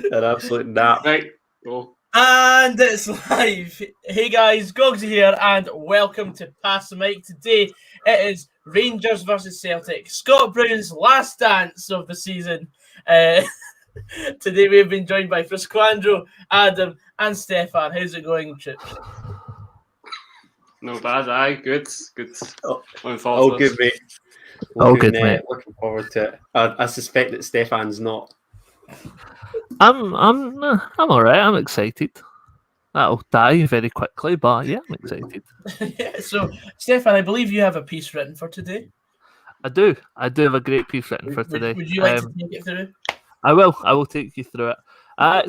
An absolute nap. Right, go. And it's live. Hey guys, Goggsy here, and welcome to Pass the Mic. Today it is Rangers versus Celtic, Scott Brown's last dance of the season. Today we have been joined by Frisquandro, Adam, and Stefan. How's it going, Trips? No bad, aye, good. All good, mate. Mate. Looking forward to it. I suspect that Stefan's not. I'm all right. I'm excited. That'll die very quickly, but yeah, I'm excited. Yeah, so, Stefan, I believe you have a piece written for today. I do have a great piece written for today. Would you like to take it through? I will take you through it.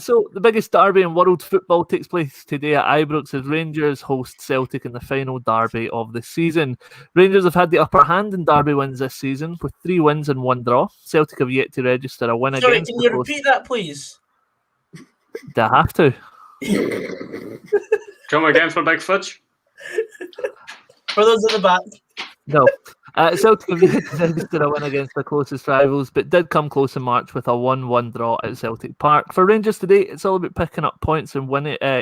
So the biggest derby in world football takes place today at Ibrox as Rangers host Celtic in the final derby of the season. Rangers have had the upper hand in derby wins this season with 3 wins and 1 draw. Celtic have yet to register a win Sorry, against. can you repeat that, please? Do I have to? Come again for Big Fudge? For those at the back. No. Celtic have yet to register a win against their closest rivals, but did come close in March with a 1-1 draw at Celtic Park. For Rangers today, it's all about picking up points and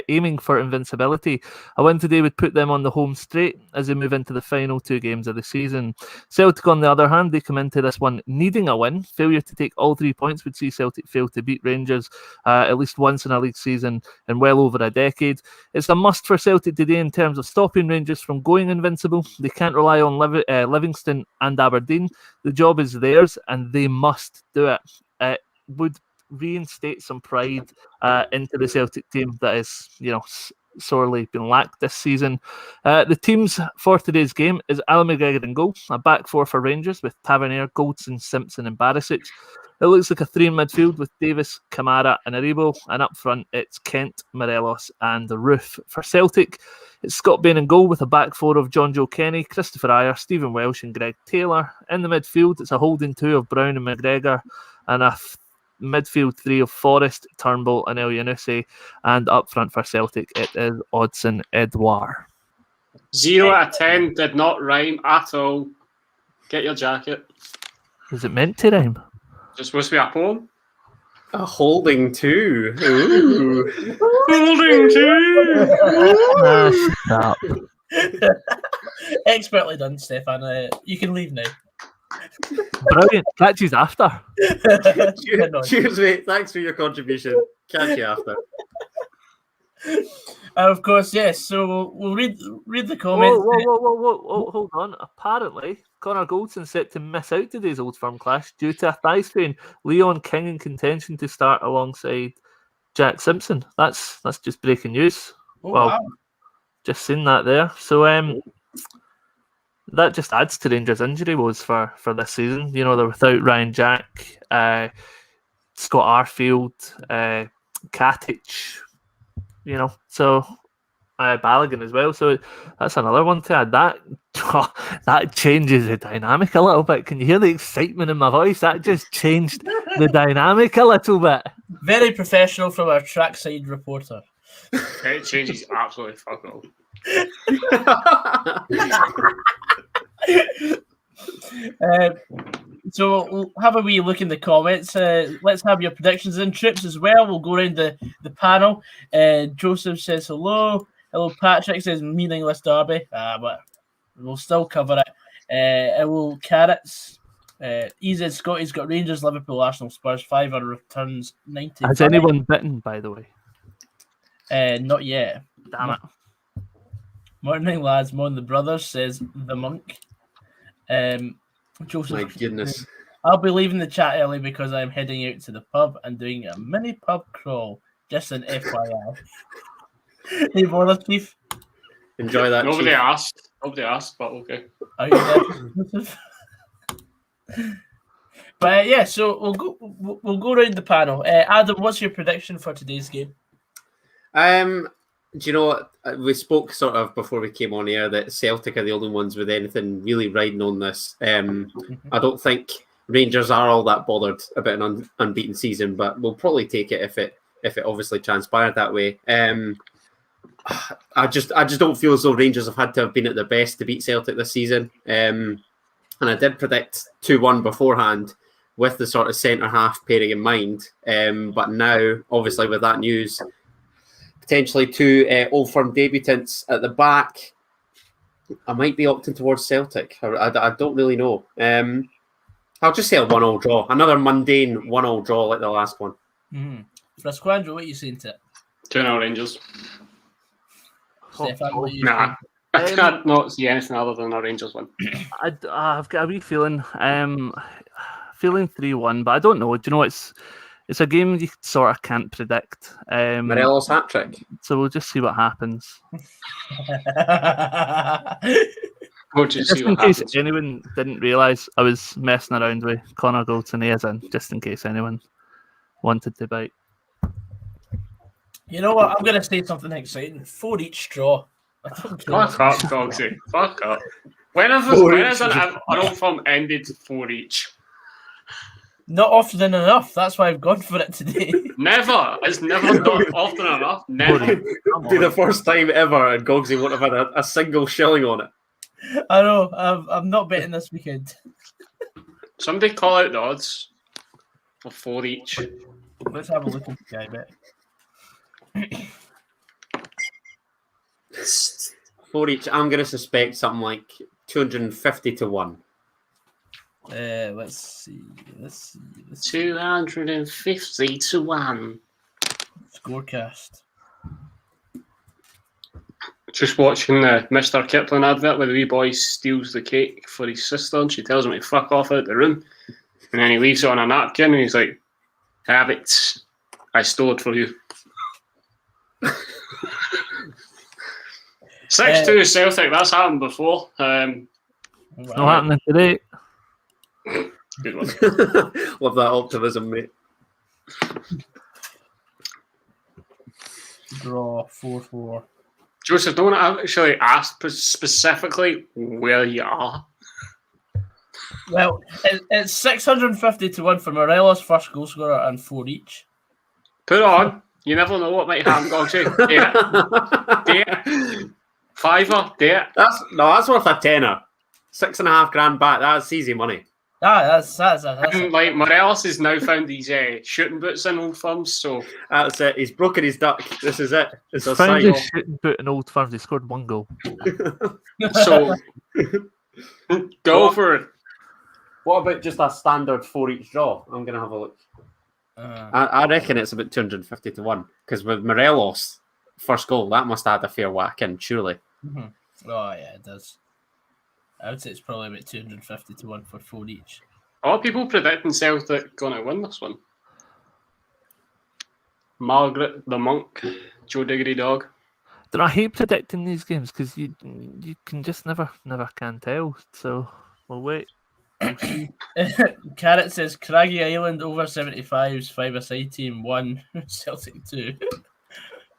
aiming for invincibility. A win today would put them on the home straight as they move into the final 2 games of the season. Celtic, on the other hand, they come into this one needing a win. Failure to take all 3 points would see Celtic fail to beat Rangers at least once in a league season in well over a decade. It's a must for Celtic today in terms of stopping Rangers from going invincible. They can't rely on Livingston and Aberdeen. The job is theirs and they must do it. It would reinstate some pride into the Celtic team that is, sorely been lacked this season. The teams for today's game is Alan McGregor in goal, a back 4 for Rangers with Tavernier, Goldson, Simpson and Barisic. It looks like a 3 in midfield with Davis, Kamara and Aribo, and up front it's Kent, Morelos and Roof. For Celtic, it's Scott Bain in goal with a back 4 of John Joe Kenny, Christopher Ayer, Stephen Welsh and Greg Taylor. In the midfield, it's a holding 2 of Brown and McGregor and a midfield 3 of Forrest, Turnbull and El Yunusi. And up front for Celtic, it is Odsonne Edouard. 0 out of 10 did not rhyme at all. Get your jacket. Is it meant to rhyme? It's supposed to be a poem. A holding 2. Ooh. Holding 2! Shut up. Expertly done, Stefan. You can leave now. Brilliant. Catch you after. Cheers, mate. Thanks for your contribution. Catch you after. Of course, yes. So we'll read the comments. Whoa, hold on. Apparently, Connor Goldson set to miss out today's Old Firm clash due to a thigh sprain. Leon King in contention to start alongside Jack Simpson. That's just breaking news. Wow. Just seen that there. So that just adds to Rangers' injury woes for this season. They're without Ryan Jack, Scott Arfield, Katic. So Balogun as well. So that's another one to add. That changes the dynamic a little bit. Can you hear the excitement in my voice? That just changed the dynamic a little bit. Very professional from our trackside reporter. It changes absolutely fuck all. So we'll have a wee look in the comments. Let's have your predictions and Trips as well. We'll go around the panel. Joseph says hello. Hello, Patrick says meaningless derby. But we'll still cover it. Carrots. EZ Scotty's got Rangers, Liverpool, Arsenal, Spurs. 5 on returns. 90. Has anyone bitten, by the way? Not yet. Damn it. Morning, lads. Morning, the brothers, says the monk. Joseph, my goodness. I'll be leaving the chat early because I'm heading out to the pub and doing a mini pub crawl. Just an FYI. Hey, bother, Chief. Enjoy that. Nobody Chief. asked, but okay. Are you there, Joseph? But yeah, so we'll go around the panel. Adam, what's your prediction for today's game? Do you know what? We spoke sort of before we came on air that Celtic are the only ones with anything really riding on this. I don't think Rangers are all that bothered about an unbeaten season, but we'll probably take it if it obviously transpired that way. I just don't feel as though Rangers have had to have been at their best to beat Celtic this season. And I did predict 2-1 beforehand, with the sort of centre half pairing in mind. But now, obviously, with that news, potentially two Old Firm debutants at the back, I might be opting towards Celtic. I don't really know. I'll just say a 1-1 draw. Another mundane 1-1 draw like the last one. Frasquandro, what are you saying to it? 2-0 Rangers. Stefan, what are you Nah. saying? I can't not see anything other than a Rangers win. I've got a wee feeling. Feeling 3-1, but I don't know. Do you know it's a game you sort of can't predict. Morelos hat trick. So we'll just see what happens. We'll just Just see in what case happens. anyone didn't realise, I was messing around with Connor Goldson as in, just in case anyone wanted to bite. You know what? I'm going to say something exciting. 4 each draw. I don't care. Fuck up, Gogsy. Fuck up. When has an Old Firm ended 4 each? Not often enough. That's why I've gone for it today. Never. It's never done often enough. Never. Be the first time ever, and Gogsy won't have had a single shilling on it. I know. I'm not betting this weekend. Somebody call out the odds for 4 each. Let's have a look at the guy bet. 4 each. I'm going to suspect something like 250 to 1. Let's see. 250 to 1. Scorecast. Just watching the Mr. Kipling advert where the wee boy steals the cake for his sister and she tells him to fuck off out the room. And then he leaves it on a napkin and he's like, have it. I stole it for you. 6-2 Celtic, that's happened before. It's not happening today. Good one. Love that optimism, mate. Draw 4-4. Joseph, don't actually ask specifically where you are. Well, it's 650 to 1 for Morelos, first goal scorer, and 4 each. Put it on. You never know what might happen, Gogsy. Date. Fiver, date. That's worth a tenner. $6,500 back. That's easy money. That's And, like, Morelos has now found his shooting boots in Old Firms, so That's it. He's broken his duck. This is it. It's a Found sign. his shooting boot in Old Firms. He scored 1 goal. so go for it. What about just a standard 4 each draw? I'm going to have a look. I reckon it's about 250 to 1 because with Morelos first goal, that must have had a fair whack in, surely. Oh yeah, it does. I would say it's probably about 250 to 1 for 4 each. A lot of people predicting Celtic going to win this one. Margaret, the monk, Joe Diggity Dog. I hate predicting these games because you can just never can tell. So we'll wait. We'll see. Carrot says Craggy Island over 75s, 5-a-side team 1, Celtic 2.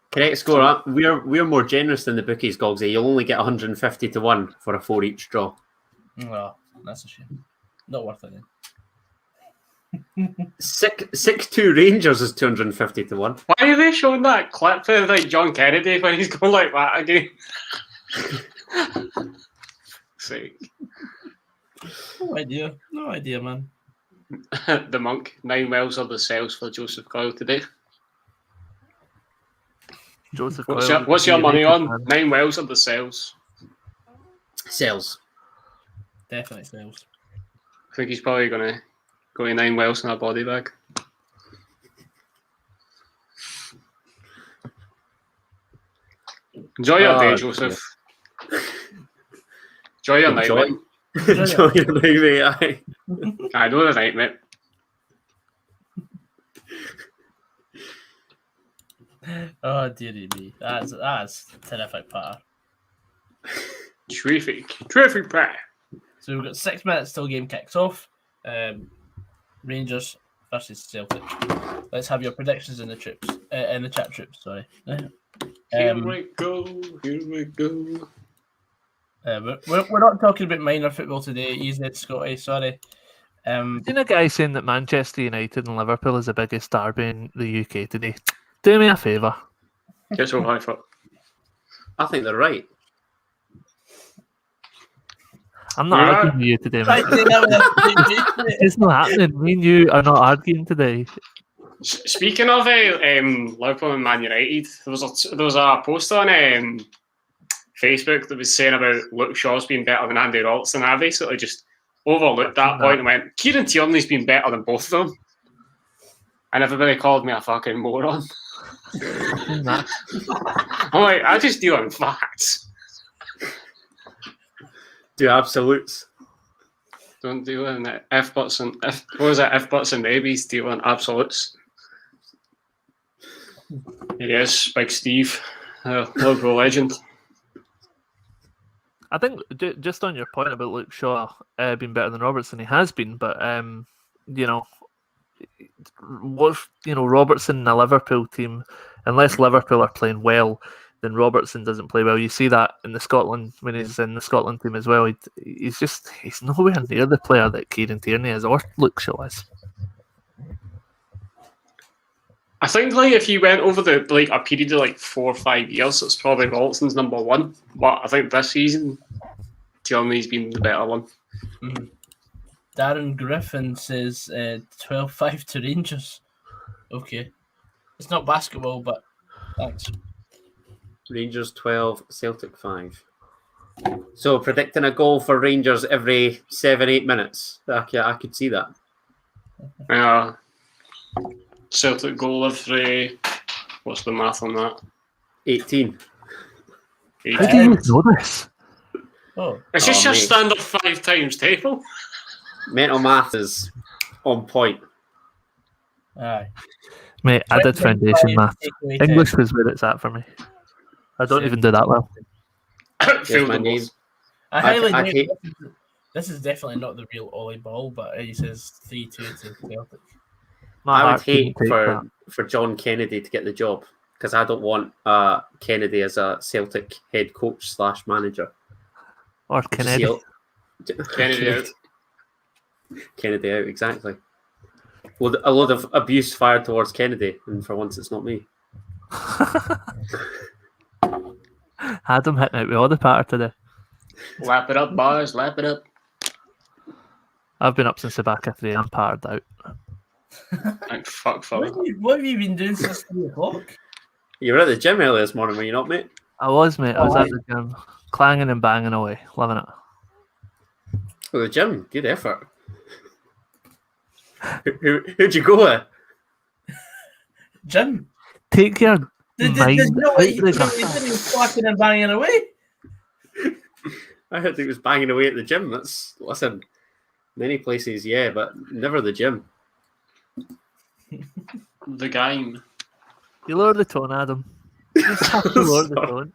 Correct score. We're more generous than the bookies, Gogsy. You'll only get 150 to 1 for a 4 each draw. Oh, that's a shame. Not worth it then. 6-2 Rangers is 250 to 1. Why are they showing that clip of like John Kennedy when he's going like that again? Sake. No idea, man. The monk, 9 wells of the cells for Joseph Coyle today. Joseph What's your money on? 9 wells of the cells. Sales. Definitely sales. I think he's probably going to go to 9 wells in a body bag. Enjoy your day, Joseph. Enjoy your night, mate. Enjoy your night, mate. Aye. I know the night, mate. Oh dearie me. That's terrific patter. Terrific patter. So we've got 6 minutes till game kicks off. Rangers versus Celtic. Let's have your predictions in the troops. In the chat troops, sorry. Here we go. We're not talking about minor football today. Easy, Scotty. Sorry. I've seen a guy saying that Manchester United and Liverpool is the biggest derby in the UK today. Do me a favour. Get so high for. I think they're right. I'm not arguing with you today, I mate. say that with a straight face, mate. It's not happening. Me and you are not arguing today. Speaking of Liverpool and Man United, there was a post on Facebook that was saying about Luke Shaw's been better than Andy Robertson. I basically just overlooked that point and went, Kieran Tierney's been better than both of them. And everybody called me a fucking moron. I'm like, I just deal in facts. Do absolutes. Don't deal in F buts and babies, deal in absolutes. Yes, Big Steve, Liverpool legend. I think just on your point about Luke Shaw being better than Robertson, he has been, but Robertson in a Liverpool team, unless Liverpool are playing well, then Robertson doesn't play well. You see that in the Scotland when he's in the Scotland team as well. He's nowhere near the player that Kieran Tierney is or Luke Shaw is. I think if you went over a period of 4 or 5 years, it's probably Robertson's number one. But I think this season, Tierney's been the better one. Mm-hmm. Darren Griffin says 12-5 to Rangers. Okay. It's not basketball, but thanks. Rangers 12, Celtic 5. So predicting a goal for Rangers every 7-8 minutes. I could see that. Celtic goal every... What's the math on that? 18. How do you know this? Oh. It's just your standard 5 times table. Mental math is on point. Aye. Mate, I did foundation math. English was where it's at for me. I don't even do that well. Here's my name. I highly hate... This is definitely not the real Ollie Ball, but he says 3-2 to Celtic. I would hate for John Kennedy to get the job because I don't want Kennedy as a Celtic head coach / manager. Or Kennedy. Kennedy out. Kennedy out, exactly. Well, a lot of abuse fired towards Kennedy, and for once it's not me. Adam hitting out with all the patter today. Lap it up, boys, lap it up. I've been up since the back of 3 and pattered out. Thank fuck for it. What have you been doing since 3 o'clock? You were at the gym earlier this morning, were you not, mate? I was, mate. I was at the gym, clanging and banging away, loving it. Oh, the gym, good effort. Who'd you go with? Jim. Take your mind out of the clacking and banging away. I heard he was banging away at the gym. Listen, many places, yeah, but never the gym. The game. You lower the tone, Adam. You just have to lower the tone.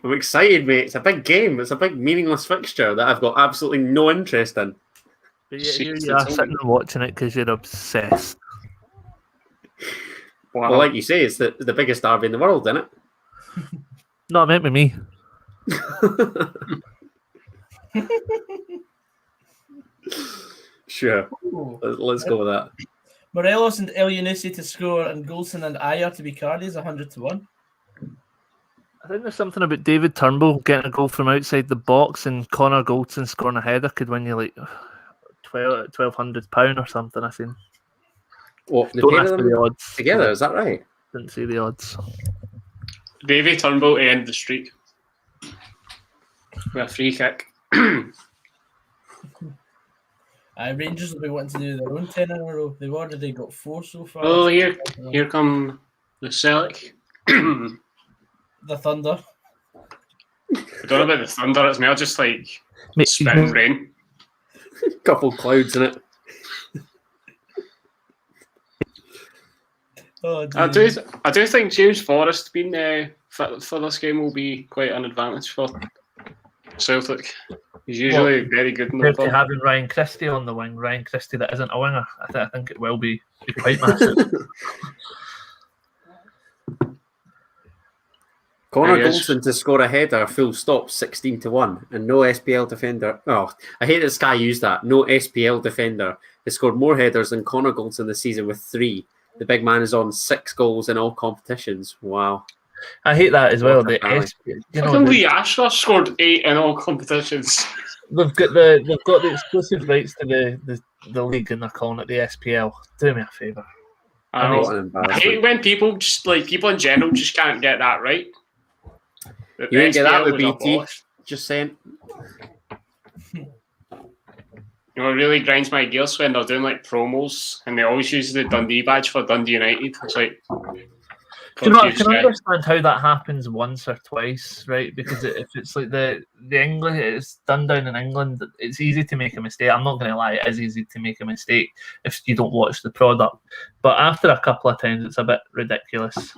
I'm excited, mate. It's a big game. It's a big meaningless fixture that I've got absolutely no interest in. But you are sitting and watching it because you're obsessed. Wow. Well, like you say, it's the biggest derby in the world, isn't it? No, I meant with me. Sure. Let's go with that. Morelos and El Yunusi to score and Goulson and Ayer to be Cardi's 100-1. I think there's something about David Turnbull getting a goal from outside the box and Connor Goldson scoring a header could win you like £1,200 or something, I think. What, don't ask for the odds together, is that right? Didn't see the odds. David Turnbull to end the streak with a free kick. Rangers will be wanting to do their own 10 in a row. They've already got 4 so far. Oh, here come the Celtic. The Thunder. I don't know about the Thunder. It's more just like spitting rain. Couple clouds in it. Oh, I do think James Forrest being fit for this game will be quite an advantage for Celtic. He's usually very good in the ball. Having Ryan Christie on the wing, Ryan Christie that isn't a winger, I think it will be quite massive. Connor Goldson to score a header, full stop, 16-1, and no SPL defender. Oh, I hate that Sky used that. No SPL defender has scored more headers than Connor Goldson this season with 3. The big man is on 6 goals in all competitions. Wow. I hate that as well. Walker The Valley. Fucking Lee Ashworth scored 8 in all competitions. they've got the exclusive rights to the league, and they're calling it the SPL. Do me a favour. I What know. an I embarrassment. hate when people in general just can't get that right. That You the ain't get that SPL with was BT. abolished. Just saying. You know, it really grinds my gears when they're doing like promos and they always use the Dundee badge for Dundee United. It's like, Do you know, I confused, can yeah. understand how that happens once or twice, right? Because if it's like the English, it's done down in England, it's easy to make a mistake. I'm not going to lie, it is easy to make a mistake if you don't watch the product. But after a couple of times, it's a bit ridiculous.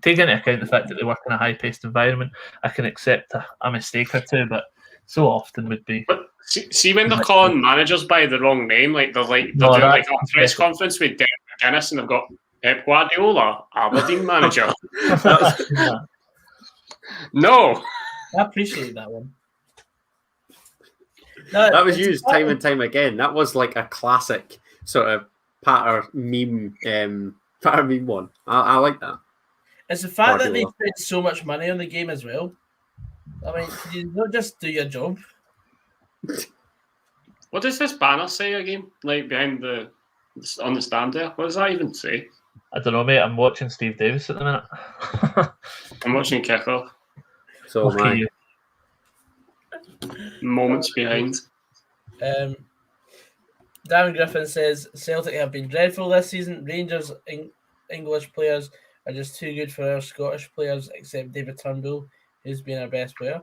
Take into account the fact that they work in a high-paced environment, I can accept a mistake or two, but so often would be. But see when they're calling managers by the wrong name, like they're doing like a press conference with Derek McGuinness and they've got Pep Guardiola, Aberdeen manager. No. I appreciate that one. That was used time and time again. That was like a classic sort of patter meme one. I like that. It's the fact that Guardiola. they spend so much money on the game as well. I mean, can you not just do your job? What does this banner say again? Like behind on the stand there? What does that even say? I don't know, mate. I'm watching Steve Davis at the minute. I'm watching kickoff. So Lucky you. Moments behind. Darren Griffin says Celtic have been dreadful this season. Rangers English players are just too good for our Scottish players, except David Turnbull, who's been our best player.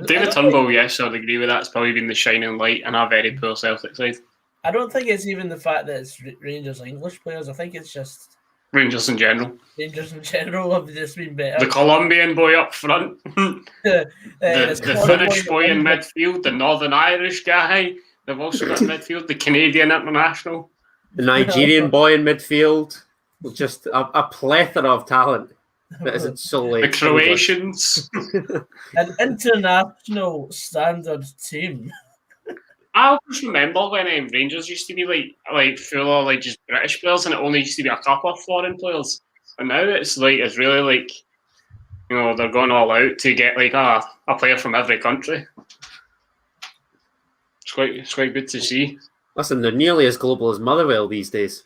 David Turnbull, yes, I'd agree with that. It's probably been the shining light in a very poor Celtic side. I don't think it's even the fact that it's Rangers English players. I think it's just Rangers in general. Rangers in general have just been better. The Colombian boy up front. the Finnish boy in midfield. The Northern Irish guy. They've also got in midfield the Canadian international. The Nigerian boy in midfield. Just a plethora of talent. That isn't solely The Croatians. An international standard team. I always remember when Rangers used to be like full of like just British players, and it only used to be a couple of foreign players. And now it's really like, you know, they're going all out to get like a player from every country. It's quite good to see. Listen, they're nearly as global as Motherwell these days.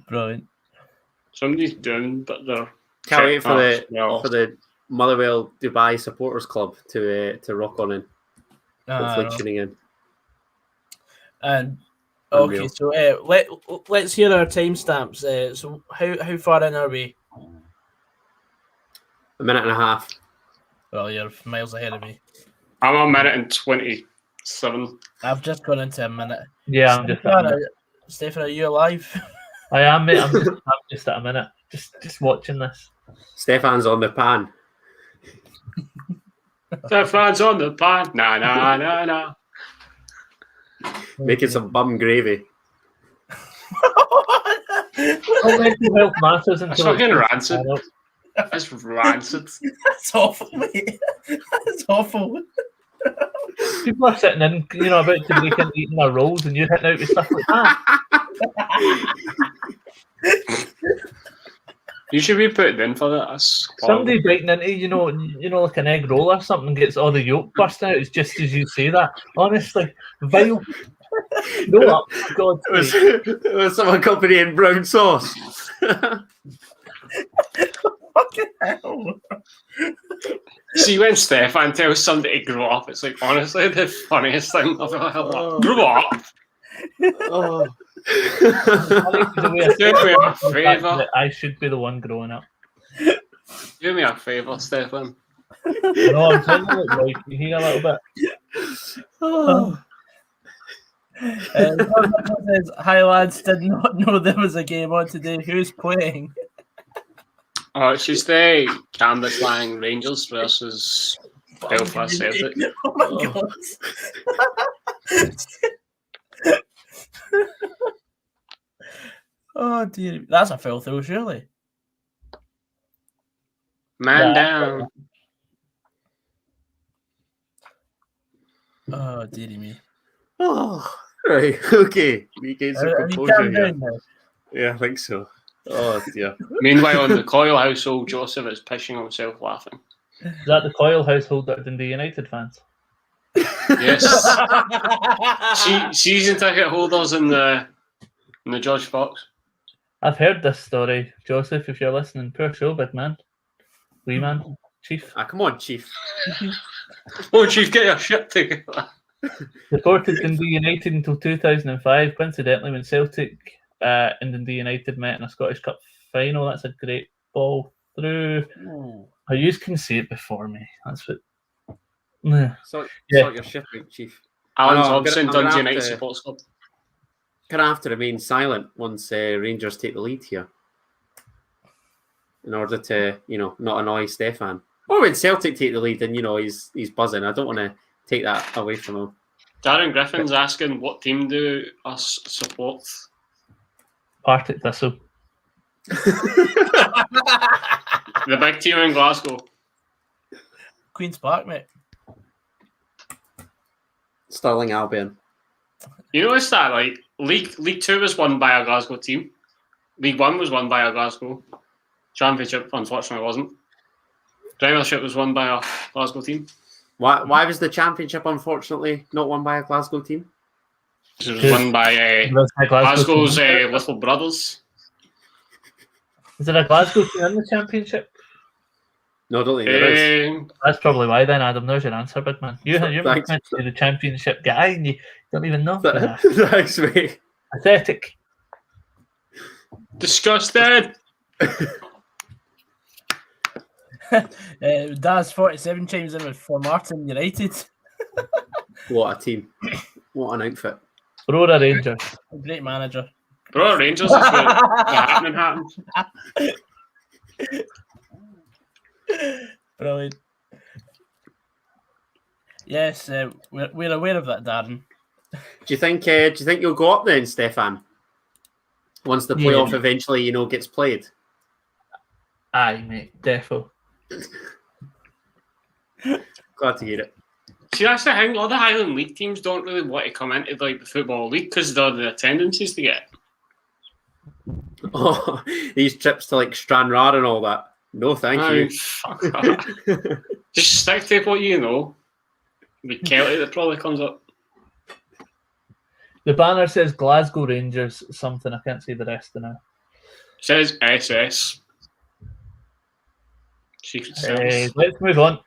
Brilliant. Somebody's doing, but they're Can't wait for the Motherwell Dubai Supporters Club to rock on in. Hopefully tuning in. And Unreal. okay, so let's hear our timestamps. So how far in are we? A minute and a half. Well, you're miles ahead of me. I'm a minute and 27. I've just gone into a minute. Yeah, I'm just at a minute. Stefan, are you alive? I am, mate. I'm just at a minute. Just watching this. Stefan's on the pan. Stefan's on the pan. Nah. Making some bum gravy. Mental health matters That's until fucking rancid. That's rancid. That's awful, mate. That's awful. People are sitting in, you know, about to break in eating their rolls, and you're hitting out with stuff like that. You should be put in for that. Somebody biting into, you know, like an egg roll or something, gets all the yolk burst out. It's just as you say that. Honestly, vile. No up, for God's sake. It was some accompanying brown sauce. Fucking hell. See, when Stefan tells somebody to grow up, it's like, honestly, the funniest thing I've ever heard. Grow up? Oh. Do me a favour. I should be the one growing up. Do me a favour, Stefan. No, I'm telling you, like, you hear a little bit. Oh. Says, hi lads, did not know there was a game on today. Who's playing? Oh, it's just the Canvas Lang Rangers versus Belfast Celtic. Oh my god. Oh dear, that's a fell through, surely. Man down. Oh dearie me. Oh, right. Okay. We gain some Have you composure calmed here. down now? Yeah, I think so. Oh dear. Meanwhile, in the Coyle household, Joseph is pissing himself laughing. Is that the Coyle household that are Dundee United fans? Yes. Season ticket holders in the George Fox. I've heard this story, Joseph. If you're listening, poor show, big man, wee man, chief. Come on, Chief. Oh, Chief, get your shit together. Supported Dundee United until 2005. Coincidentally, when Celtic and Dundee United met in a Scottish Cup final, that's a great ball through. Oh, you can see it before me. That's what. Sort Yeah. your shit out, Chief. Alan I'm Thompson, gonna Dundee have United to- Supporters Club. Gonna have to remain silent once Rangers take the lead here, in order to not annoy Stefan. Or when Celtic take the lead and he's buzzing. I don't want to take that away from him. Darren Griffin's asking, what team do us support? Partick Thistle. The big team in Glasgow. Queen's Park, mate. Stirling Albion. You notice that, like, League 2 was won by a Glasgow team. League 1 was won by a Glasgow. Championship, unfortunately, wasn't. Premiership was won by a Glasgow team. Why was the Championship, unfortunately, not won by a Glasgow team? It was won by Glasgow's little brothers. Is there a Glasgow team in the Championship? No, I don't think there is. That's probably why then, Adam. There's your answer, big man. You're meant to be the Championship guy and you don't even know. Thanks, mate. Pathetic. Disgusted. Daz 47 chimes in with for Martin United. What a team. What an outfit. Aurora Rangers. A great manager. Bro, Rangers is where the happening happens. Brilliant. Yes, we're aware of that, Darren. Do you think you'll go up then, Stefan? Once the playoff eventually, gets played. Aye, mate. Defo. Glad to hear it. See, that's the thing. A lot of the Highland League teams don't really want to come into like the Football League because they're the attendances to get. Oh, these trips to like Stranraer and all that. No, thank you. Fuck that. Just stick to what you know. Be Celtic that probably comes up. The banner says Glasgow Rangers something. I can't see the rest of now. Says SS. Secret Service. Let's move on.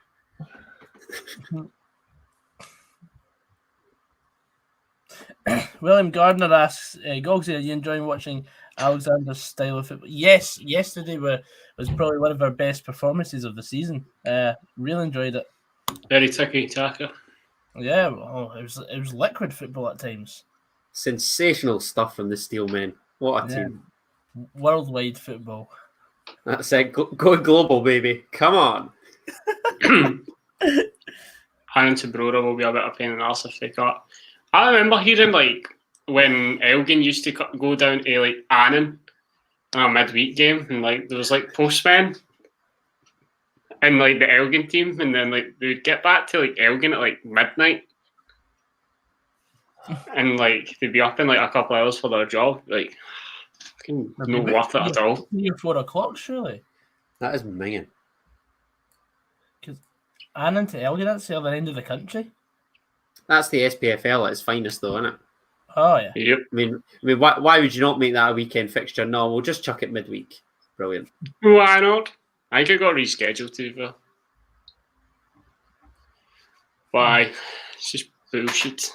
William Gardner asks, Gogsy, are you enjoying watching Alexander's style of football? Yes, yesterday was probably one of our best performances of the season. Really enjoyed it. Very ticky-taka. Yeah, it was liquid football at times. Sensational stuff from the Steelmen. What a team. Worldwide football. That's it. Going global, baby. Come on. Hannon to Brora will be a bit of a pain in the arse if they cut. I remember hearing like when Elgin used to go down to like Annan in a midweek game, and like there was like postmen and like the Elgin team, and then like they would get back to like Elgin at like midnight, and like they'd be up in like a couple of hours for their job. Like, fucking no worth it at all. 3 or 4 o'clock, surely. That is minging. Because Annan to Elgin, that's the other end of the country. That's the SPFL at its finest, though, isn't it? Oh yeah. Yep. I mean, why would you not make that a weekend fixture? No, we'll just chuck it midweek. Brilliant. Why not? I think it got rescheduled to be fair. Why? It's just bullshit.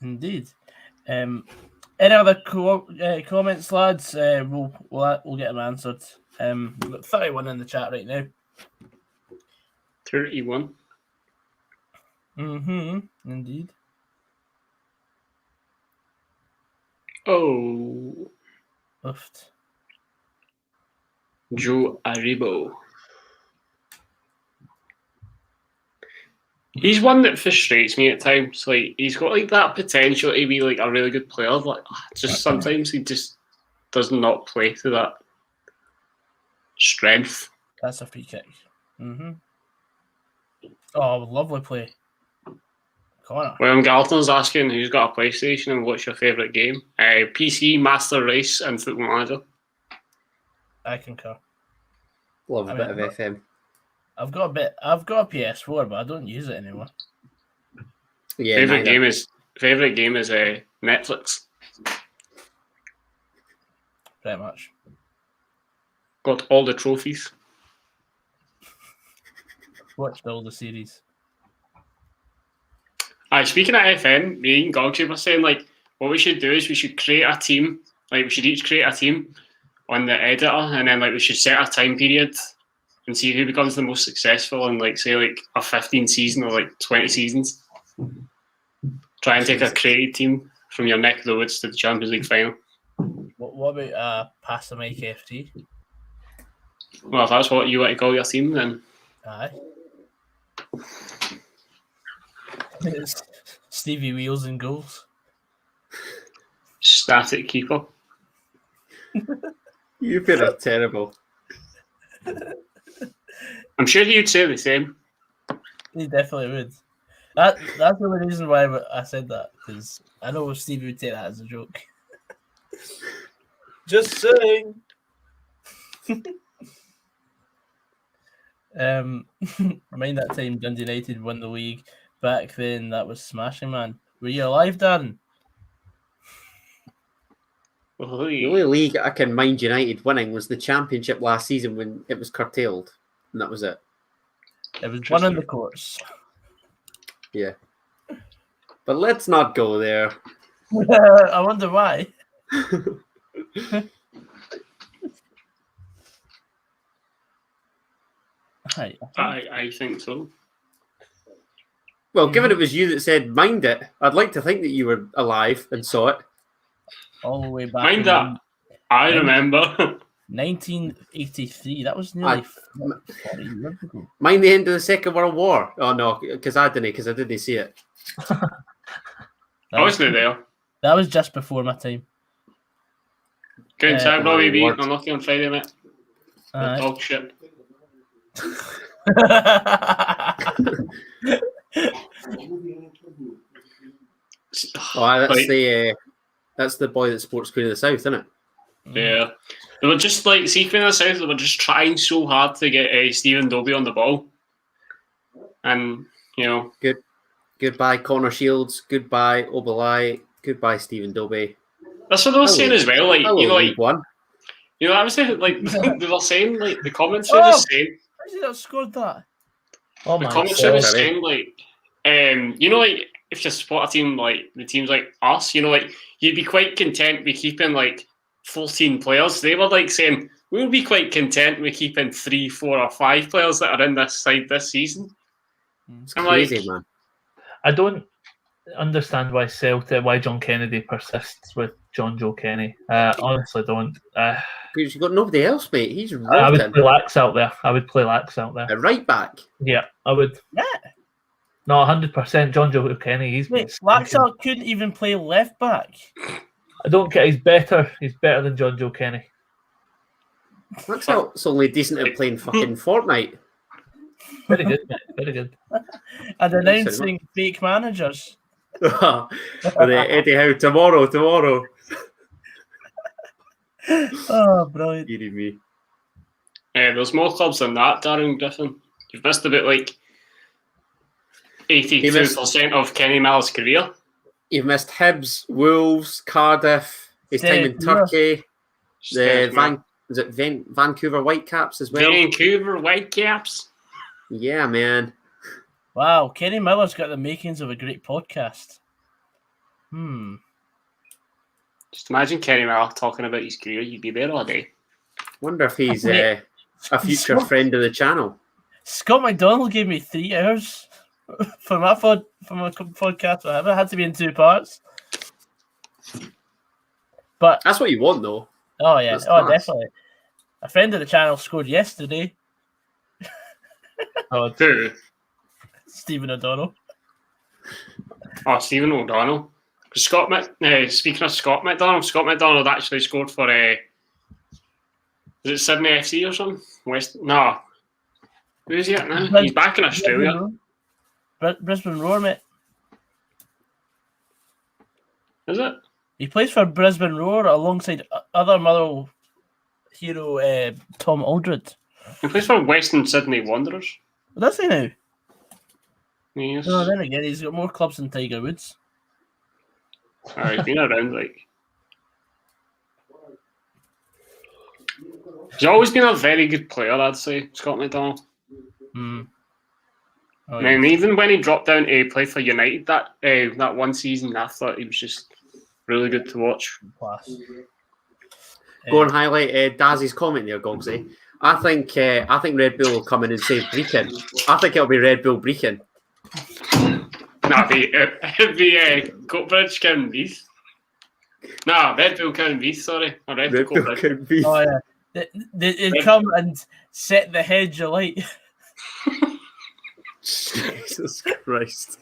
Indeed. Any other comments, lads? We'll get them answered. We've got 31 in the chat right now. 31. Indeed. Oh. Oofed. Joe Aribo. He's one that frustrates me at times. Like he's got like that potential to be like a really good player. Like just sometimes he just does not play to that strength. That's a free kick. Oh, lovely play. Connor. William Galton's asking who's got a PlayStation and what's your favourite game? PC, Master Race, and Football Manager. I concur. Love a I bit mean, of FM. I've got a PS4, but I don't use it anymore. Yeah, Favourite neither. game is Netflix. Pretty much. Got all the trophies. Watched all the series. Speaking of FM, me and Goggsy were saying like what we should do is we should create a team. Like we should each create a team on the editor, and then like we should set a time period and see who becomes the most successful in like say like a 15 season or like 20 seasons. Try and take a creative team from your neck of the woods to the Champions League final. What about Pass the Mic FT? Well, if that's what you want to call your team, then Aye. It's Stevie Wheels and goals. static keeper. You feel are terrible. I'm sure you'd say the same. He definitely would. That's the only reason why I said that, because I know Stevie would take that as a joke. Just saying. Remind that time Dundee United won the league. Back then, that was smashing, man. Were you alive, Darren? The only league I can mind United winning was the Championship last season when it was curtailed, and that was it. It was one on the course. Yeah. But let's not go there. I wonder why. I think so. Well, given it was you that said mind it, I'd like to think that you were alive and saw it. All the way back. Mind that. I remember. 1983. That was nearly 40 years ago. Mind the end of the Second World War. Oh, no, because I didn't see it. I wasn't there. That was just before my time. Good time, Robbie B. Lord. Unlucky on Friday night. Dog shit. Oh, that's the boy that sports Queen of the South, isn't it? Yeah. They were just like, see, Queen of the South, they were just trying so hard to get Stephen Dobie on the ball. And, you know. Goodbye, Connor Shields. Goodbye, Obalai. Goodbye, Stephen Dobie. That's what I was saying as well. Like, I was saying, like, they were saying, like, the comments were just saying. How did I scored that? The comments were just saying, like, you know, like, if you support a team like the teams like us, you know, like, you'd be quite content with keeping, like, 14 players. They were, like, saying, we'll be quite content with keeping 3, 4, or 5 players that are in this side this season. It's crazy, man. I don't understand why John Kennedy persists with John Joe Kenny. Honestly, don't. Because you've got nobody else, mate. He's I would play Lax out there. At right back. Yeah, I would. Yeah. No, 100%. John Joe Kenny. Laxalt couldn't even play left back. I don't care. He's better. He's better than John Joe Kenny. Laxalt's only decent at playing fucking Fortnite. Very good, mate. Very good. And announcing fake managers. Eddie Howe tomorrow. Oh, brilliant. Kidding me. There's more clubs than that, Darren Griffin. You've missed about like 82% of Kenny Miller's career. You've missed Hibs, Wolves, Cardiff, his time in Turkey, Vancouver Whitecaps as well. Vancouver Whitecaps? Yeah, man. Wow, Kenny Miller's got the makings of a great podcast. Just imagine Kenny Miller talking about his career. You'd be there all day. Wonder if he's a future friend of the channel. Scott McDonald gave me 3 hours for my podcast. Whatever. It had to be in 2 parts. But that's what you want, though. Oh yeah, definitely. A friend of the channel scored yesterday. Oh, who? Stephen O'Donnell. Oh, Stephen O'Donnell. Speaking of Scott McDonald actually scored for is it Sydney FC or something? No. Who is he at now? He's back in Australia. Brisbane Roar, mate. Is it? He plays for Brisbane Roar alongside other Motherwell hero Tom Aldred. He plays for Western Sydney Wanderers. Does he now? Yes. No, then again, he's got more clubs than Tiger Woods. He's been around, like. He's always been a very good player, I'd say, Scott McDonald. Oh, I mean, even when he dropped down to play for United that one season, I thought he was just really good to watch. Class. Go and highlight Dazzy's comment there, Gogsy. I think Red Bull will come in and save Brechin. I think it'll be Red Bull Brechin. Nah, it'd be Coatbridge, Kevin Beath. Nah, Red Bull, Kevin Beath, sorry. Or Red Bull, Coatbridge. Oh, yeah. They come and set the hedge alight. Jesus Christ.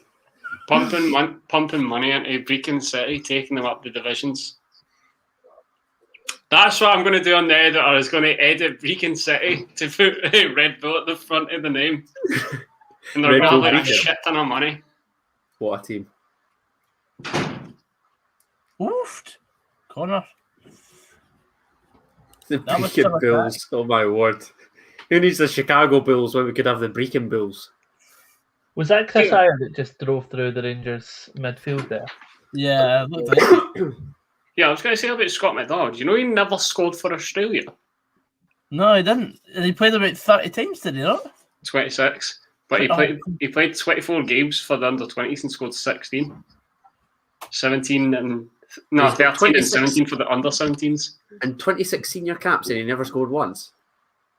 Pumping money into Brechin City, taking them up the divisions. That's what I'm going to do on the editor, is going to edit Brechin City to put Red Bull at the front of the name. And they're going to have a shit ton of money. What a team. Oofed. Corner. The That was Brechin some Bulls. Oh my word. Who needs the Chicago Bulls when we could have the Brechin Bulls? Was that Chris Iyer that just drove through the Rangers midfield there? Yeah, it looked like. Yeah, I was going to say about Scott McDonald. Do you know he never scored for Australia? No, he didn't. He played about 30 times, did he not? 26. But he played 24 games for the under-20s and scored 16. 13 and 17 for the under-17s. And 26 senior caps and he never scored once.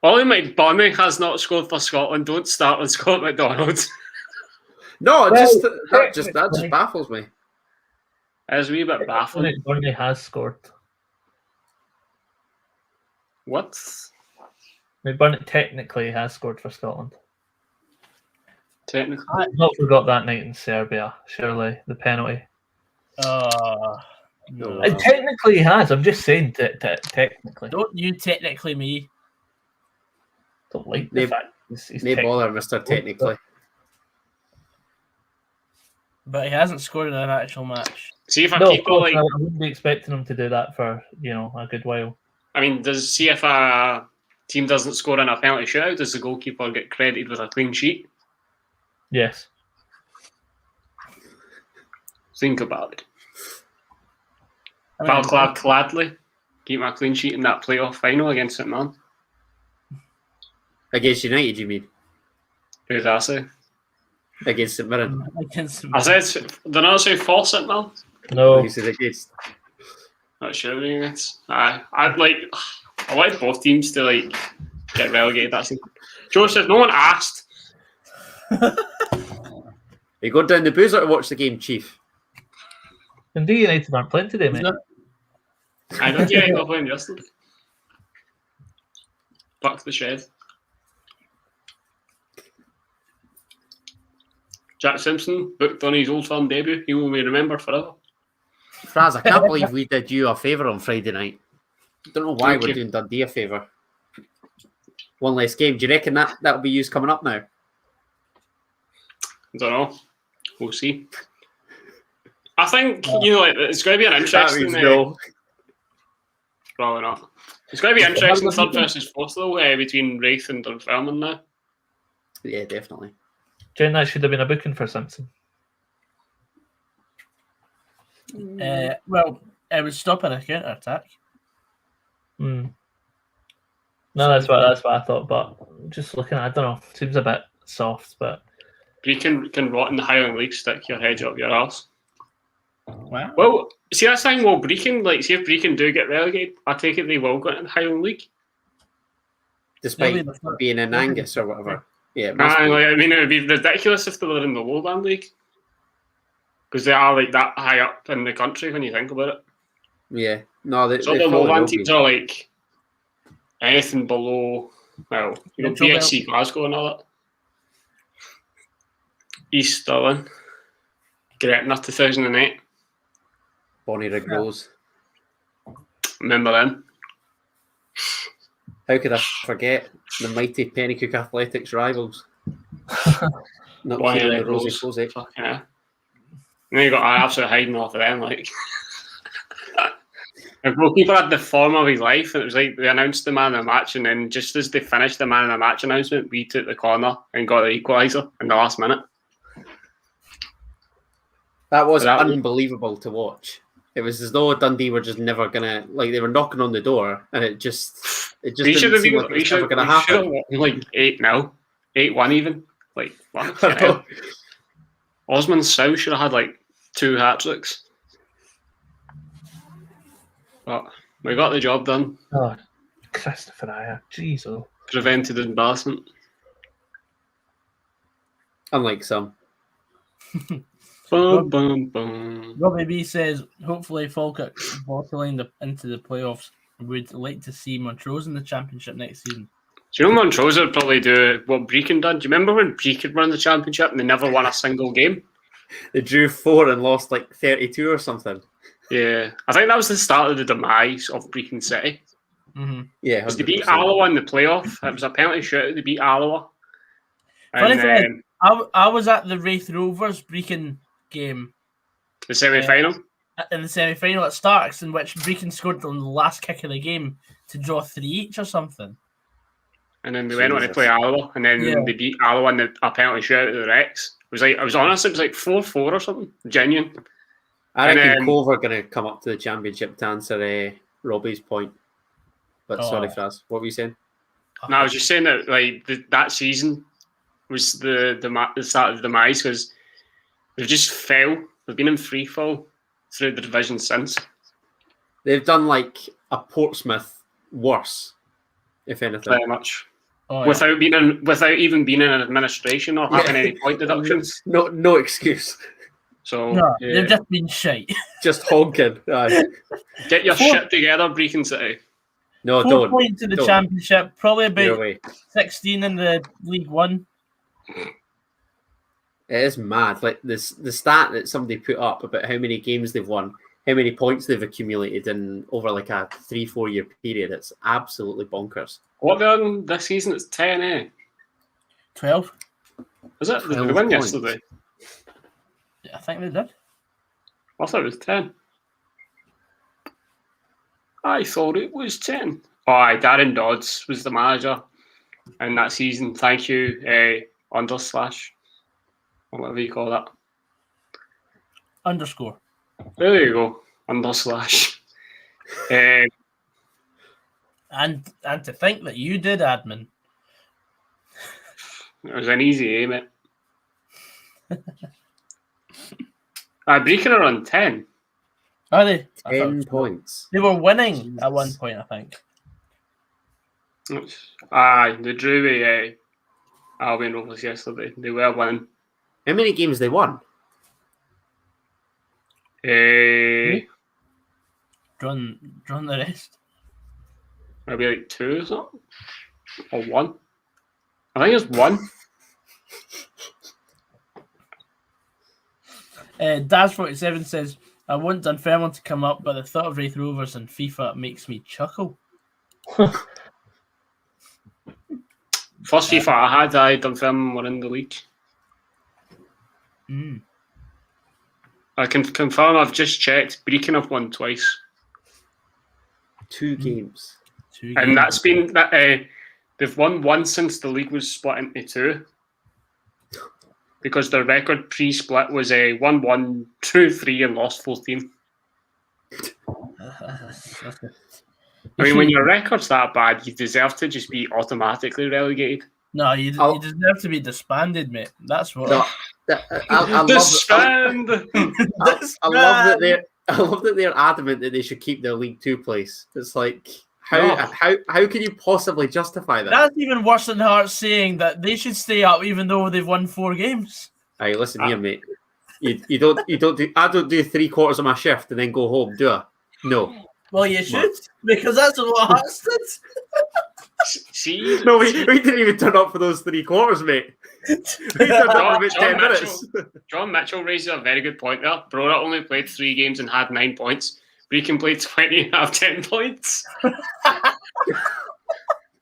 Ollie McBurney has not scored for Scotland. Don't start on Scott McDonald. No, Well, that just baffles me. It's a wee bit baffling. Burnley has scored. What? Burnley technically has scored for Scotland. Technically. I've not forgot that night in Serbia, surely, the penalty. No. It technically has. I'm just saying technically. Don't you technically me. Don't like the fact he's No bother, Mr. Technically. But he hasn't scored in an actual match. See if a No, keeper like. I wouldn't be expecting him to do that for a good while. I mean, see if a team doesn't score in a penalty shootout, does the goalkeeper get credited with a clean sheet? Yes. Think about it. I mean, Gladly keep my clean sheet in that playoff final against St Man. Against United, you mean? Who's that say? Against St Mirren. I said, did I say for St Man? No. He said against. Not sure against. I like both teams to like get relegated. That's it. Joseph, no one asked. You going down the boozer to watch the game, Chief? Indeed, United aren't playing today, mate. I don't think I got playing yesterday. Fuck the shed. Jack Simpson booked on his Old Firm debut. He will be remembered forever. Fraz, I can't believe we did you a favour on Friday night. Don't know why we're doing Dundee a favour. One less game. Do you reckon that'll be used coming up now? I don't know. We'll see. I think, it's going to be an interesting... No. Probably not. It's going to be interesting third versus fourth, though, between Wraith and Dunfermline now. Yeah, definitely. Jen, that should have been a booking for Simpson. Well, it would stop a counter attack. No, that's what I thought. But just looking at, I don't know, seems a bit soft. But You can rot in the Highland League, stick your head up your arse. Wow. Well, see, that's the thing. Well, Brechin, see if Brechin do get relegated, I take it they will go into the Highland League. Despite being in Angus or whatever. Yeah, it must be. I mean, it would be ridiculous if they were in the Lowland League. Because they are like that high up in the country when you think about it. Yeah. No, So the Lowland teams are like anything below, well, BSC Glasgow and all that. East Stirling. Gretna 2008. Bonnie Rose. Remember them? How could I forget the mighty Pennycook Athletics rivals? Not Bonnie Kieran Red the Rosie Rose. Posey. Fucking hell. And then you got an absolute hiding off of them, like. The goalkeeper had the form of his life, and it was like they announced the man of the match, and then just as they finished the man of the match announcement, we took the corner and got the equaliser in the last minute. That was unbelievable to watch. It was as though Dundee were just never gonna, like, they were knocking on the door, and it just didn't seem like it was never gonna happen. Like 8-0, 8-1 even. Like, fuck yeah. Osman Sow should have had like 2 hat-tricks. But we got the job done. Oh, Christopher Ayer. Jeez, Prevented embarrassment. Unlike some. Boom, boom, boom. Robbie B says, hopefully Falkirk bottling into the playoffs. Would like to see Montrose in the championship next season. Do you know Montrose would probably do what Brecon done? Do you remember when Brecon won the championship and they never won a single game? They drew 4 and lost like 32 or something. Yeah, I think that was the start of the demise of Brecon City. Mm-hmm. Yeah, because they beat Alloa in the playoff. It was a penalty shootout. They beat Alloa. Funny thing, I was at the Wraith Rovers Brecon game. The semi-final? In the semi-final at Starks, in which Brecon scored on the last kick of the game to draw 3 each or something. And then they went on to play Alloa, and then they beat Alloa in a penalty shootout at the Rex. I was honest, it was like 4-4 or something. Genuine. I reckon Cove are going to come up to the championship to answer Robbie's point. But sorry, Fraz, what were you saying? No, I was just saying that like that season was the start of the demise because they've just fell. They've been in free fall through the division since. They've done like a Portsmouth worse, if anything. Very much. Without even being in an administration or having any point deductions. No excuse. So they've just been shite. Just honking. Get your shit together, Brecon City. No, 4 points in the championship, probably about 16 in the League One. It is mad. Like the stat that somebody put up about how many games they've won, how many points they've accumulated in over like a 3-4 year period. It's absolutely bonkers. What they done this season? It's 10, eh? 12. Was it? Did they win yesterday? Yeah, I think they did. I thought it was 10. I thought it was 10. Oh, Darren Dodds was the manager in that season. Thank you, _, whatever you call that. Underscore. There you go, _. And to think that you did admin. It was an easy aim, mate. Brecon are on 10. Are they? 10 points. They were winning at one point, I think. They drew with Albion Rovers yesterday. They were winning. How many games they won? Drawn the rest. Maybe like 2 or something? Or 1? I think it's 1. Daz47 says, I want Dunfermline to come up, but the thought of Wraith Rovers and FIFA makes me chuckle. First FIFA I had, Dunfermline were in the league. I can confirm, I've just checked, Brecon have won twice. 2 games. And that's been, they've won 1 since the league was split into 2. Because their record pre-split was a 1-1, 2-3 and lost 14. I mean, when your record's that bad, you deserve to just be automatically relegated. No, you deserve to be disbanded, mate. That's what. No, I Disband! I love that they're adamant that they should keep their League 2 place. It's like, how can you possibly justify that? That's even worse than Hearts saying that they should stay up even though they've won 4 games. Hey, listen here, mate. You don't do. I don't do 3/4 of my shift and then go home, do I? No. Well, you should, because that's what Hearts did. See? No, we didn't even turn up for those 3/4, mate. We turned up about 10 minutes. John Mitchell raises a very good point there. Brora only played 3 games and had 9 points. Brecon played 20 and have 10 points.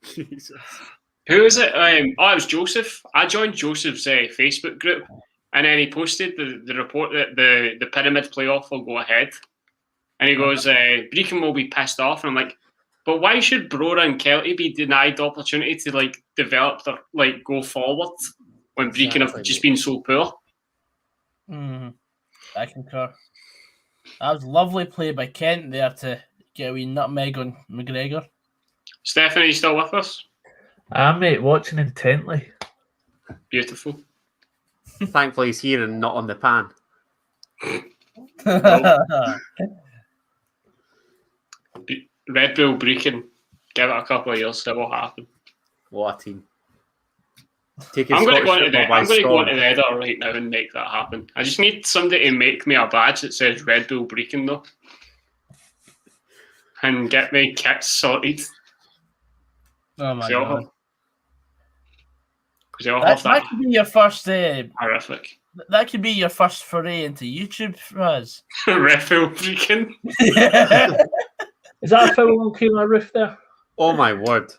Jesus. Who is it? It was Joseph. I joined Joseph's Facebook group, and then he posted the report that the pyramid playoff will go ahead. And he goes, Brecon will be pissed off. And I'm like, but why should Brora and Kelty be denied the opportunity to like develop their like go forward when Brecon have just been so poor? I concur. That was lovely play by Kent there to get a wee nutmeg on McGregor. Stephanie, you still with us? I'm mate, watching intently. Beautiful. Thankfully, he's here and not on the pan. Red Bull Brecon. Give it a couple of years, it will happen. What a team. I'm going to go into the editor right now and make that happen. I just need somebody to make me a badge that says Red Bull Brecon, though. And get my kits sorted. Oh my god. That could be your first... horrific. That could be your first foray into YouTube for us. Red Bull Brecon. Is that a foul on Kayla Roof there? Oh my word.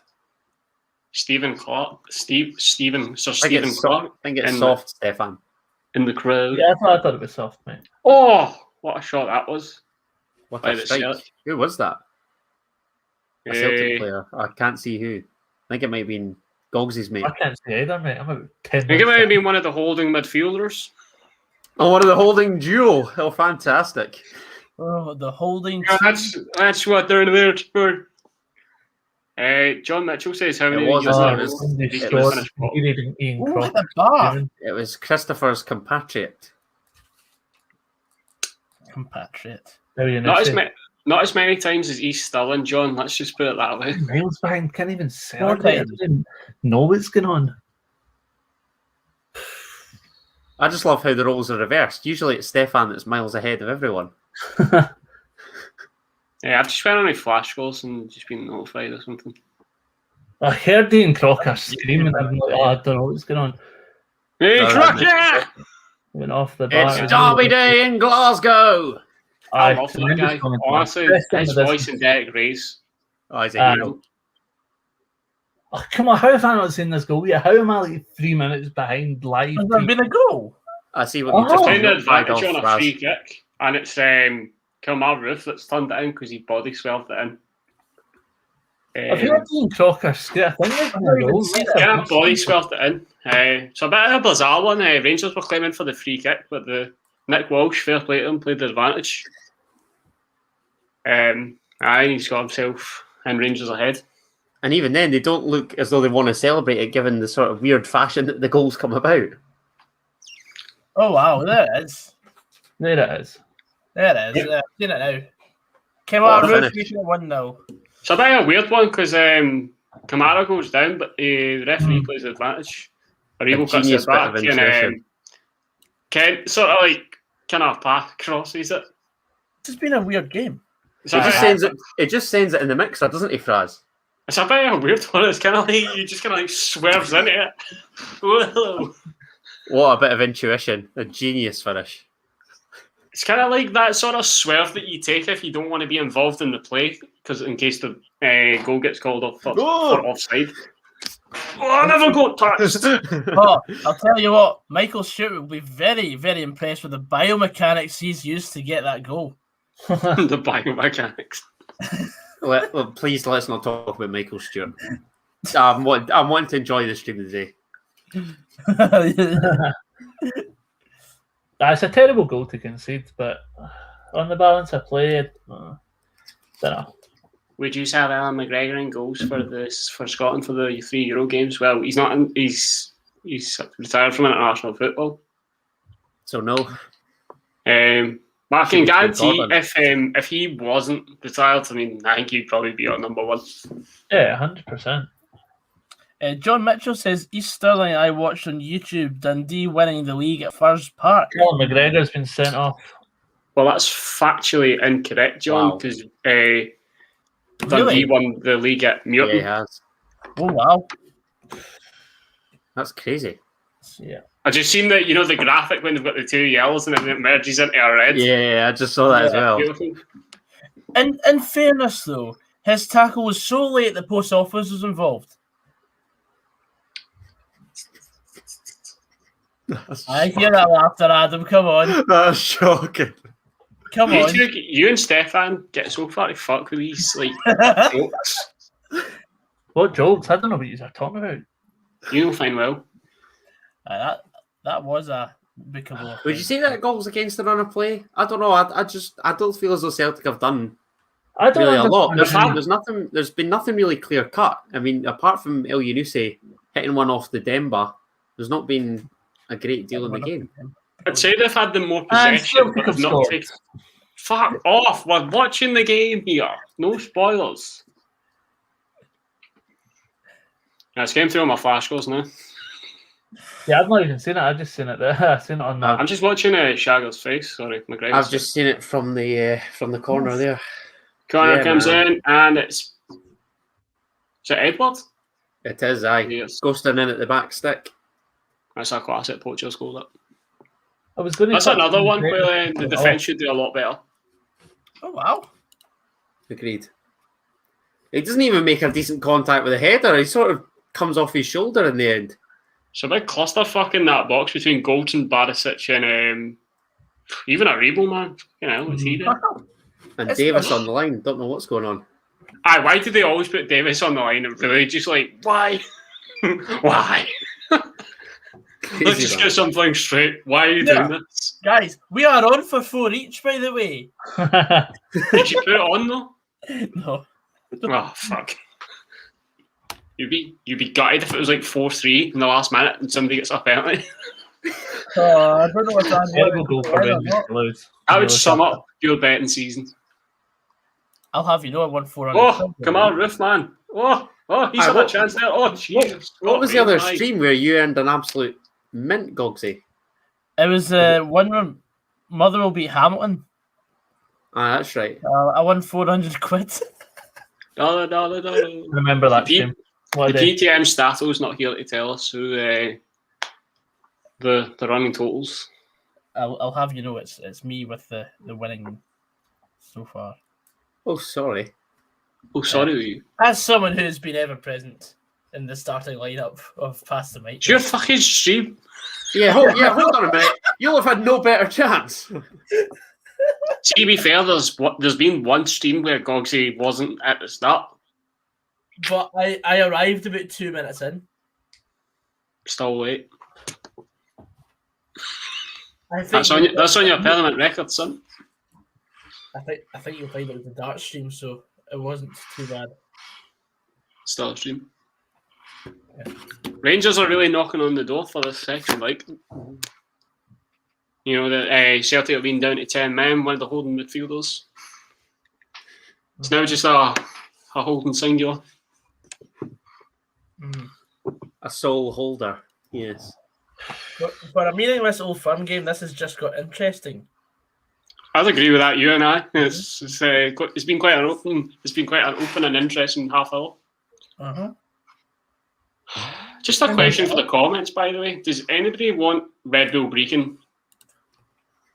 Stephen Clark. Stephen Clark. I think it's soft, Stefan. In the crowd. Yeah, I thought it was soft, mate. Oh, what a shot that was. What a strike. Who was that? A Celtic player. I can't see who. I think it might have been Goggs' mate. I can't see either, mate. I'm about 10 I think it might have been one of the holding midfielders. Oh, one of the holding duo. Oh, fantastic. Oh, the holding. Yeah, that's what they're there for. John Mitchell says how many It was the bar. It was Christopher's compatriot. Not as many times as East Stirling, John. Let's just put it that way. Miles behind, can't even celebrate. I don't even know what's going on. I just love how the roles are reversed. Usually it's Stefan that's miles ahead of everyone. Yeah, I've just went on my flash goals and just been notified or something. I heard Ian Crocker screaming. I'm like, I don't know what's going on. Hey, Crocker! Went off the bar. It's Derby Day in Glasgow! I love that guy. Honestly, his voice and Derek Ray's. Oh, he's a hero. Oh, come on, how have I not seen this goal yet? How am I like 3 minutes behind live? Has there been a goal? I see what you just found the advantage on a free kick, and it's Kilmar Roof that's turned it in because he body swerved it in. I've heard Ian Crocker scare. I think yeah, body swerved it in. It's a bit of a bizarre one. Rangers were claiming for the free kick, but Nick Walsh, fair play to him, played the advantage. He's got himself and Rangers ahead. And even then, they don't look as though they want to celebrate it, given the sort of weird fashion that the goals come about. Oh, wow, there it is. There it is. There it is. I've seen it now. Came out of Roof, 1-0. It's a bit of a weird one because Kamara goes down, but the referee plays the advantage. Aribo cuts it back, and Kent sort of like kind of crosses it. It's just been a weird game. It just sends it in the mixer, doesn't it, Fraz? It's a bit of a weird one. It's kind of like you just kind of like swerves into it. Whoa. What a bit of intuition. A genius finish. It's kind of like that sort of swerve that you take if you don't want to be involved in the play, because in case the goal gets called off for offside. Oh, I never got touched. Oh, I'll tell you what, Michael Stewart will be very, very impressed with the biomechanics he's used to get that goal. The biomechanics. Well, please let's not talk about Michael Stewart. I'm wanting to enjoy the stream today. That's a terrible goal to concede, but on the balance of play, don't know. Would you have Alan McGregor in goals for Scotland for the 3 Euro games? Well, he's not. He's retired from international football, so no. But I can guarantee if he wasn't retired, I think he'd probably be our number one. Yeah, 100%. John Mitchell says East Stirling I watched on YouTube Dundee winning the league at Furs Park. Colin McGregor's been sent off. Well, that's factually incorrect, John, because Dundee won the league at Muirton. Yeah, he has. Oh, wow. That's crazy. Yeah. I just seen that, the graphic when they've got the 2 yellows and then it merges into a red. Yeah, I just saw that as well. Beautiful. In fairness, though, his tackle was so late the post office was involved. I hear that laughter, Adam. Come on. That's shocking. Come on. You and Stefan get so far to fuck with these like jokes. What jokes? I don't know what you're talking about. You know fine well. That was a bookable. Would you say that goals against the run of play? I don't know. I don't feel as though Celtic have done I don't really a lot. understand. There's been nothing really clear cut. I mean, apart from El Yunusi hitting one off the Demba, there's not been a great deal in the game. I'd say they've had the more possession, but they've not taken. Fuck off! We're watching the game here. No spoilers. It's came through on my flash scores now. Yeah, I've not even seen it. I've just seen it there. I've seen it on that. I'm just watching Shagger's face. Sorry, McGregor. I've just seen it from the corner there. Connor comes in, and it's... Is it Edward? It is, aye. Yes. Ghosting in at the back stick. That's a classic. Poacher scored it. I was going to. That's another one where the defence should do a lot better. Oh, wow. Agreed. He doesn't even make a decent contact with the header. He sort of comes off his shoulder in the end. It's a big clusterfuck in that box between Goldson, Barisic, and even a Rebo, man. You know, what's he doing? And Davis on the line. Don't know what's going on. Aye, why did they always put Davis on the line? And really just like, why? Why? Let's just get something straight. Why are you doing this? Guys, we are on for 4 each, by the way. Did you put it on, though? No. Oh, fuck. You'd be gutted if it was like 4-3 in the last minute and somebody gets a penalty. I don't know what's on I would sum up your betting season. I'll have you know I won 400. Oh, come on, Roof, man. Oh, he's had a chance there. Oh, Jesus. What was the other stream where you earned an absolute mint, Gogsy? It was one where Motherwell beat Hamilton. Ah, that's right. I won 400 quid. Dollar. Remember that stream. The GTM Stato's not here to tell us who the running totals. I'll have you know it's me with the winning so far. Oh, sorry. Oh, sorry. As someone who's been ever present in the starting lineup of Past the Mic. It's your fucking stream. Yeah, hold on a minute. You'll have had no better chance. To be fair, there's been one stream where Gogsy wasn't at the start. But I arrived about 2 minutes in. Still late. That's on your permanent record, son. I think you'll find it was a dart stream, so it wasn't too bad. Still a stream. Yeah. Rangers are really knocking on the door for this second, like. You know, that Celtic have been down to 10 men, one of the holding midfielders. It's now just a holding singular. A sole holder, yes. For a meaningless Old Firm game, this has just got interesting. I'd agree with that. You and I. It's been quite an open. It's been quite an open and interesting half hour. Just a question for the comments, by the way. Does anybody want Red Bull Brecon?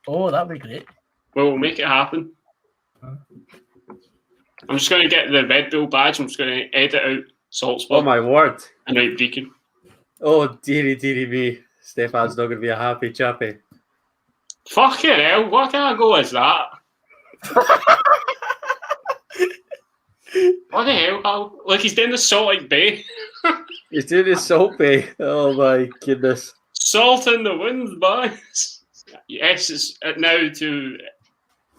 Oh, that'd be great. Well, we'll make it happen. I'm just going to get the Red Bull badge. I'm just going to edit out Salzburg. Oh my word! And write Brecon. Oh dearie me. Stefan's not going to be a happy chappy. Fucking hell! What kind of goal is that? What the hell, pal? Like he's doing the Salt Lake Bay. He's doing his Salt Bay. Oh my goodness. Salt in the wind, boys. Yes, it's now to...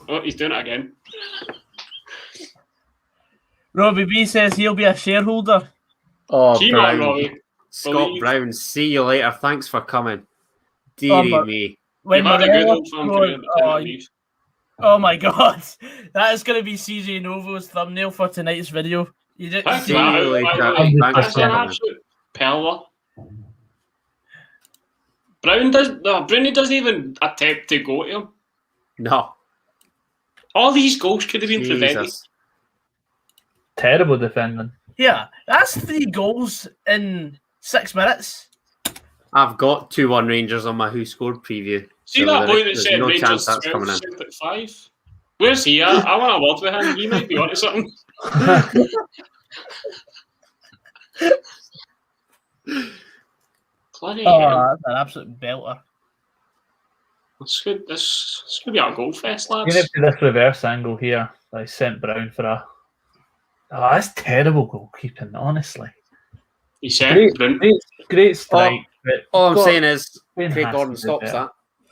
Oh, he's doing it again. Robbie B says he'll be a shareholder. Oh, Keep Brown. on, Robbie. Scott Brown, see you later. Thanks for coming. Deary me. When oh my god. That is going to be CJ Novo's thumbnail for tonight's video. You didn't see That's an absolute peller. Brownie doesn't even attempt to go to him. No. All these goals could have been prevented. Terrible defending. Yeah, that's 3 goals in 6 minutes. I've got 2-1 Rangers on my Who Scored preview. See that boy that said Rangers 12.5? Where's he at? I want a word with him. He might be onto something. That's an absolute belter. It's good. This could be our goal fest, Even lads. if this reverse angle here, I sent Brown for a. Oh, that's terrible goalkeeping, honestly. He said, Great strike. but All I'm got- saying is, Spain Craig has to Gordon do stops better.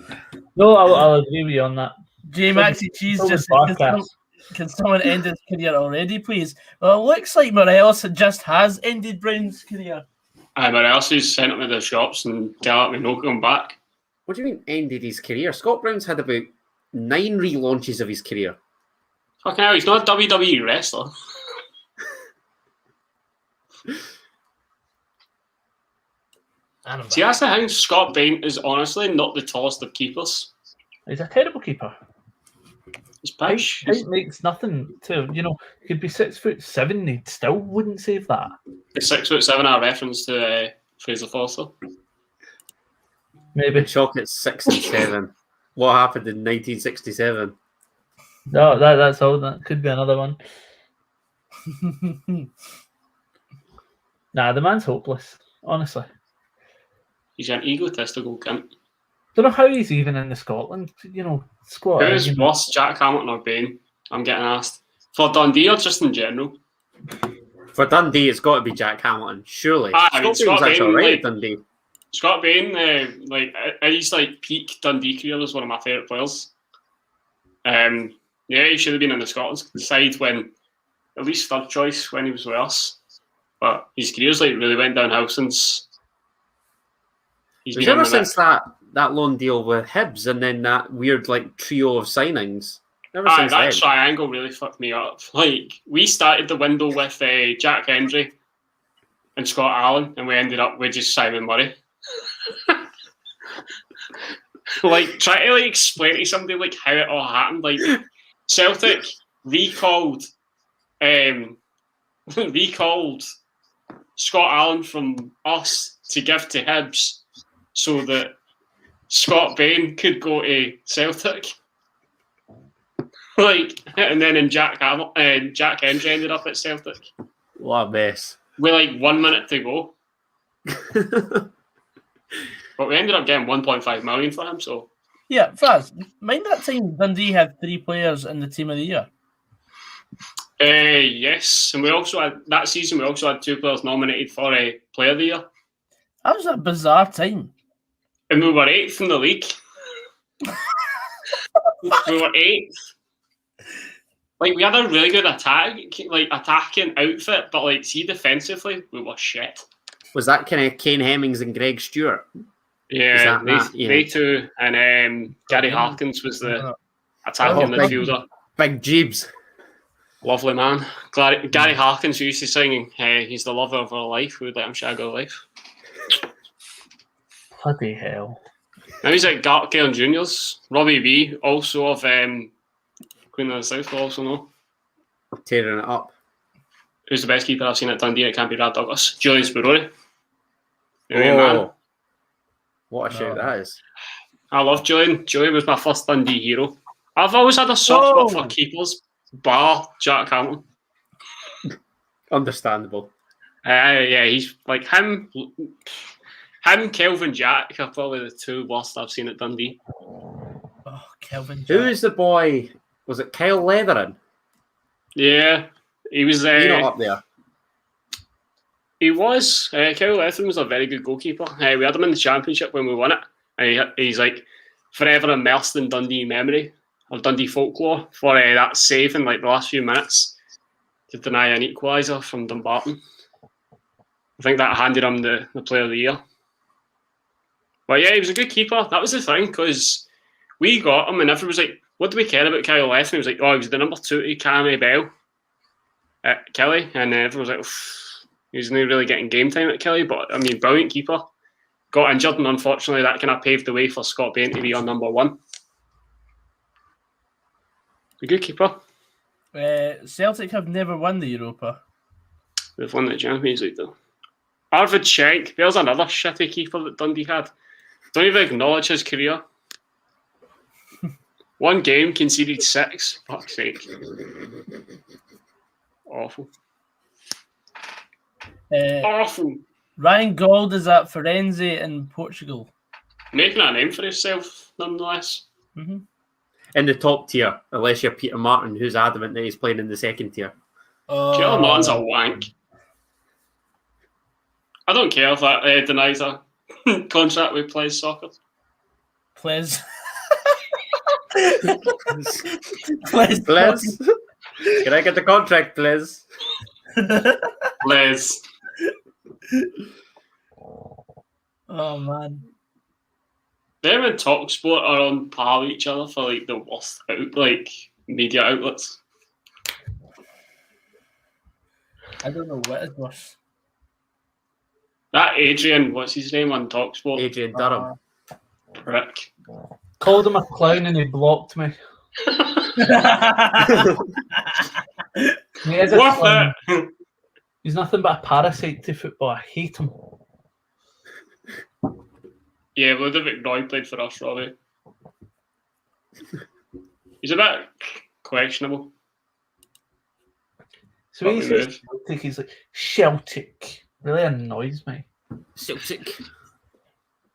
that. No, I'll agree with you on that. J Maxi Cheese So just was said, Barkas. can someone end his career already, please? Well, it looks like Morelos just has ended Brown's career. but else he's sent him to the shops and tell him no going back. What do you mean ended his career? Scott Brown's had about 9 relaunches of his career. Fucking hell, he's not a WWE wrestler. See, that's the thing. Scott Bain is honestly not the tallest of keepers. He's a terrible keeper. He's pish. Height makes nothing to, he could be 6'7", he still wouldn't save that. He's 6'7", a reference to Fraser Forster. Maybe. Shock at 6 and 7. What happened in 1967? No, that's all. That could be another one. Nah, the man's hopeless, honestly. He's an egotistical cunt. Don't know how he's even in the Scotland, squad. Who is worse, Jack Hamilton or Bain? I'm getting asked. For Dundee or just in general? For Dundee, it's got to be Jack Hamilton, surely. Scott Bain's Bain, right like, at Dundee. Scott Bain, he's peak Dundee career was one of my favourite players. He should have been in the Scotland side when, at least third choice when he was with us. But his career's really went downhill since. He's been Ever since that loan deal with Hibs and then that weird trio of signings. That triangle really fucked me up. We started the window with Jack Hendry and Scott Allen, and we ended up with just Simon Murray. Try to explain to somebody how it all happened. Celtic recalled Scott Allen from us to give to Hibs so that Scott Bain could go to Celtic. And then Jack Hendry ended up at Celtic. What a mess. With 1 minute to go. But we ended up getting 1.5 million for him, so. Yeah, Faz, mind that time Dundee had 3 players in the team of the year? Yes, and we also had 2 players nominated for a player of the year. That was a bizarre time. And we were 8th in the league. We were 8th. We had a really good attacking outfit, but see defensively, we were shit. Was that kind of Kane Hemmings and Greg Stewart? Yeah, they two, and Gary Harkins was the attacking midfielder. Big Jeebs. Lovely man. Gary Harkins used to sing, he's the lover of our life, we would let him shag our life. Bloody hell. Now he's at Gartcare and Juniors. Robbie B, also of Queen of the South, will also know. Tearing it up. Who's the best keeper I've seen at Dundee? It can't be Brad Douglas. Julian Speroni. Man. What a shout that is. I love Julian. Julian was my first Dundee hero. I've always had a soft spot for keepers, bar Jack Hamilton. Understandable. Yeah, he's him, Kelvin Jack are probably the 2 worst I've seen at Dundee. Oh, Kelvin Jack. Who is the boy? Was it Kyle Leatherin? Yeah, he was. He's not up there. He was. Kyle Leatherin was a very good goalkeeper. We had him in the championship when we won it. And he's forever immersed in Dundee memory or Dundee folklore for that save in the last few minutes to deny an equaliser from Dumbarton. I think that handed him the player of the year. But yeah, he was a good keeper. That was the thing, because we got him and everyone was like, what do we care about Kyle Leatherin? He was like, he was the number 2 to Cammy Bell at Kelly. And everyone was like, he was not really getting game time at Kelly, but brilliant keeper. Got injured, and unfortunately that kind of paved the way for Scott Bain to be on number 1. A good keeper. Celtic have never won the Europa. They've won the Champions League though. Arvid Schenk, there's another shitty keeper that Dundee had. Don't even acknowledge his career. 1 game, conceded 6. Fuck's sake. Awful. Awful. Ryan Gold is at Firenze in Portugal. Making a name for himself, nonetheless. Mm-hmm. In the top tier, unless you're Peter Martin, who's adamant that he's playing in the second tier. Peter Martin's a wank. I don't care if that denies a contract with Plays Soccer. Please. Please. Can I get the contract, please? Please. Oh, man. Them and TalkSport are on par with each other for like the worst media outlets. I don't know what is worse. That Adrian, what's his name on TalkSport? Adrian Durham. Prick. Called him a clown and he blocked me. He is a Worth clown. it. He's nothing but a parasite to football. I hate him. Yeah, Ludovic Roy played for us, Robbie. He's a bit questionable. So when he says Celtic, he's like, Celtic. Really annoys me. Celtic.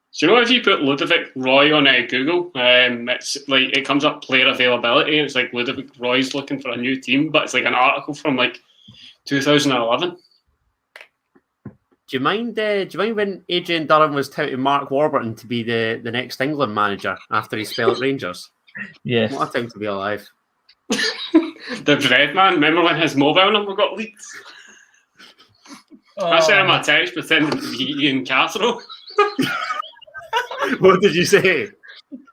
So you know if you put Ludovic Roy on Google, it's like it comes up player availability, and it's like Ludovic Roy's looking for a new team, but it's like an article from like 2011. Do you mind when Adrian Durham was touting Mark Warburton to be the next England manager after he spell at Rangers? Yes. What a time to be alive. The Dread man, remember when his mobile number got leaked? I sent him a text pretending to be Ian Castro. What did you say?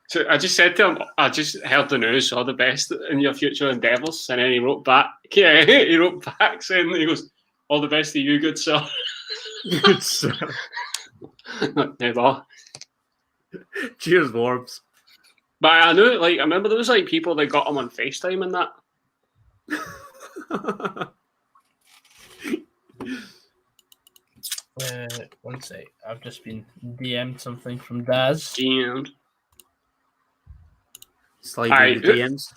So I just said to him, I just heard the news, all the best in your future endeavours. And then he wrote back, saying, he goes, all the best to you, good sir. Good sir. Never. Cheers, Worms. But I knew, I remember there was people that got him on FaceTime and that. One sec. I've just been DM'd something from Daz. DM'd. Sliding the DMs.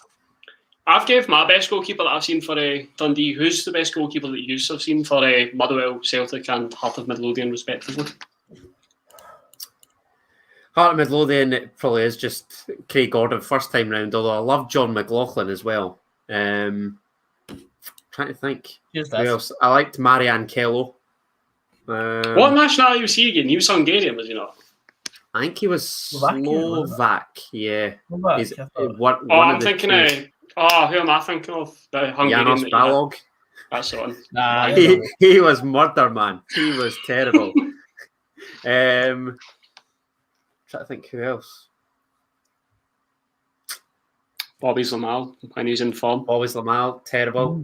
I've gave my best goalkeeper that I've seen for Dundee. Who's the best goalkeeper that you have seen for Motherwell, Celtic and Heart of Midlothian, respectively? Heart of Midlothian, it probably is just Craig Gordon first time round, although I love John McLaughlin as well. Trying to think. Who else? I liked Marianne Kello. What nationality was he again? He was Hungarian, was he not? I think he was Slovak. Yeah. Slovak, I'm thinking of... who am I thinking of? The Hungarian. Janos Balog. That's the one. Nah, he was murder, man. He was terrible. Trying to think who else. Bobby Lamal, when he's in form. Bobby Lamal, terrible.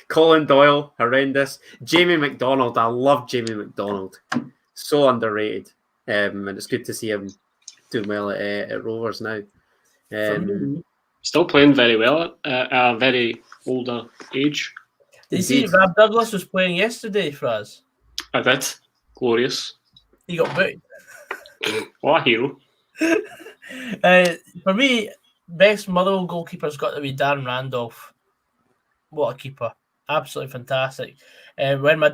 Colin Doyle, horrendous. Jamie McDonald, I love Jamie McDonald. So underrated. And it's good to see him doing well at Rovers now. Still playing very well at a very older age. Did you see Rob Douglas was playing yesterday for us? I did. Glorious. He got booked. What a hero. For me, best Motherwell goalkeeper's got to be Darren Randolph. What a keeper. Absolutely fantastic. When my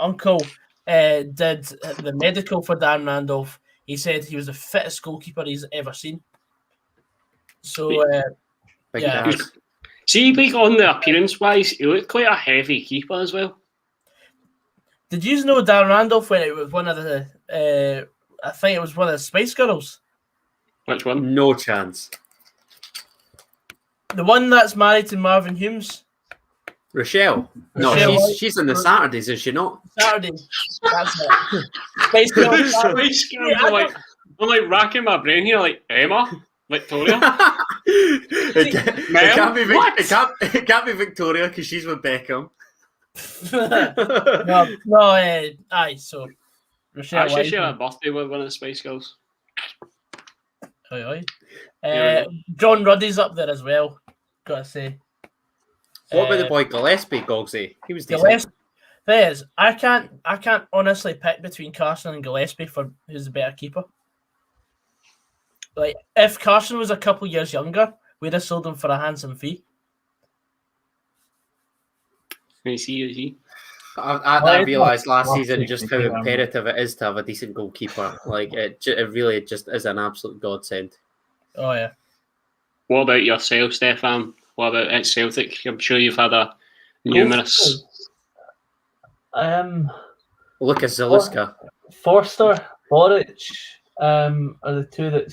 uncle did the medical for Dan Randolph, he said he was the fittest goalkeeper he's ever seen. So, yeah. See, on the appearance-wise, he looked quite a heavy keeper as well. Did you know Dan Randolph when it was one of the, I think it was one of the Spice Girls? Which one? No chance. The one that's married to Marvin Humes. Rochelle. No, she's in the Saturdays, is she not? Saturdays. That's it. Spice Girls. Spice Girls. I'm racking my brain here, Emma, Victoria. it can't be Victoria because she's with Beckham. So Rochelle. Actually, she had a birthday with one of the Spice Girls. John Ruddy's up there as well. Gotta say. What about the boy Gillespie, Gogsy? He was decent. I can't honestly pick between Carson and Gillespie for who's the better keeper. If Carson was a couple years younger, we'd have sold him for a handsome fee. Is he? I realised last season Classic just how Nicky imperative it is to have a decent goalkeeper. Like it really just is an absolute godsend. Oh yeah. What about yourself, Stefan? What about at Celtic? I'm sure you've had a numerous. Lucas Zaluska. Forster, Boric, are the two that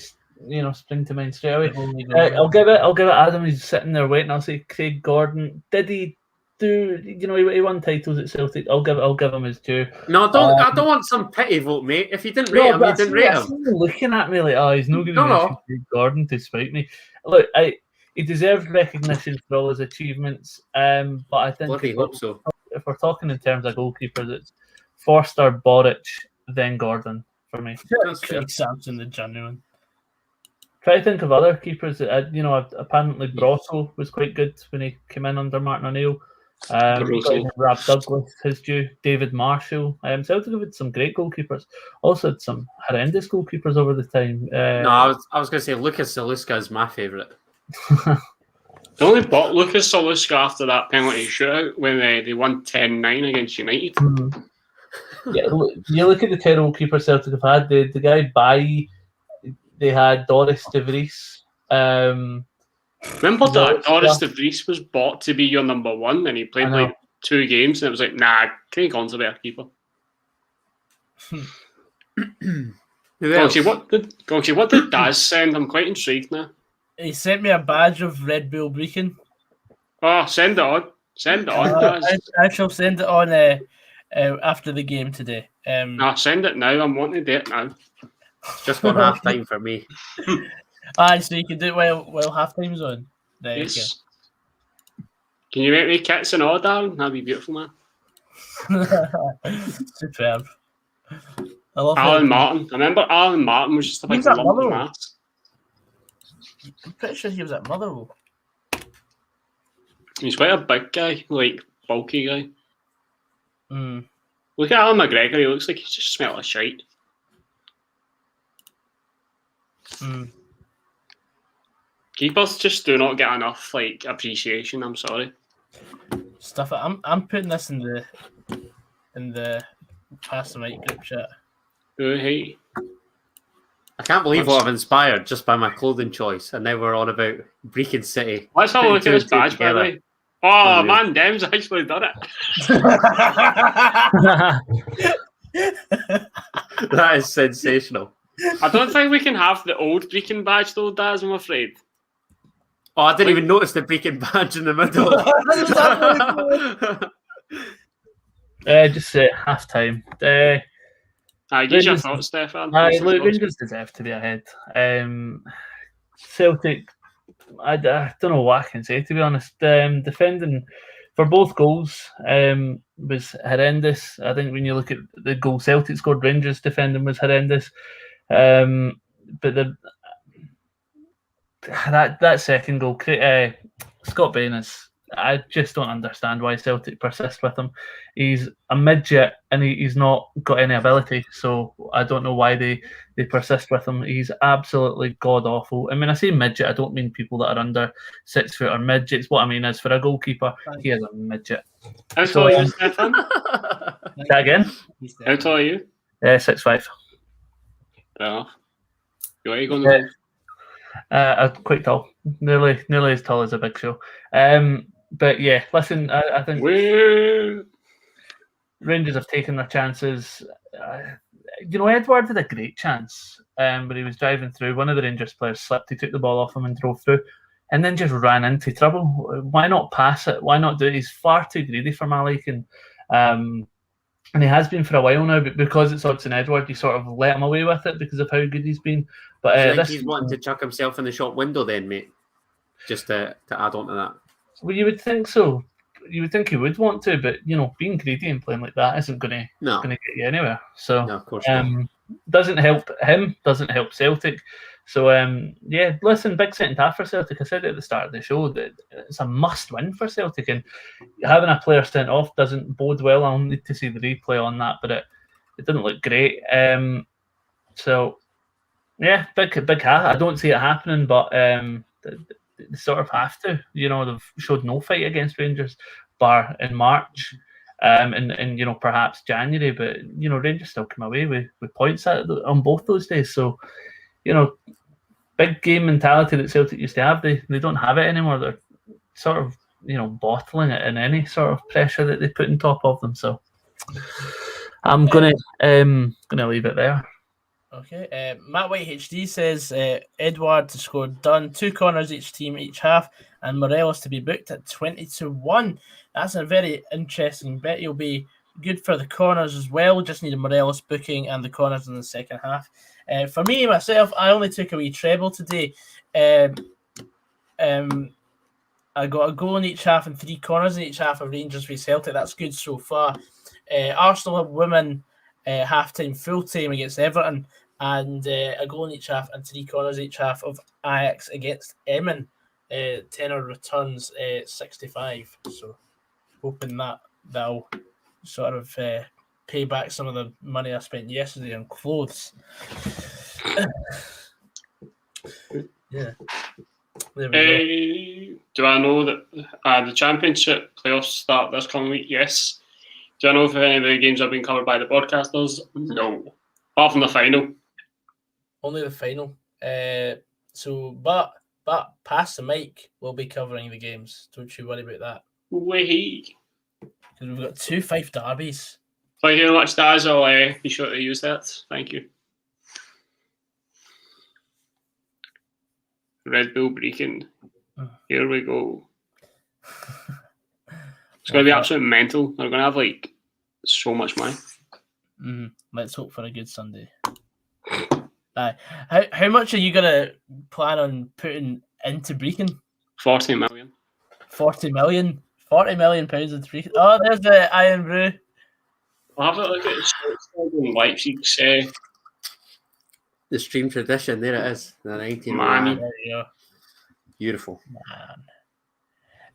spring to mind straight away. I'll give it Adam. He's sitting there waiting. I'll say Craig Gordon. Did he do? He won titles at Celtic. I'll give him his due. No, I don't want some pity vote, mate. If you didn't rate him, you didn't rate him. Looking at me like, oh, he's not going to mention Craig Gordon to spite me. Look, he deserves recognition for all his achievements. But I think Bloody hope so. If we're talking in terms of goalkeepers, it's Forster, Boric, then Gordon for me. Craig Sampson, the genuine. Try to think of other keepers. Apparently Brosso was quite good when he came in under Martin O'Neill. Rab Douglas, his due. David Marshall. Celtic have had some great goalkeepers. Also had some horrendous goalkeepers over the time. No, I was going to say Lucas Zaluska is my favourite. They only bought Lucas Zaluska after that penalty shootout when they won 10-9 against United. Yeah, you look at the terrible keeper Celtic have had. The guy Bailly, they had Doris de Vries. Remember that Doris de Vries was bought to be your number one, and he played like 2 games, and it was like, nah, Craig Gordon's a better keeper. Gonky, what did Daz send? I'm quite intrigued now. He sent me a badge of Red Bull Brecon. Oh, send it on. Send it on, Daz. I shall send it on after the game today. Send it now. I'm wanting to do it now. It's just one half time for me. So you can do it while half time's on. There you go. Can you make me kits and all, Darren? That'd be beautiful, man. Superb. I love Alan Martin. I remember Alan Martin was just a big lump of mass. I'm pretty sure he was at Motherwell. He's quite a big guy, like bulky guy. Mm. Look at Alan McGregor. He looks like he's just smelled of shite. Keepers just do not get enough appreciation. I'm sorry. Stuff. I'm putting this in the Pass the Mic group chat. Oh, hey. I can't believe what I've inspired just by my clothing choice, and now we're on about Brecon City. Let's have a look at this badge, by the way. Oh, man, Dem's actually done it. That is sensational. I don't think we can have the old Brecon badge, though, Daz, I'm afraid. Oh, I didn't even notice the Brecon badge in the middle. Just say half time. Get your thoughts, Stefan. Look, Rangers deserve to be ahead. Celtic, I don't know what I can say, to be honest. Defending for both goals was horrendous. I think when you look at the goal Celtic scored, Rangers defending was horrendous. But that second goal, Scott Bain I just don't understand why Celtic persist with him. He's a midget and he's not got any ability, so I don't know why they persist with him. He's absolutely god awful. I mean, I say midget, I don't mean people that are under 6 foot or midgets. What I mean is, for a goalkeeper, he is a midget. How tall are you, Stefan? That again? How tall are you? 6'5". Fair enough. What are you going to do? Quite tall, nearly as tall as a Big Show. But yeah, listen, I think Rangers have taken their chances. Edward had a great chance, but he was driving through. One of the Rangers players slipped. He took the ball off him and drove through, and then just ran into trouble. Why not pass it? Why not do it? He's far too greedy for my liking. And he has been for a while now, but because it's Odsonne Edouard, you sort of let him away with it because of how good he's been. But I think he's wanting to chuck himself in the shop window then, mate. Just to add on to that. Well, you would think so. You would think he would want to, but being greedy and playing like that isn't going to get you anywhere. So no, of course not. Doesn't help him, doesn't help Celtic. So listen, big second half for Celtic. I said it at the start of the show that it's a must-win for Celtic, and having a player sent off doesn't bode well. I'll need to see the replay on that, but it didn't look great. So yeah, big hat. I don't see it happening, but they sort of have to. They've showed no fight against Rangers, bar in March. and perhaps January, but Rangers still come away with points on both those days. So big game mentality that Celtic used to have, they don't have it anymore. They're sort of bottling it in any sort of pressure that they put on top of them. So I'm gonna leave it there. Okay. Matt White HD says Edward to score done, 2 corners each team each half, and Morelos to be booked at 20-1. That's a very interesting bet. He'll be good for the corners as well. Just need a Morelos booking and the corners in the second half. For me, myself, I only took a wee treble today. I got a goal in each half and 3 corners in each half of Rangers v Celtic. That's good so far. Arsenal have women half-time, full-time against Everton, and a goal in each half and 3 corners each half of Ajax against Emmen. Tenor returns 65. So hoping that'll sort of pay back some of the money I spent yesterday on clothes. Yeah. There we go. Do I know that the Championship playoffs start this coming week? Yes. Do I know if any of the games have been covered by the podcasters? No. Apart from the final. Only the final. But Pass the Mic will be covering the games. Don't you worry about that. Wait. Because we've got 2 Fife derbies. Thank you very much, Daz. I'll be sure to use that. Thank you. Red Bull Breaking. Here we go. It's going to be absolutely mental. They're going to have so much money. Let's hope for a good Sunday. How much are you going to plan on putting into Brecon? 40 million. 40 million? 40 million pounds into Brecon. Oh, there's the Iron Brew. I'll have a look at the Leipzig's. The stream tradition, there it is. The 19. Man. There you go. Beautiful.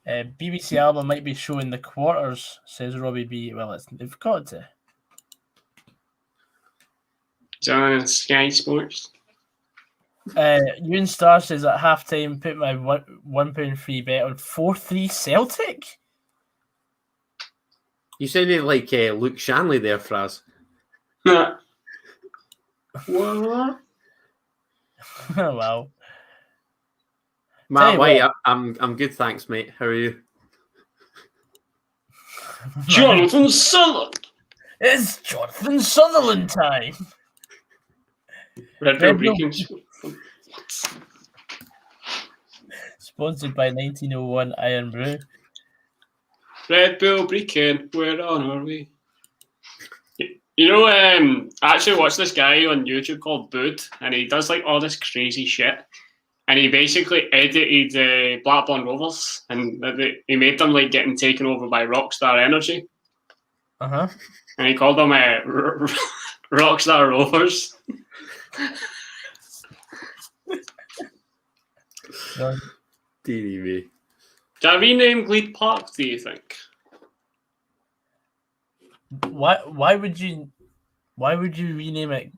Man. BBC Alba might be showing the quarters, says Robbie B. Well, they've got to. John Sky Sports. Ewan Star says at halftime, put my £1 free bet on 4-3 Celtic. You sounded like Luke Shanley there, Fraz. What? Oh, wow. Matt White, I'm good, thanks, mate. How are you? Jonathan Sutherland. It's Jonathan Sutherland time. Red Bull Breaking. Sponsored by 1901 Iron Brew. Red Bull Breaking, we're on our way. I actually watched this guy on YouTube called Bood, and he does all this crazy shit. And he basically edited Blackburn Rovers, and he made them getting taken over by Rockstar Energy. Uh-huh. And he called them Rockstar Rovers. DDB. Can I rename Glebe Park, do you think? Why would you rename it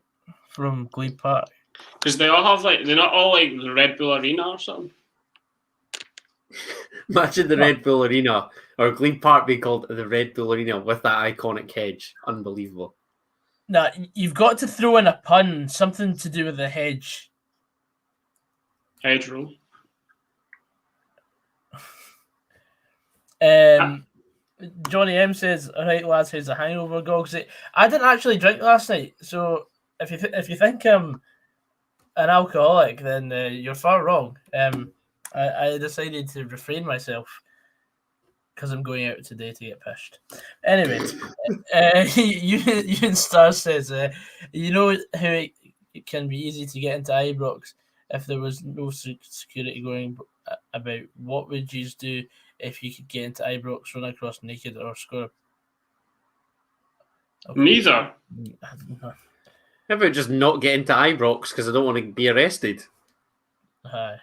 from Glebe Park? Because they all have they're not all the Red Bull Arena or something. Imagine the Red Bull Arena or Glebe Park being called the Red Bull Arena with that iconic hedge. Unbelievable. Nah, you've got to throw in a pun, something to do with the hedge. Hedge rule. Johnny M says, "All right, lads, how's the hangover, Gogs?" I didn't actually drink last night, so if you think I'm an alcoholic, then you're far wrong. I decided to refrain myself because I'm going out today to get pished. Anyway, Ewan Star says, you know how it can be easy to get into Ibrox if there was no security going about. What would you do if you could get into Ibrox, run across naked, or score? Okay. Neither. How about just not get into Ibrox because I don't want to be arrested? Hi.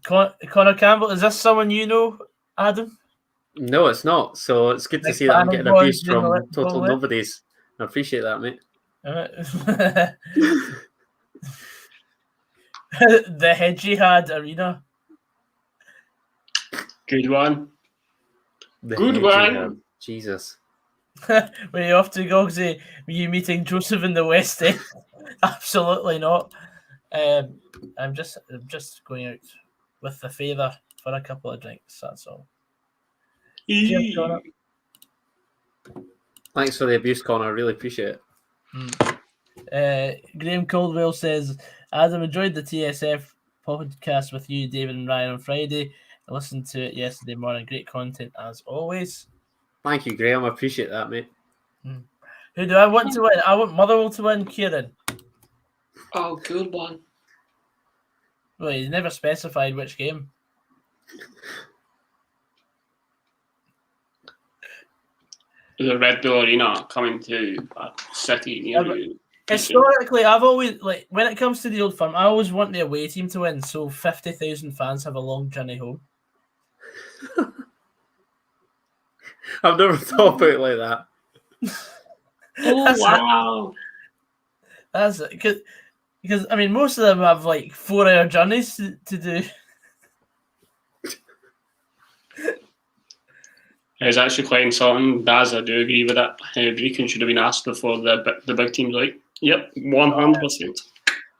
Connor Campbell, is this someone you know, Adam? No, it's not. So it's good to see that I'm getting abuse from total nobodies. I appreciate that, mate. The Hedgy had arena. Good one. Good one. Jesus. Were you off to Gogsy? Were you meeting Joseph in the West End? Absolutely not. I'm just going out with the favour for a couple of drinks. That's all. Cheers, Connor. Thanks for the abuse, Connor. I really appreciate it. Graham Caldwell says, Adam, enjoyed the TSF podcast with you, David and Ryan on Friday. I listened to it yesterday morning. Great content as always. Thank you, Graham. I appreciate that, mate. Who do I want to win? I want Motherwell to win, Kieran. Oh, good one. Well, he's never specified which game. The Red Bull Arena coming to a city near you. Historically, I've always, like, when it comes to the Old Firm, I always want the away team to win, so 50,000 fans have a long journey home. I've never thought about it like that. Oh, wow. That's it. Because, I mean, most of them have, like, 4-hour journeys to do. It's actually quite insulting. Daz, I do agree with that. Brecon should have been asked before the big team's like, yep, 100%.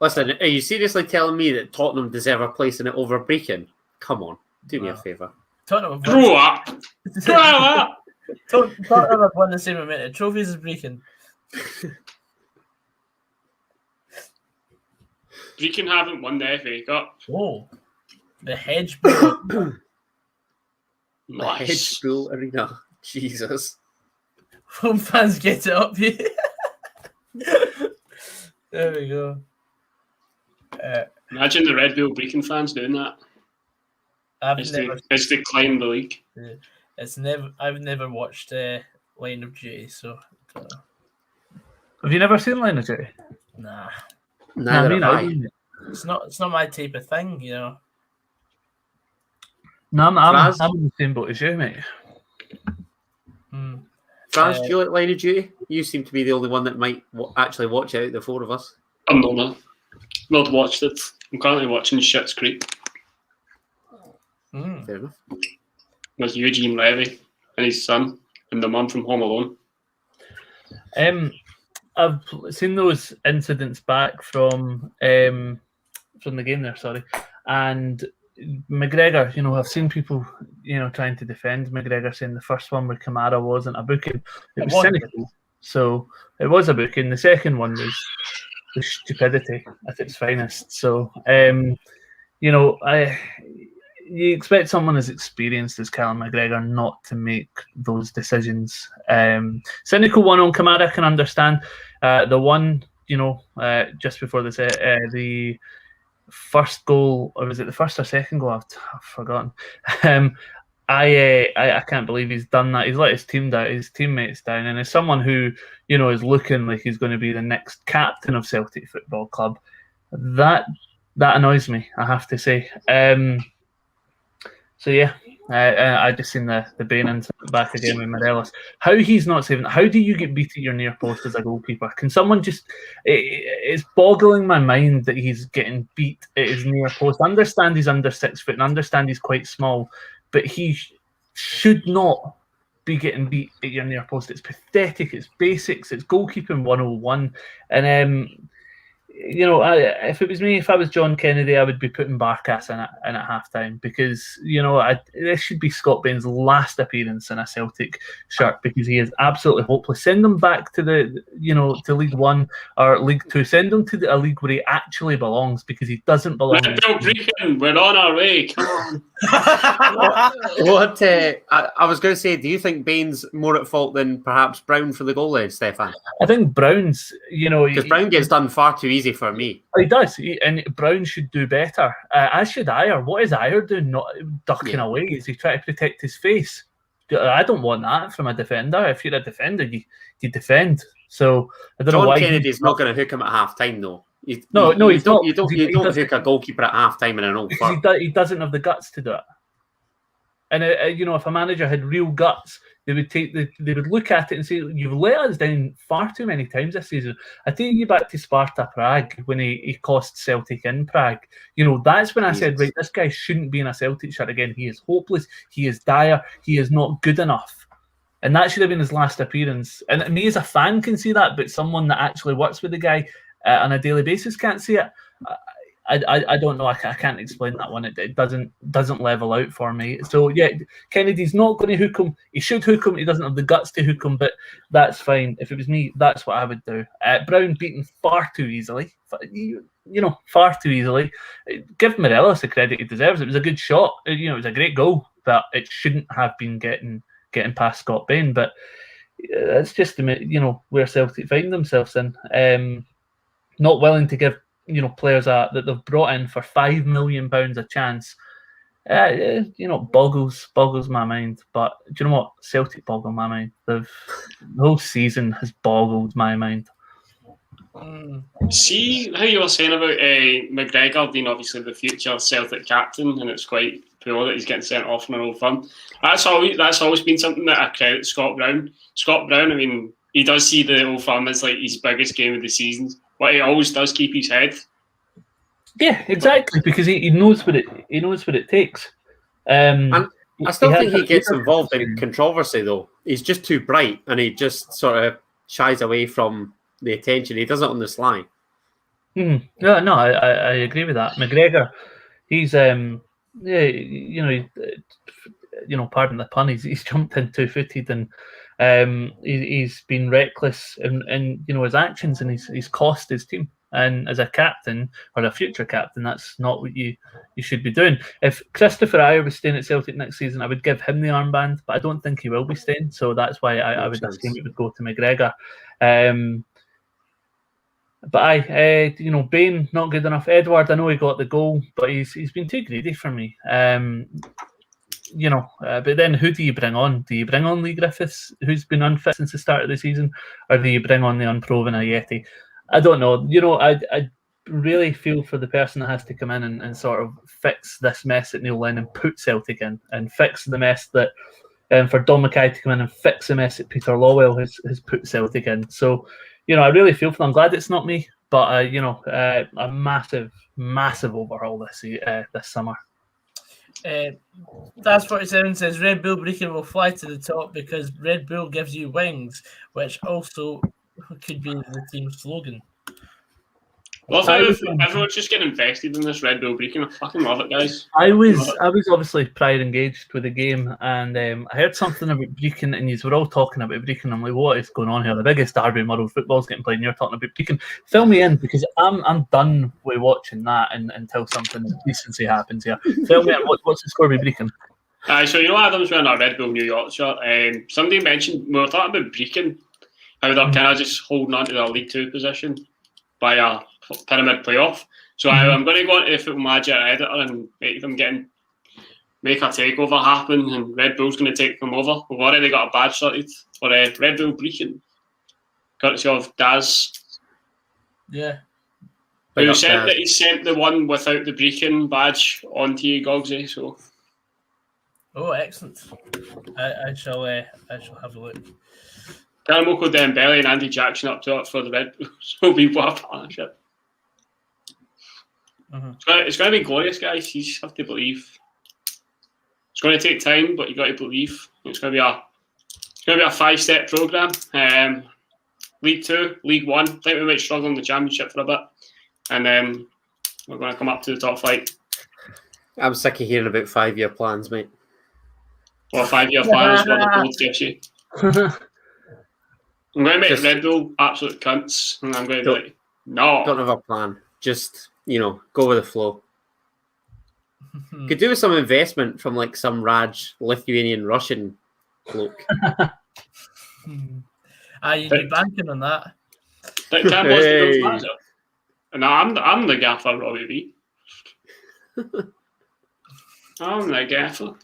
Listen, are you seriously telling me that Tottenham deserve a place in it over Brecon? Come on, do me a favour. Tottenham Grow up! Grow up! Tottenham have won the same amount of trophies as Brecon. Brecon haven't won the FA Cup. Oh, the Hedge Bowl. The Hedge Bowl Arena. Jesus. Home fans get it up here. There we go. Imagine the Red Bull Brecon fans doing that. It's declined the league. I've never watched Line of Duty, so I don't know. Have you never seen Line of Duty? Nah. Neither have I. It's not my type of thing, you know. No, I'm in the same boat as you, mate. Franz, do you like Line of Duty? You seem to be the only one that might actually watch it out of the four of us. I'm not watched it. I'm currently watching Schitt's Creek. Fair enough. With Eugene Levy and his son and the mum from Home Alone. I've seen those incidents back from the game there, and McGregor, I've seen people, trying to defend McGregor, saying the first one with Kamara wasn't a booking. It was cynical. So it was a booking. The second one was stupidity at its finest. So, you expect someone as experienced as Callum McGregor not to make those decisions. Cynical one on Kamara, can understand. The one, just before the first goal, or was it the first or second goal? I've forgotten. I can't believe he's done that. He's let his teammates down, and as someone who is looking like he's going to be the next captain of Celtic Football Club, that annoys me, I have to say. So yeah, I just seen the Bain incident back again with Morelos. How he's not saving. How do you get beat at your near post as a goalkeeper? Can someone just? It's boggling my mind that he's getting beat at his near post. I understand he's under 6 foot, and I understand he's quite small, but he should not be getting beat at your near post. It's pathetic. It's basics. It's goalkeeping 101. And if it was me, if I was John Kennedy, I would be putting Barkas in at halftime, because this should be Scott Bain's last appearance in a Celtic shirt, because he is absolutely hopeless. Send him back to to League One or League Two. Send him to a league where he actually belongs, because he doesn't belong. We're on our way. Come on. I was going to say, do you think Bain's more at fault than perhaps Brown for the goal then, Stefan? I think Brown's, because Brown gets done far too easy for me. He does, and Brown should do better. As should Ayer. What is Ayer doing? Not ducking away? Is he trying to protect his face? I don't want that from a defender. If you're a defender, you defend. So I don't know why Kennedy's not going to hook him at half time, though. He's not. You don't hook a goalkeeper at half time in an old firm. He doesn't have the guts to do it. And if a manager had real guts, they would look at it and say, "You've let us down far too many times this season." I take you back to Sparta Prague when he cost Celtic in Prague. That's when I said, right, this guy shouldn't be in a Celtic shirt again. He is hopeless. He is dire. He is not good enough. And that should have been his last appearance. And me as a fan can see that, but someone that actually works with the guy on a daily basis can't see it. I don't know. I can't explain that one. It doesn't level out for me. So yeah, Kennedy's not going to hook him. He should hook him. He doesn't have the guts to hook him, but that's fine. If it was me, that's what I would do. Brown beaten far too easily. Far too easily. Give Morelos the credit he deserves. It was a good shot. It was a great goal, but it shouldn't have been getting past Scott Bain. But it's just where Celtic find themselves in. Not willing to give players that they've brought in for £5 million a chance. Boggles my mind. But do you know what? Celtic boggle my mind. The whole season has boggled my mind. See how you were saying about McGregor being obviously the future Celtic captain, and it's quite poor that he's getting sent off in an Old Firm. That's always been something that I credit Scott Brown. Scott Brown, I mean, he does see the Old Firm as like his biggest game of the season, but he always does keep his head. Yeah, exactly, because he knows what it takes. And I still think he gets involved in controversy, though. He's just too bright, and he just sort of shies away from the attention. He does it on the sly. No, I agree with that. McGregor, he's pardon the pun, he's jumped in 2-footed, and he's been reckless in his actions, and he's cost his team. And as a captain or a future captain, that's not what you should be doing. If Christopher Ayer was staying at Celtic next season, I would give him the armband, but I don't think he will be staying. So that's why I would assume it would go to McGregor. But Bain not good enough. Edward, I know he got the goal, but he's been too greedy for me. But then who do you bring on? Do you bring on Lee Griffiths, who's been unfit since the start of the season, or do you bring on the unproven Ayeti? I don't know. I really feel for the person that has to come in and sort of fix this mess that Neil Lennon put Celtic in, and fix the mess that for Don Mackay to come in and fix the mess that Peter Lawwell has put Celtic in. So, I really feel for them. I'm glad it's not me, but a massive, massive overhaul this summer. That's 47 says Red Bull Brecon will fly to the top because Red Bull gives you wings, which also could be the team's slogan. Well, everyone's just getting invested in this Red Bull Brecon. I fucking love it, guys. I was obviously prior engaged with the game, and I heard something about Brecon, and you were all talking about Brecon. I'm like, what is going on here? The biggest derby in world football's getting played, and you're talking about Brecon. Fill me in, because I'm done with watching that until something decency happens here. Fill me in. What's the score with Brecon? So Adam's wearing a Red Bull New York shirt. Somebody mentioned, we were talking about Brecon, how they're kind of just holding on to their League 2 position by a pyramid playoff. So I'm going to go into the Football Manager editor and make a takeover happen, and Red Bull's going to take them over. We've already got a badge sorted for Red Bull Brecon, courtesy of Daz. Yeah. He sent the one without the Brecon badge onto you, Goggsy. So. Oh, excellent! I shall have a look. Karamoko Dembele and Andy Jackson up to it for the Red Bulls. Will be what a partnership. It's going to be glorious, guys. You just have to believe. It's going to take time, but you got to believe. It's going to be a 5-step program. League 2, League 1. I think we might struggle in the Championship for a bit, and then we're going to come up to the top flight. I'm sick of hearing about 5-year plans, mate. Well, 5-year plan is what the board gives you. I'm going to make Red Bull absolute cunts, and I'm going to be like, no. Don't have a plan. Just, go with the flow. Could do with some investment from like some Raj Lithuanian Russian bloke. You'd be banking on that. No, I'm the gaffer, Robbie B. I'm the gaffer.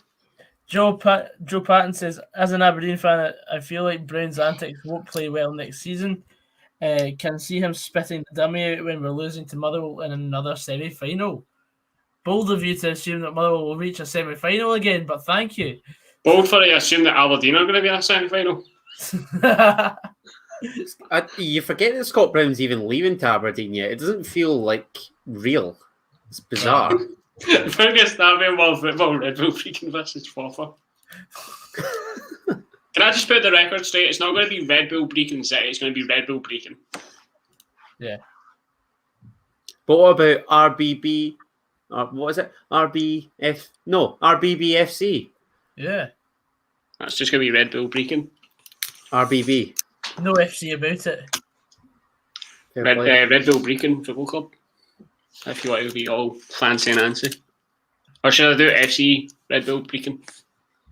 Joe Patton says, as an Aberdeen fan, I feel like Brown's antics won't play well next season. Can see him spitting the dummy out when we're losing to Motherwell in another semi-final. Bold of you to assume that Motherwell will reach a semi-final again, but thank you. Bold for you to assume that Aberdeen are going to be in a semi-final. You forget that Scott Brown's even leaving to Aberdeen yet. It doesn't feel like real. It's bizarre. Biggest derby in world football, Red Bull freaking versus Forfar. Can I just put the record straight? It's not going to be Red Bull Brecon City. It's going to be Red Bull Brecon. Yeah. But what about RBB? What is it? RBBFC. Yeah. That's just going to be Red Bull Brecon. RBB. No FC about it. Red Bull Brecon Football Club. If you want to be all fancy and fancy. Or should I do FC Red Bull Brecon?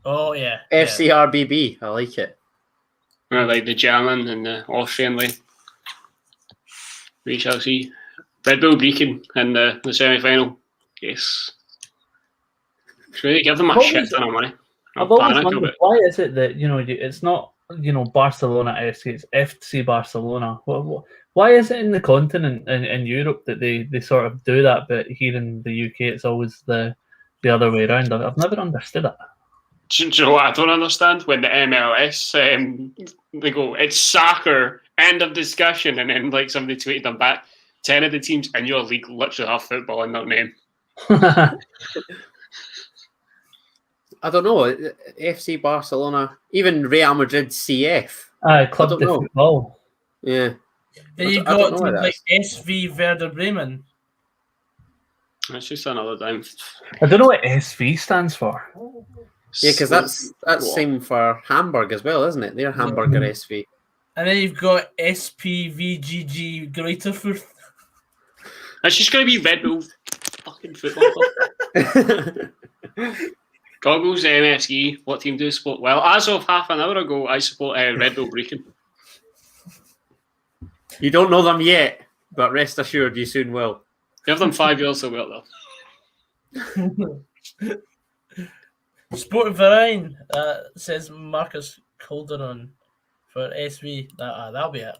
Oh, yeah. FC RBB. I like it. Or like the German and the Austrian way. We shall see. Red Bull Brecon in the semi-final. Yes. Should really give them a shit ton of money. I've always wondered, why is it that, it's not, Barcelona FC, it's FC Barcelona. Why is it in the continent, in Europe, that they sort of do that, but here in the UK it's always the other way around? I've never understood it. Do you know what I don't understand? When the MLS, they go, it's soccer, end of discussion, and then like somebody tweeted them back, 10 of the teams in your league literally have football in their name. I don't know. FC Barcelona, even Real Madrid CF. Club de Football. Yeah. Then you've got like SV Werder Bremen. That's just another time. I don't know what SV stands for. Yeah, because that's same for Hamburg as well, isn't it? They're Hamburger SV. And then you've got SPVGG Greaterfurt. It's just going to be Red Bull fucking Football Club. Goggles, MSE, what team do you support? Well, as of half an hour ago, I support Red Bull Brecon. You don't know them yet, but rest assured you soon will. Give them 5 years to wait though. Sport Varine says Marcus Calderon for SV. That'll be it.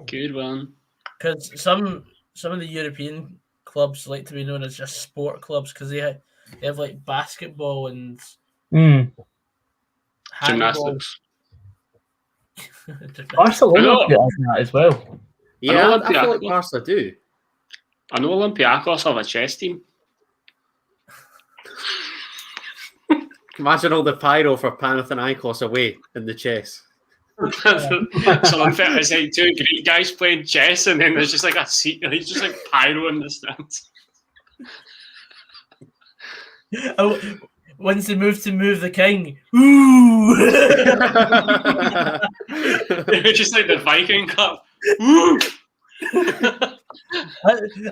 Good one. Because some of the European clubs like to be known as just sport clubs because they have like basketball and gymnastics. Barcelona do that as well. Yeah, I feel like Barca do. I know Olympiacos have a chess team. Imagine all the pyro for Panathinaikos away in the chess. So unfair, it's like two Greek guys playing chess, and then there's just like a seat, and he's just like pyro in the stands. Oh, once they move the king, ooh! It's just like the Viking Cup. Ooh!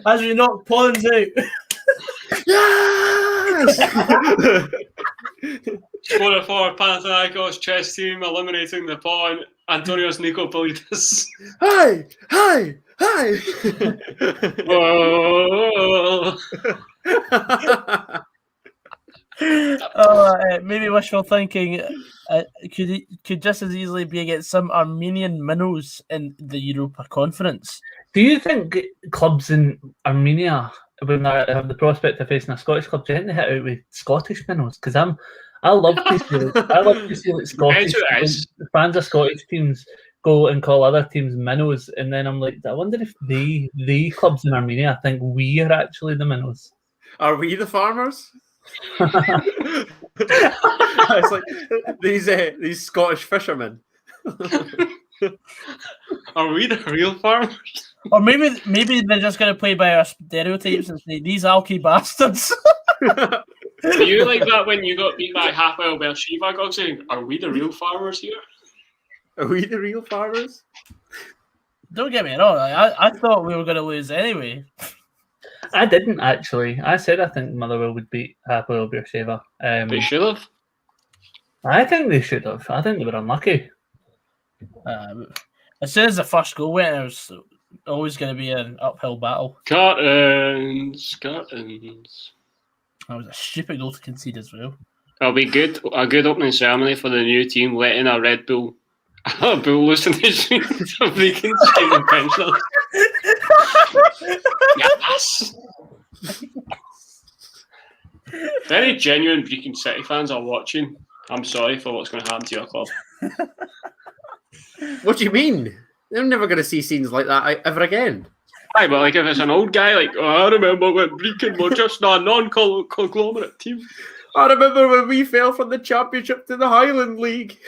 As we knock pawns out. Yes! 4-4 Panathinaikos chess team eliminating the pawn Antonios Nikopolidis. Hi! Whoa! Maybe wishful thinking could just as easily be against some Armenian minnows in the Europa Conference. Do you think clubs in Armenia, when they have the prospect of facing a Scottish club, do you think they hit out with Scottish minnows? Because I love to see like Scottish fans of Scottish teams go and call other teams minnows, and then I'm like, I wonder if the clubs in Armenia think we are actually the minnows. Are we the farmers? It's like these Scottish fishermen. Are we the real farmers? Or maybe they're just going to play by our stereotypes and say these alky bastards. Do you like that when you got beat by Hapoel Beersheva? God saying, "Are we the real farmers here? Are we the real farmers?" Don't get me wrong. I thought we were going to lose anyway. I didn't actually. I said I think Motherwell would beat Hapoel Beersheva. They should have. I think they should have. I think they were unlucky. As soon as the first goal went, it was always going to be an uphill battle. Curtains. That was a stupid goal to concede as well. It'll be a good opening ceremony for the new team, letting a Red Bull loose in the streets of Beacon Street and Pensioners. Yes! If any genuine Brecon City fans are watching, I'm sorry for what's going to happen to your club. What do you mean? They're never going to see scenes like that ever again. Aye, but like if it's an old guy, like, I remember when Brecon were just a non-conglomerate team. I remember when we fell from the Championship to the Highland League.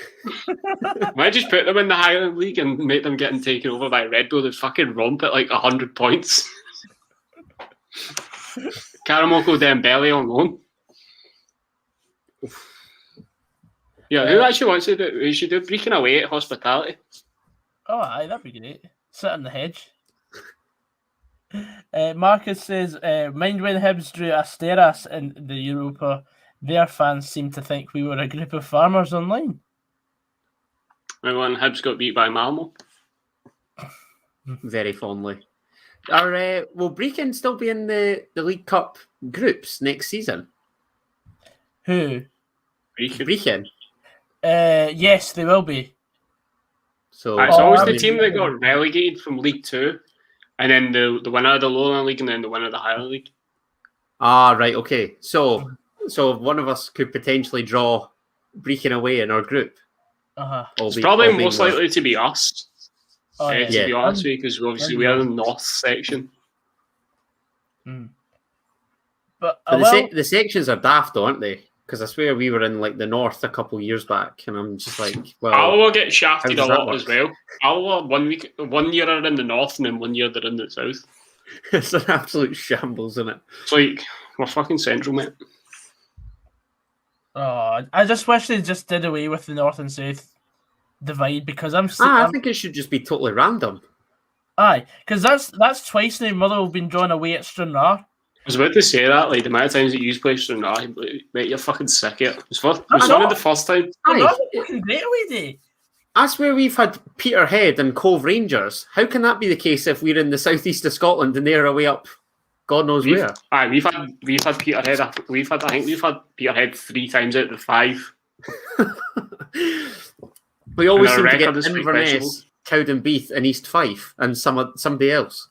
Might just put them in the Highland League and make them getting taken over by Red Bull. They fucking romp at like 100 points. Karamoko Dembele on loan. Yeah, who actually wants to do? We should do Brecon away at hospitality. Oh, aye, that'd be great. Sit on the hedge. Marcus says, mind when Hibs drew Asteras in the Europa, their fans seemed to think we were a group of farmers online. And when Hibs got beat by Malmo. Very fondly. Will Brecon still be in the League Cup groups next season? Who? Brecon. Yes, they will be. So it's always the team that got relegated from League 2, and then the winner of the Lowland League, and then the winner of the Highland League. Ah, right, okay. So one of us could potentially draw Brecon away in our group. It's probably most likely to be us. To be honest with you, because obviously we are in the north section. But the sections are daft, aren't they? Because I swear we were in like the north a couple of years back, and I'm just like, well, Alloa get shafted a lot as well. Alloa 1 year are in the north, and then 1 year they're in the south. It's an absolute shambles, isn't it? It's like we're fucking central, mate. Oh, I just wish they just did away with the north and south divide, because I think it should just be totally random. Aye, because that's twice now Motherwell have been drawn away at Stranraer. I was about to say that, like the amount of times that you play Stranraer, mate, you're fucking sick of it. It was one of the first time. That's a fucking great away day. That's where we've had Peterhead and Cove Rangers. How can that be the case if we're in the southeast of Scotland and they're away up God knows where? Aye, we've had Peterhead. I think we've had Peterhead 3 times out of the 5. We always seem to get Inverness, Cowdenbeath, and East Fife, and somebody else.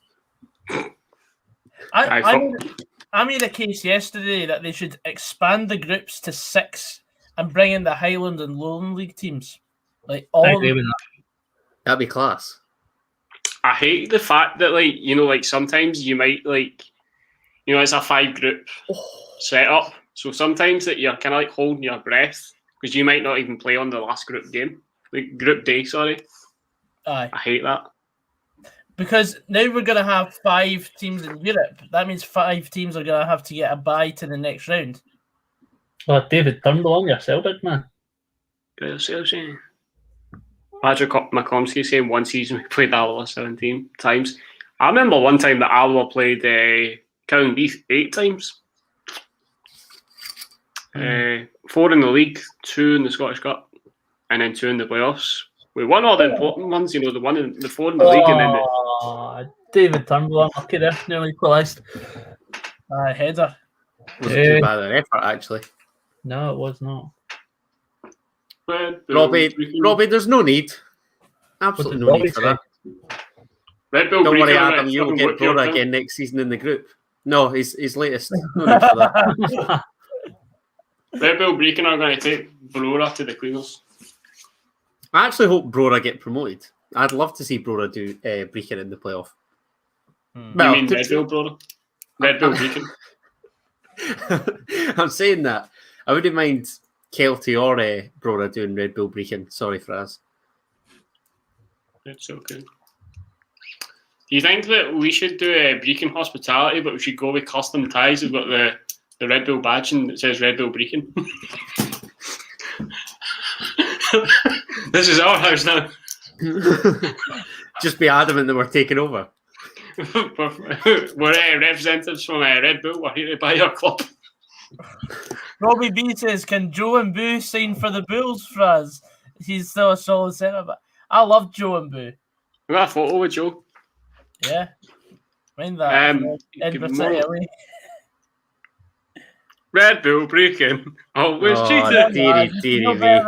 I made a case yesterday that they should expand the groups to 6 and bring in the Highland and Lowland League teams. Like all. I agree with that. That'd be class. I hate the fact that, like, you know, like sometimes you might like, you know, it's a 5-group setup. So sometimes that you're kind of like holding your breath because you might not even play on the last group game, like group day. Sorry. Aye. I hate that. Because now we're going to have 5 teams in Europe. That means 5 teams are going to have to get a bye to the next round. Oh, David Turnbull on your Celtic, man. Patrick McComsky saying one season we played Alloa 17 times. I remember one time that Alloa played Cowdenbeath 8 times. 4 in the league, 2 in the Scottish Cup, and then 2 in the playoffs. We won all the important ones, you know, the 4 in the league, and then David Turnbull unlucky there, nearly equalised. Header. Wasn't too bad an effort, actually. No, it was not. Robbie, there's no need. Absolutely no need for that. Don't worry, Adam, you'll get Brora again next season in the group. No, his latest. No need for that. Red Bull Brecon are going to take Brora to the Cleaners. I actually hope Brora get promoted. I'd love to see Brora do Brecon in the playoff. Well, you mean Red Bull Brora? Red Bull Brecon. I'm saying that. I wouldn't mind Kelty or Brora doing Red Bull Brecon. Sorry, Fraz. It's okay. Do you think that we should do a Brecon hospitality, but we should go with custom ties? We've got the Red Bull badge and it says Red Bull Brecon. This is our house now. Just be adamant that we're taking over. We're representatives from Red Bull. We're here to buy your club. Robbie B says, can Joe and Boo sign for the Bulls, Fraz? He's still a solid centre back. I love Joe and Boo. We got a photo with Joe. Yeah. Mind that. Red Bull Brecon. Always cheating. Deary.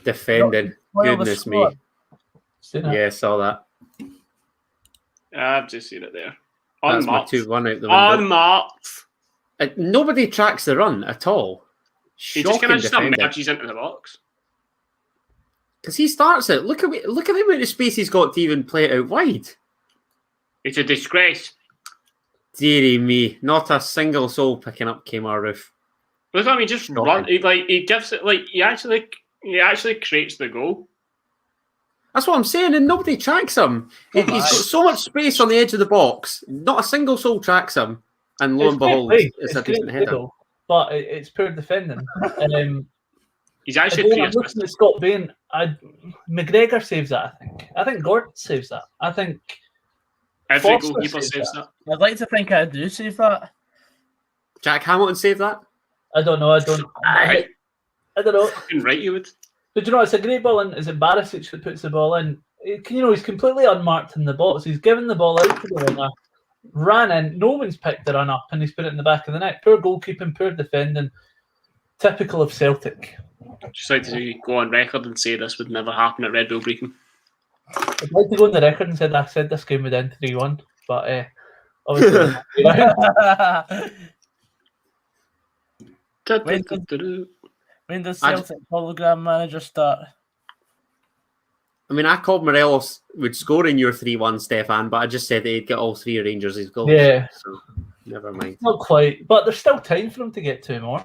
Defending. Goodness me. Yeah, saw that. I've just seen it there. That's my Unmarked. 2-1 out the window. Unmarked. Nobody tracks the run at all. He just kind Shocking of just defending. emerges into the box. Because he starts it. Look at the amount of space he's got to even play it out wide. It's a disgrace. Deary me, not a single soul picking up Kmart Roof. Look at him, he just Shocking. run. He gives it he actually creates the goal. That's what I'm saying, and nobody tracks him. He's got so much space on the edge of the box. Not a single soul tracks him, and lo and behold, it's a decent header. But it's poor defending. He's actually again, I'm looking at Scott Bain. McGregor saves that. I think Gordon saves that. I think every Foster goalkeeper saves saves that. that. I'd like to think I do save that. Jack Hamilton saved that. I don't know. I don't know. Fucking right, you would. But you know, it's a great ball in. It's Barisic that puts the ball in. He's completely unmarked in the box. He's given the ball out to the winger, ran in. No one's picked the run up, and he's put it in the back of the net. Poor goalkeeping, poor defending. Typical of Celtic. Just like to go on record and say this would never happen at Red Bull Brecon. I'd like to go on the record and say I said this game would end 3-1, but obviously. When does Celtic hologram manager start? I mean, I called Morelos would score in your 3-1, Stefan, but I just said that he'd get all 3 of Rangers' goals. Yeah. So, never mind. Not quite, but there's still time for him to get 2 more.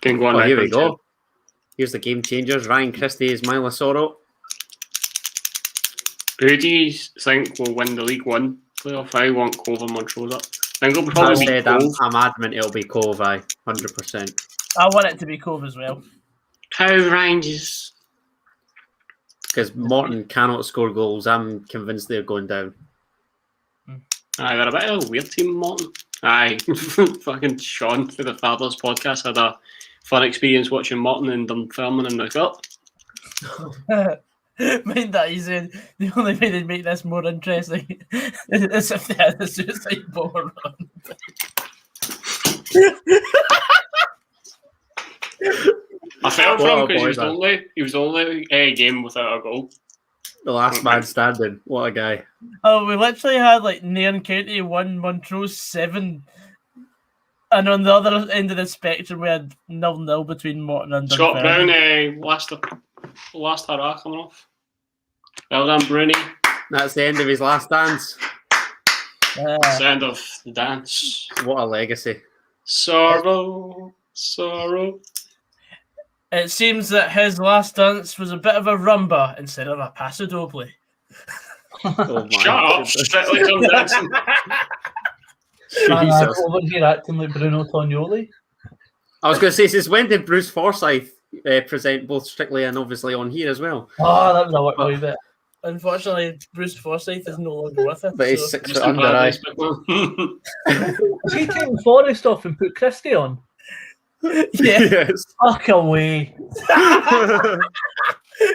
Can go on Here we go. Here's the game changers. Ryan Christie is Milo Soro. Who do you think will win the League One playoff? I want Cove and Montrose up. I think it'll probably be Cove. I'm adamant it'll be Cove, 100%. I want it to be Cove as well. Power Rangers. Because Morton cannot score goals. I'm convinced they're going down. Aye, they're a bit of a weird team, Morton. Aye, fucking Sean for the Fathers podcast had a fun experience watching Morton and Dunfermline in the cup. Mind that he said the only way they'd make this more interesting is if they had a suicide bomber run. I felt for him because he was only a game without a goal. The last man standing. What a guy. Oh, we literally had like Nairn County 1, Montrose 7. And on the other end of the spectrum, we had 0-0 between Morton and Scott Dunfermline. Brown, last hurrah coming off. Well done, Bruni. That's the end of his last dance. That's the end of the dance. What a legacy. Sorrow. It seems that his last dance was a bit of a rumba instead of a paso doble. Oh my. Shut up, strictly come dancing. Man, over here acting like Bruno Tognoli. I was going to say, since when did Bruce Forsyth present both Strictly and obviously on here as well? Oh, that was a work way bit. Unfortunately, Bruce Forsyth is no longer with us. But he's 6 foot under, Has he taken Forrest off and put Christie on? Yeah. Yes. Fuck away. Grab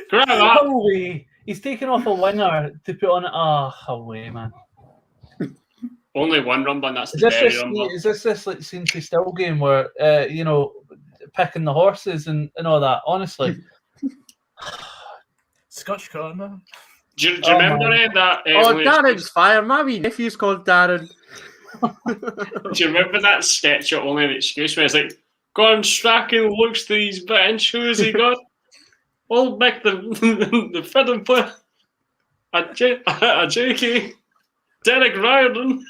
that. Away. He's taken off a winger to put on it. Away, man. Only one rumba, and that's Is the this very rumba. this like Sintry Still game where picking the horses and all that? Honestly, Scotch corner. Do you remember that? Darren's fire. My wee nephew's called Darren. Do you remember that sketch of Only an Excuse where it's like, Gordon Strachan looks to his bench. Who has he got? Old Mick, the fiddle player. A JK. Derek Riordan.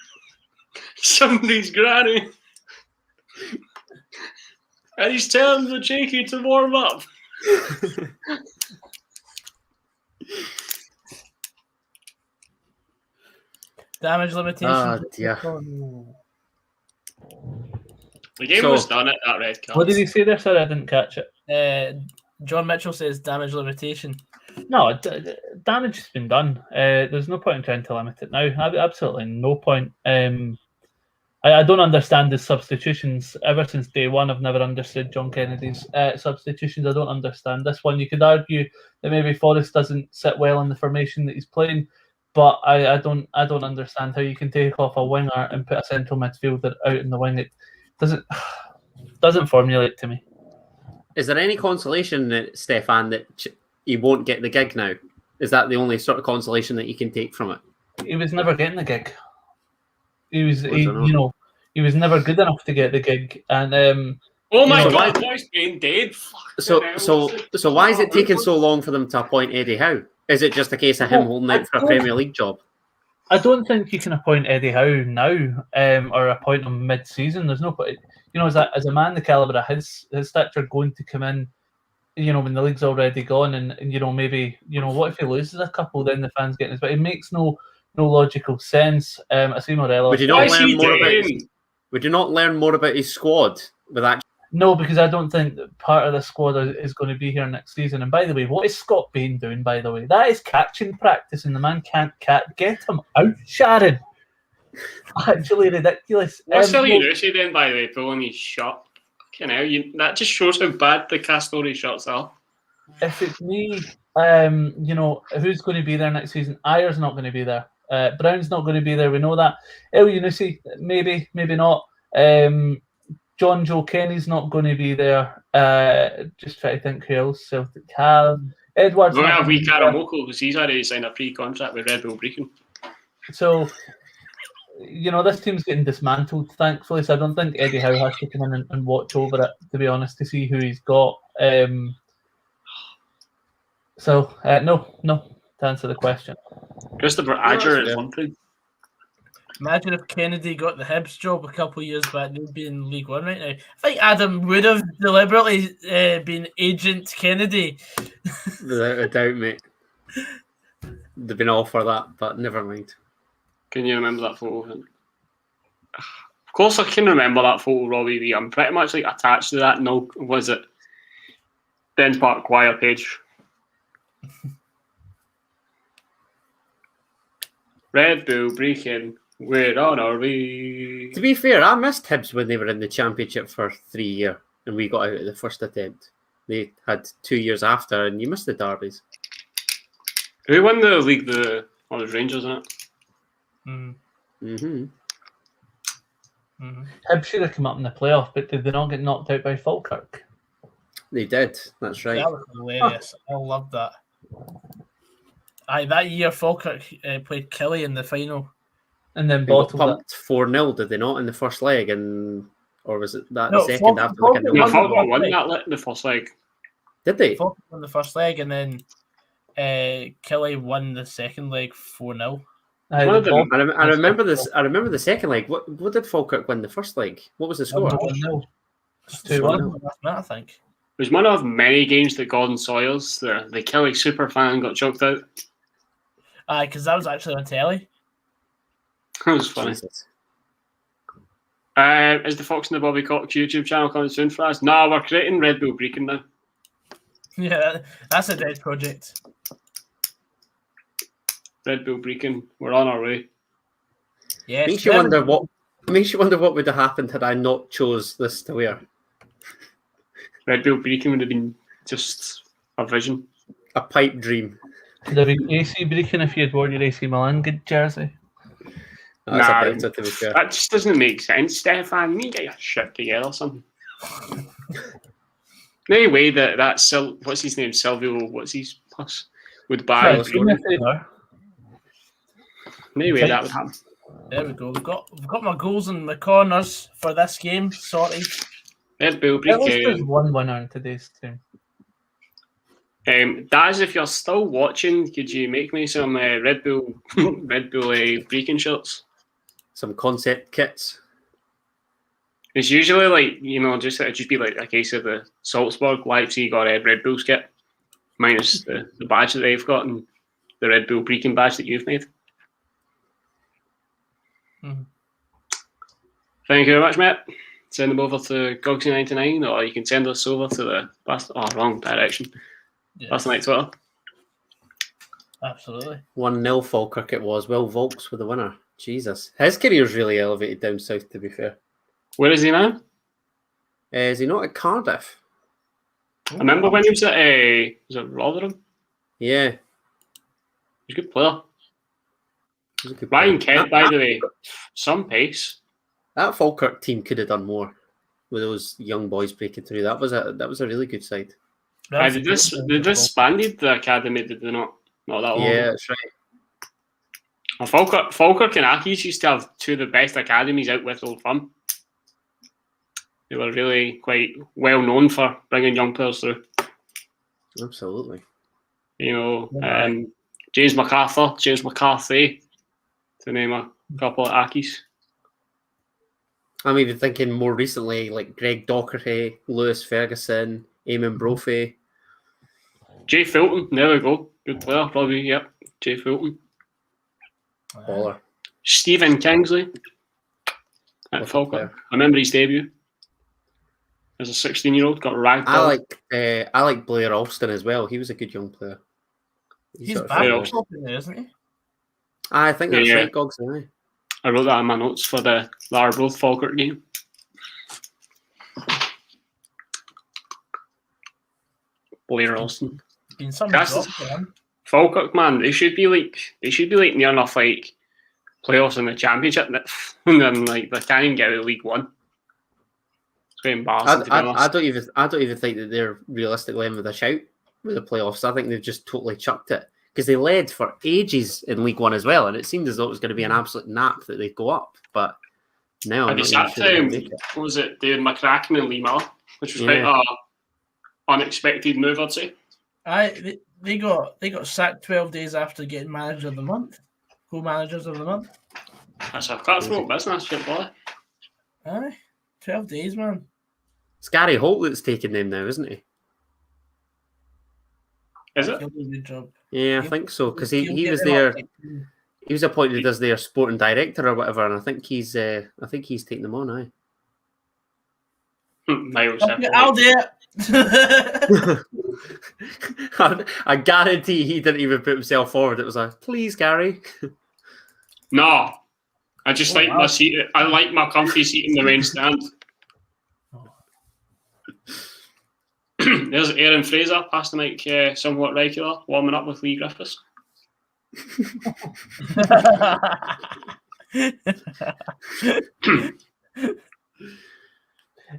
Somebody's granny. And he's telling the JK to warm up. Damage limitation. Oh, dear. The game was done at that red card. what did he say there? Sorry, I didn't catch it. John Mitchell says damage limitation. No, damage has been done. There's no point in trying to limit it now. Absolutely no point. I don't understand the substitutions. Ever since day one, I've never understood John Kennedy's substitutions. I don't understand this one. You could argue that maybe Forrest doesn't sit well in the formation that he's playing, but I don't understand how you can take off a winger and put a central midfielder out in the wing. It doesn't formulate to me. Is there any consolation, Stefan, that he won't get the gig now? Is that the only sort of consolation that you can take from it? He was never getting the gig. He was, I don't know. he was never good enough to get the gig. And Oh my know, God, boy's being dead. So why is it taking so long for them to appoint Eddie Howe? Is it just a case of him holding out for a Premier League job? I don't think you can appoint Eddie Howe now, or appoint him mid-season. There's no point. As a man the calibre of his stature going to come in, when the league's already gone, and maybe what if he loses a couple, then the fans get this. But it makes no logical sense. I see Morello. Would you not learn more about his squad with that? No, because I don't think that part of the squad is going to be here next season. And by the way, what is Scott Bain doing, by the way? That is catching practice, and the man can't catch. Get him out, Sharon. Actually ridiculous. What's Eliunusi then, by the way, pulling his shot? That just shows how bad the Castori shots are. If it's me, who's going to be there next season? Ayer's not going to be there. Brown's not going to be there. We know that. Eliunusi, maybe not. John Joe Kenny's not going to be there. Just try to think who else Celtic have. Edwards. We're going to have wee Karamoko because he's already signed a pre-contract with Red Bull Brecon. So, this team's getting dismantled, thankfully. So I don't think Eddie Howe has to come in and watch over it, to be honest, to see who he's got. No, to answer the question. Christopher Adger is one thing. Imagine if Kennedy got the Hibs job a couple of years back, they'd be in League One right now. I think Adam would have deliberately been Agent Kennedy. Without a doubt, mate. They've been all for that, but never mind. Can you remember that photo? Of course I can remember that photo, Robbie. I'm pretty much attached to that. No, was it Dens Park Choir page? Red Bull Brecon. Where on are we? To be fair, I missed Hibs when they were in the Championship for 3 years and we got out at the first attempt. They had 2 years after, and you missed the derbies. Who won the league? It was Rangers, isn't it? Mm-hmm. Hibs should have come up in the playoff, but did they not get knocked out by Falkirk? They did. That's right. That was hilarious. I loved that. That year, Falkirk played Killie in the final. And then bottled pumped 4-0, did they not, in the first leg? Or was it that second after the Falkirk won that the first leg. Did they? Falkirk won the first leg, and then Killie won the second leg 4-0. I remember this. I remember the second leg. What did Falkirk win the first leg? What was the score? 2-1. I think it was one of many games that Gordon Sawyers, the Killie super fan, got choked out. Because that was actually on telly. That was funny. Is the Fox and the Bobby Cox YouTube channel coming soon for us? No, we're creating Red Bull Brecon now. Yeah, that's a dead project. Red Bull Brecon, we're on our way. Yes. Makes you wonder what would have happened had I not chose this to wear. Red Bull Brecon would have been just a vision, a pipe dream. Could have been AC Brecon if you had worn your AC Milan good jersey. That just doesn't make sense, Stefan. You get your shit together, something. No way that's what's his name, Silvio? What's his plus? Would buy. No way that would happen. There we go. We've got my goals and my corners for this game sorted. Red Bull At least there's one winner in today's team. Daz, if you're still watching, could you make me some Red Bull Brecon shirts? Some concept kits. It's usually it'd just be like a case of the Salzburg, Leipzig, or Red Bull's kit, minus the badge that they've got and the Red Bull Brecon badge that you've made. Mm-hmm. Thank you very much, Matt. Send them over to goggsysaan, or you can send us over to the wrong direction. Yes. Last night Twitter. Absolutely. 1-0 Falkirk it was. Will Volks with the winner. Jesus. His career's really elevated down south, to be fair. Where is he now? Is he not at Cardiff? I remember when he was at was it Rotherham? Yeah. He's a good player. Ryan Kent, by the way, some pace. That Falkirk team could have done more with those young boys breaking through. That was a really good side. They disbanded the academy, did they not? not that long Yeah, ago. that's right. Well, Falkirk and Accies used to have two of the best academies out with Old Firm. They were really quite well known for bringing young players through. Absolutely. You know, James MacArthur, James McCarthy, to name a couple of Accies. I'm even thinking more recently, like Greg Docherty, Lewis Ferguson, Eamon Brophy. Jay Fulton, there we go. Good player, probably, yep. Jay Fulton. Baller. Stephen Kingsley at Falkirk. I remember his debut as a 16-year-old, got ragged. I like Blair Alston as well. He was a good young player. He's back up in there, isn't he? I think that's right, Gogs. I wrote that in my notes for the Arbroath Falkirk game. Blair Alston. Falkirk, man, they should be like near enough like playoffs in the championship, and then like they can't even get out of League One. It's quite embarrassing. I don't even think that they're realistically in with a shout with the playoffs. I think they've just totally chucked it because they led for ages in League One as well, and it seemed as though it was going to be an absolute nap that they'd go up. But now, what was it? David McCracken and Lee Miller, which was quite an unexpected move, I'd say. They got sacked 12 days after getting manager of the month. Co-managers of the month. That's a cutthroat business, shit boy. Aye, 12 days, man. It's Gary Holt that's taking them now, isn't he? Is it? Yeah, I think so because he was there. He was appointed as their sporting director or whatever, and I think he's taking them on. Aye. I'll do it. I guarantee he didn't even put himself forward. It was like, please, Gary. No, I just like my seat. I like my comfy seat in the main stand. There's Aaron Fraser, past the mic, somewhat regular, warming up with Lee Griffiths.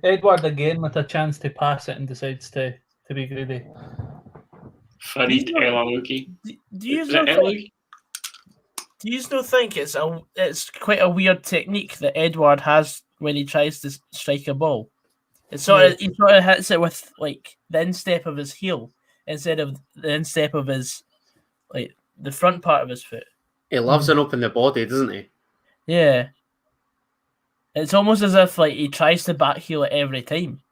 Edward again with a chance to pass it and decides to be greedy. Farid El Alouki. Do you still think it's quite a weird technique that Edward has when he tries to strike a ball? He sort of hits it with like the instep of his heel instead of the instep of his like the front part of his foot. He loves an open the body, doesn't he? Yeah. It's almost as if like he tries to back heel it every time.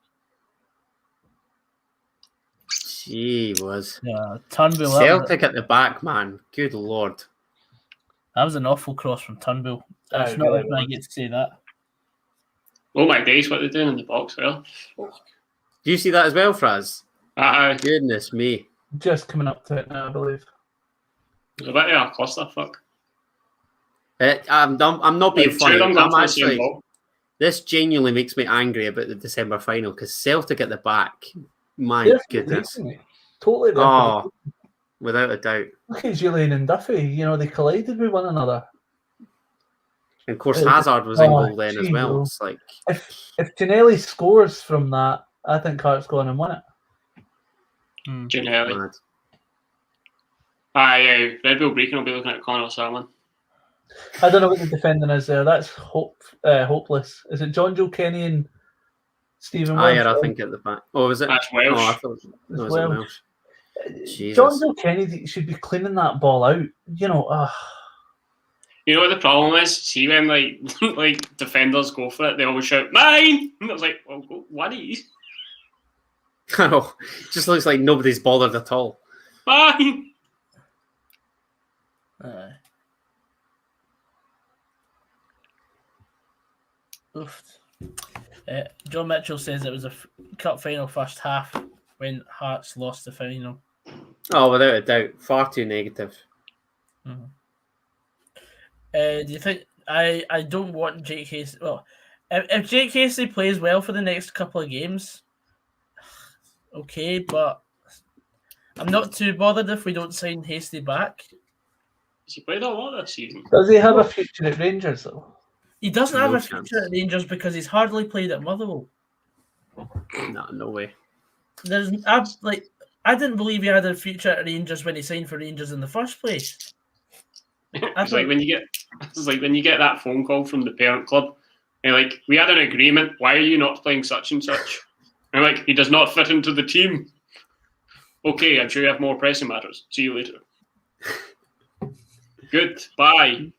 Gee whiz. Yeah, Turnbull. Celtic at the back, man. Good lord. That was an awful cross from Turnbull. That's not if I get to say that. Oh my days, what they're doing in the box, well. Do you see that as well, Fraz? Goodness me. Just coming up to it now, I believe. There's a bit of a clusterfuck. I'm not being funny. I'm actually. This genuinely makes me angry about the December final because Celtic at the back, my goodness. Totally. Without a doubt. Look at Julian and Duffy. They collided with one another. And of course, Hazard was in goal then as well. It's like if Ginnelly scores from that, I think Hearts go on and win it. Ginnelly. Red Bull Brecon will be looking at Connor Salmon. I don't know what the defending is there. That's hopeless. Is it John Joe Kenny and Stephen Welsh? I think at the back. Oh, is it? That's Welsh. Oh, I thought it was Welsh. John Joe Kenny should be cleaning that ball out. You know what the problem is? See when like defenders go for it, they always shout "mine." And I was like, "Well, what are you?" I know. It just looks like nobody's bothered at all. Mine. John Mitchell says it was a cup final first half when Hearts lost the final. Oh, without a doubt. Far too negative. Mm-hmm. Do you think... I don't want Jake Hasty... Well, if Jake Hasty plays well for the next couple of games, okay, but I'm not too bothered if we don't sign Hasty back. Has he played a lot this season? Does he have a future at Rangers, though? He doesn't have a future at Rangers because he's hardly played at Motherwell. No way. There's I didn't believe he had a future at Rangers when he signed for Rangers in the first place. It's like when you get that phone call from the parent club, and like, we had an agreement. Why are you not playing such and such? And like, he does not fit into the team. Okay, I'm sure you have more pressing matters. See you later. Good. Bye.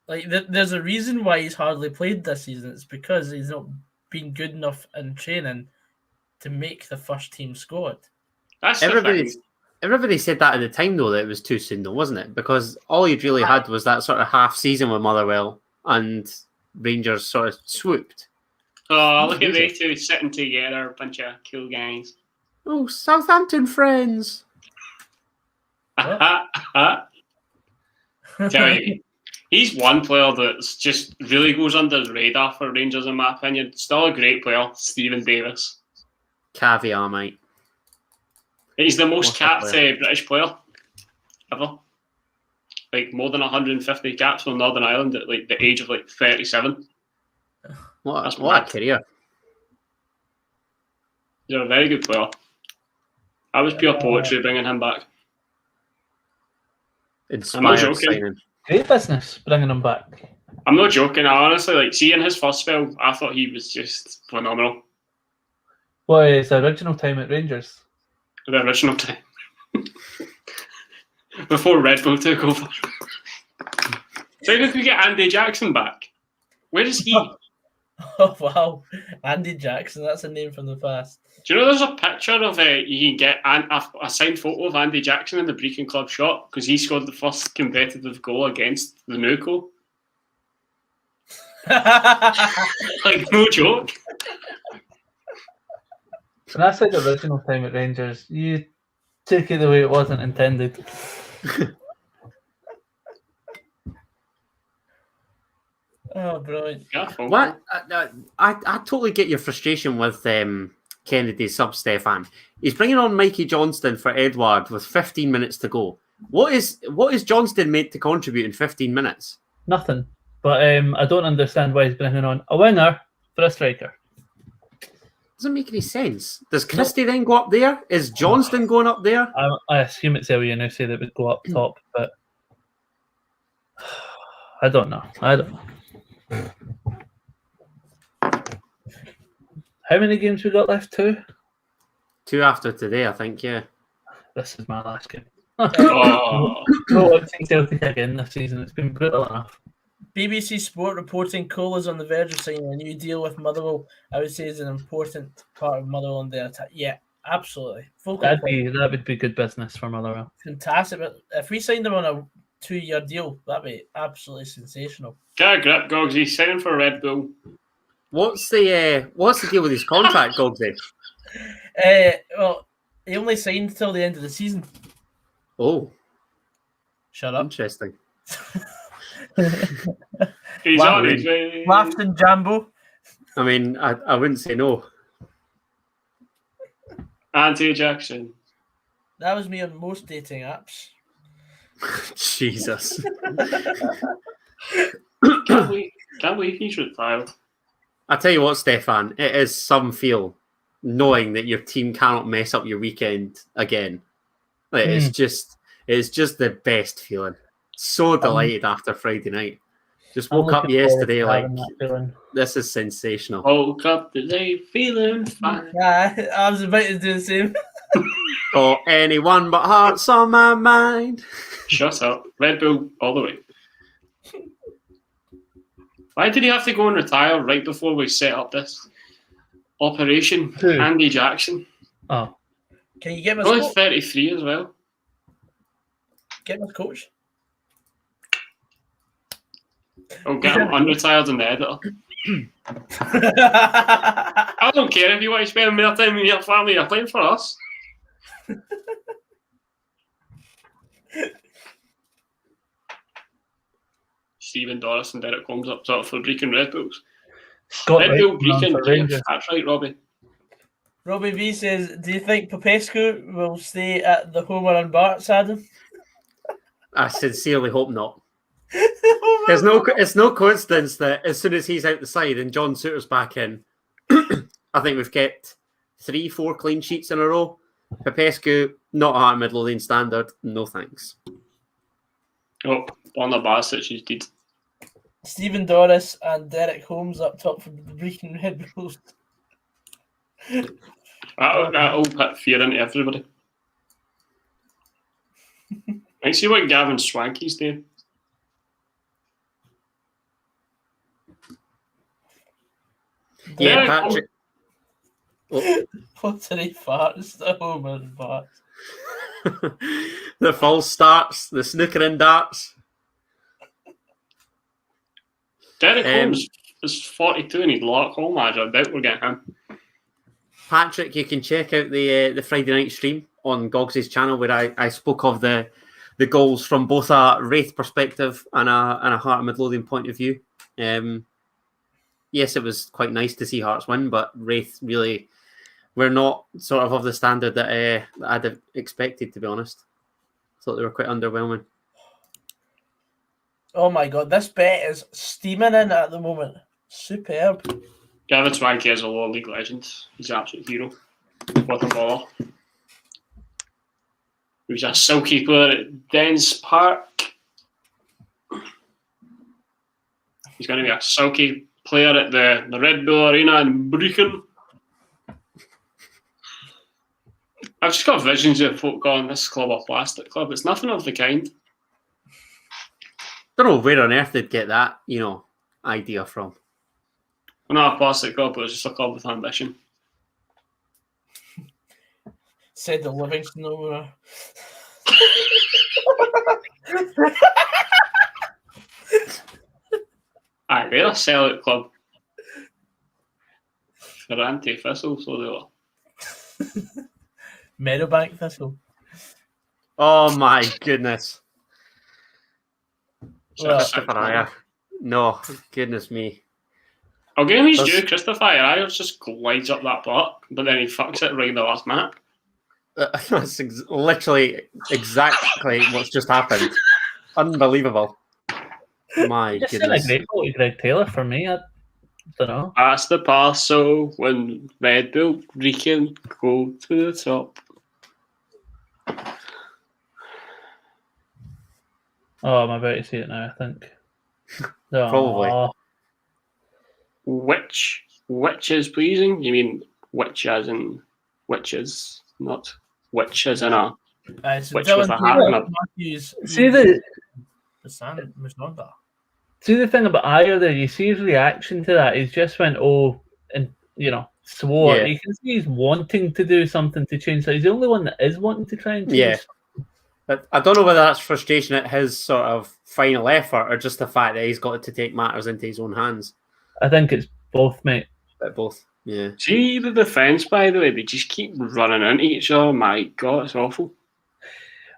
Like, there's a reason why he's hardly played this season. It's because he's not been good enough in training to make the first team squad. That's Everybody said that at the time, though, that it was too soon, though, wasn't it? Because all he'd really had was that sort of half season with Motherwell, and Rangers sort of swooped. Oh, look at they two sitting together, a bunch of cool guys. Oh, Southampton friends. Tell you, he's one player that just really goes under the radar for Rangers, in my opinion. Still a great player, Stephen Davis. Caviar, mate. He's the most capped British player ever. Like, more than 150 caps for Northern Ireland at like the age of like 37. What a career. He's a very good player. That was pure poetry bringing him back. Inspired signing. Great business bringing him back. I'm not joking. I honestly, like, seeing his first spell, I thought he was just phenomenal. What is the original time at Rangers? The original time. Before Red Bull took over. So if we get Andy Jackson back, where is he? Oh, wow. Andy Jackson, that's a name from the past. Do you know there's a picture of, you can get a signed photo of Andy Jackson in the Brecon Club shop because he scored the first competitive goal against the Nuco? Like, no joke. When I said original time at Rangers, you took it the way it wasn't intended. Oh, brilliant. What? I totally get your frustration with Kennedy's sub, Stefan. He's bringing on Mikey Johnston for Edward with 15 minutes to go. What is Johnston meant to contribute in 15 minutes? Nothing. But I don't understand why he's bringing on a winger for a striker. Doesn't make any sense. Does Christie then go up there? Is Johnston going up there? I assume it's Elyounoussi that would go up top, but I don't know. How many games we got left? 2? 2 after today, I think, yeah. This is my last game. Oh. No, I've seen Celtic again this season. It's been brutal enough. BBC Sport reporting Cole is on the verge of signing a new deal with Motherwell. I would say is an important part of Motherwell and their attack. Yeah, absolutely. That would be good business for Motherwell. Fantastic. But if we signed him on a 2-year deal, that'd be absolutely sensational. Get a grip, Gogs. He's signing for Red Bull. What's the deal with his contract, Gogsy? Well, he only signed till the end of the season. Oh, shut up. Interesting. He's on his way. Laughton Jambo. I mean, I wouldn't say no. Andy Jackson. That was me on most dating apps. Jesus. Can't believe he's retired. I tell you what, Stefan, it is some feel knowing that your team cannot mess up your weekend again. Like, it's just the best feeling. So delighted after Friday night. Just woke up yesterday like, this is sensational. Woke up today feeling fine. Yeah, I was about to do the same. Oh, anyone but hearts on my mind. Shut up. Red Bull all the way. Why did he have to go and retire right before we set up this operation? Who? Andy Jackson. Oh. Can you get my Only coach? 33 as well. Get my coach. I'll get him unretired and the editor. I don't care if you want to spend more time with your family. You're playing for us. Stephen Doris and Derek Holmes up top for Brecon Red Bulls. Red Bull Brecon. Yes, that's right, Robbie. Robbie V says, do you think Popescu will stay at the Homer and Bart's, Adam? I sincerely hope not. It's no coincidence that as soon as he's out the side and John Suter's back in, I think we've kept 3-4 clean sheets in a row. Popescu, not a Heart Midlothian standard. No thanks. Oh, Bonner Barisic is dead. Stephen Doris and Derek Holmes up top for the Brecon Red Bulls. That'll put fear into everybody. I see what Gavin Swanky's doing. Yeah, Patrick. Oh. What's any farts? Oh, man, farts. The false starts, the snookering darts. Derek Holmes is 42 and he'd lock home. I doubt we're getting him. Patrick, you can check out the Friday night stream on Goggs' channel where I spoke of the goals from both a Wraith perspective and a Heart of Midlothian point of view. Yes, it was quite nice to see Hearts win, but Wraith really were not sort of the standard that I'd have expected, to be honest. Thought they were quite underwhelming. Oh my god, this bet is steaming in at the moment. Superb. Gavin Swanky is a lower league legend. He's an absolute hero. What a baller. He was a silky player at Dens Park. He's going to be a silky player at the Red Bull Arena in Brecon. I've just got visions of folk calling this club a plastic club. It's nothing of the kind. Don't know where on earth they'd get that, idea from. We're not a plastic club, but it's just a club with ambition. Said the Livingston over. Aye, they're a sellout club. They're anti-Thistle, so they were. Meadowbank Thistle. Oh my goodness. Well, Christopher Ayer. No, goodness me. I'll give him his due. Christopher Ayer just glides up that block, but then he fucks it right in the last minute. That's literally exactly what's just happened. Unbelievable. My Just goodness. a great goal to Greg Taylor for me. I don't know. That's the parcel when Red Bull Brecon go to the top. Oh, I'm about to see it now, I think. Oh. Probably. Which is pleasing? You mean which as in witches, not which as in a so which Dylan with a hat Taylor, and a... Matthews, See the thing about Ayer there, you see his reaction to that. He's just went, swore. Yeah. You can see he's wanting to do something to change that. He's the only one that is wanting to try and change. Yeah. But I don't know whether that's frustration at his sort of final effort or just the fact that he's got to take matters into his own hands. I think it's both, mate. But both, yeah. See the defence, by the way, they just keep running into each other. My God, it's awful.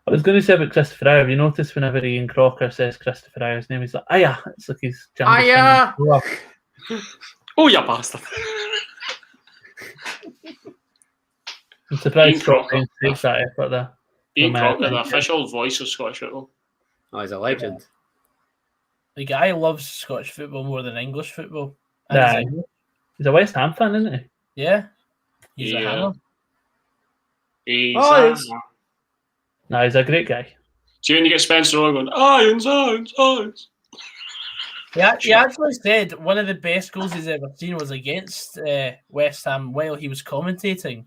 I was going to say about Christopher Ayer. Have you noticed whenever Ian Crocker says Christopher Ayer's name, he's like, Ayer. It's like he's jammed his Ayer! fingers. Oh, you bastard. I'm surprised Ian Scott Crocker. takes that effort there. Ian From, Crocker, the official voice of Scottish football. Oh, he's a legend. The guy loves Scottish football more than English football. Nah, he's a West Ham fan, isn't he? Yeah. He's a Yeah. hammer. He's yes. No, he's a great guy. See when you get Spencer on going, Irons. He actually said one of the best goals he's ever seen was against West Ham while he was commentating.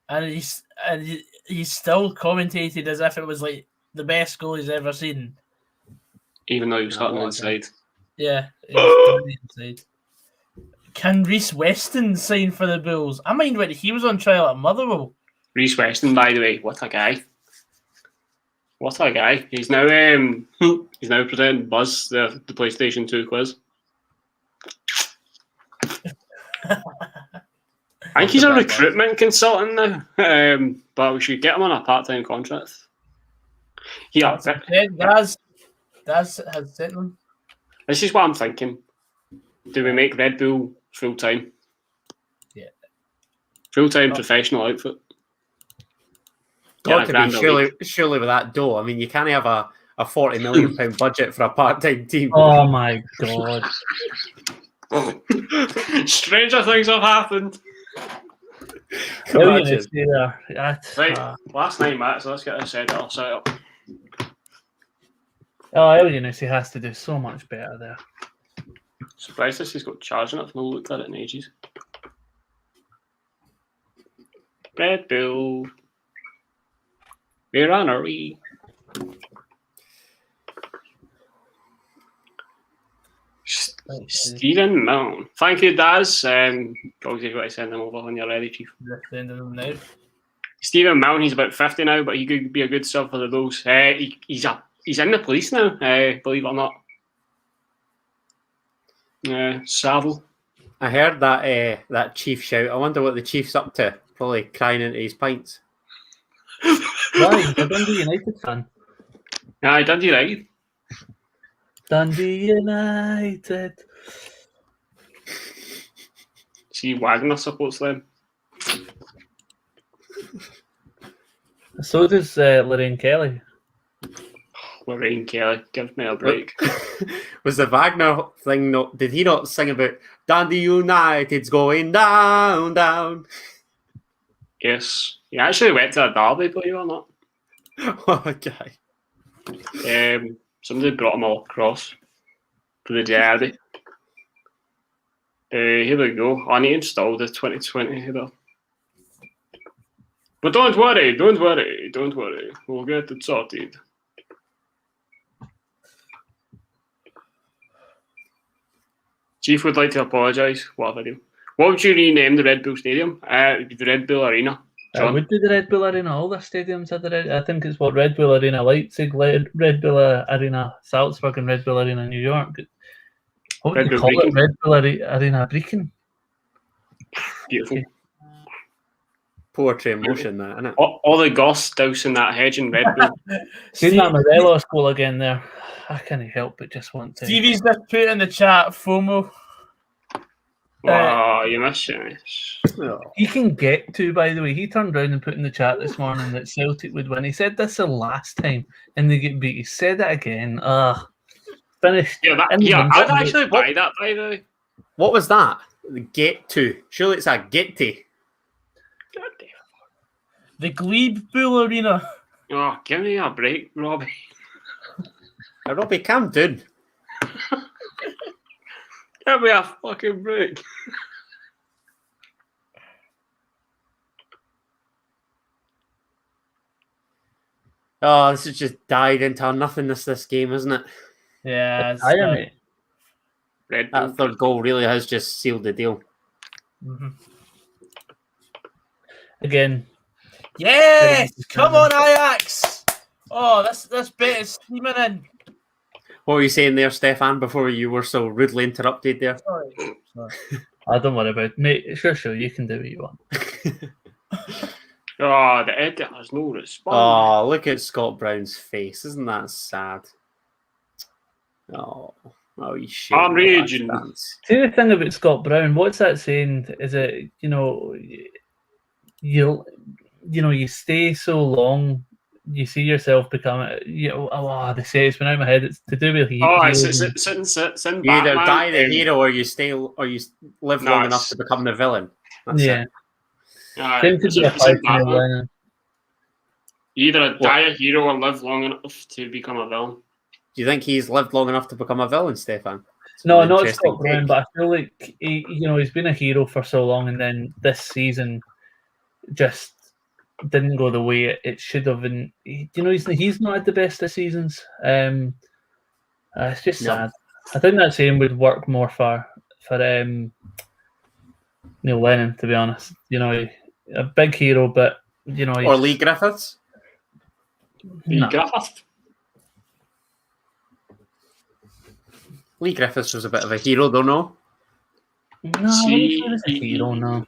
And he still commentated as if it was like the best goal he's ever seen. Even though he was hurting inside. Yeah, it was totally inside. Can Reece Weston sign for the Bulls? I mind when he was on trial at Motherwell. Reece Weston, by the way, what a guy. What a guy. He's now presenting Buzz the PlayStation 2 quiz. I think he's a recruitment consultant now, but we should get him on a part-time contract. Yeah, Daz has sent them. this is what I'm thinking. Do we make Red Bull full-time? Yeah. Full-time professional outfit. Got to be surely with that dough. I mean, you can't have a £40 million budget for a part-time team. Oh my God. Stranger things have happened. Imagine. Right, last 9 minutes. Let's get this set up. Oh, El Unici has to do so much better there. Surprised this has got charging. I've not looked at it in ages. Red Bull. Where are we? Stephen Milne. Thank you, Daz. Probably you've got to send them over when you're ready, Chief. Send them now. Stephen Milne, he's about 50 now, but he could be a good sub for the Bulls. He's in the police now, believe it or not. Savile. I heard that Chief shout. I wonder what the Chief's up to. Probably crying into his pints. Why? You're Dundee United fan. Aye, Dundee right. Dundee United. See, Wagner supports them. So does Lorraine Kelly. Lorraine Kelly, give me a break. Was the Wagner thing not? Did he not sing about Dundee United's going down, down? Yes, he actually went to a derby, believe it or not. Okay. Somebody brought him all across for the derby. Here we go. I need to install the 2020 header. But don't worry. We'll get it sorted. Chief would like to apologise. What a video. What would you rename the Red Bull Stadium? It would be the Red Bull Arena. I would do the Red Bull Arena. All the stadiums are the Red. I think it's what Red Bull Arena Leipzig, Red Bull Arena Salzburg, and Red Bull Arena New York. What would you call it? Red Bull Arena Brecon. Beautiful. Okay. Poetry in motion, that, isn't it? All the goss dousing that hedge in Red Bull. Seen that Morelos goal again there. I can't help but just want to. Stevie's just put in the chat FOMO. Wow, you missed it. He can get to, by the way. He turned around and put in the chat this morning that Celtic would win. He said this the last time and they get beat. He said it again. Finished. Yeah, I'd actually buy that, by the way. What was that? The get to. Surely it's a get to. The Glebe Bull Arena. Oh, give me a break, Robbie. Robbie, calm down. Give me a fucking break. Oh, this has just died into nothingness, this game, isn't it? Yeah. Red Bull. That third goal really has just sealed the deal. Mm-hmm. Again. Yes! Come on, Ajax! Oh, this bit is screaming in. What were you saying there, Stefan, before you were so rudely interrupted there? Sorry. Don't worry about it. Mate, sure, you can do what you want. Oh, the edit has no response. Oh, look at Scott Brown's face. Isn't that sad? Oh, you shit. I'm raging. See the thing about Scott Brown, what's that saying? Is it, you stay so long, you see yourself become, they say it's been out of my head. It's to do with it's in you either Batman, die the hero or you live long enough to become the villain. That's it. You either die a hero or live long enough to become a villain. Do you think he's lived long enough to become a villain, Stefan? No, not Scott Brown, but I feel like he's been a hero for so long, and then this season just didn't go the way it should have. And he's not had the best of seasons. It's just sad. I think that same would work more for Neil Lennon, to be honest. A big hero, but or Lee Griffiths. Griffiths. Lee Griffiths was a bit of a hero, though, no? No, he was a hero, no.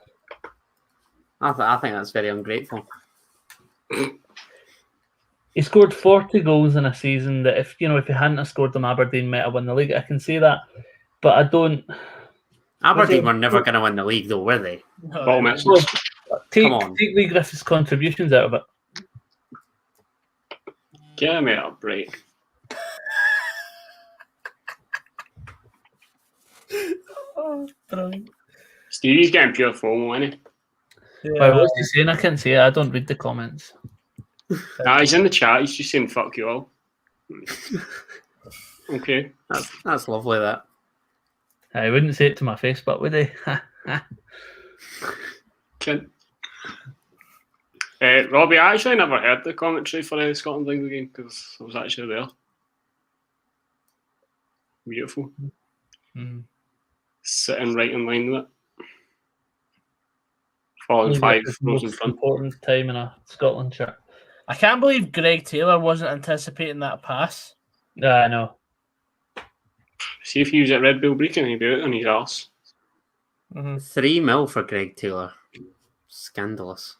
I think that's very ungrateful. He scored 40 goals in a season that if he hadn't have scored them, Aberdeen might have won the league. I can say that, but I don't. Aberdeen were never going to win the league, though, were they? Take Lee Griffiths' contributions out of it. Give me a break. Oh, brilliant. Stevie's getting pure FOMO, isn't he? Well, what's he saying? I can't see it. I don't read the comments. Nah, he's in the chat. He's just saying fuck you all. Okay. That's lovely, that. I wouldn't say it to my face, but would he? Robbie, I actually never heard the commentary for the Scotland England game because I was actually there. Beautiful. Sitting right in line with it. Falling 5 rows in front. Important time in a Scotland shirt. I can't believe Greg Taylor wasn't anticipating that pass. I know. See if he was at Red Bull Brecon, he'd be out on his arse. 3 mil for Greg Taylor. Scandalous.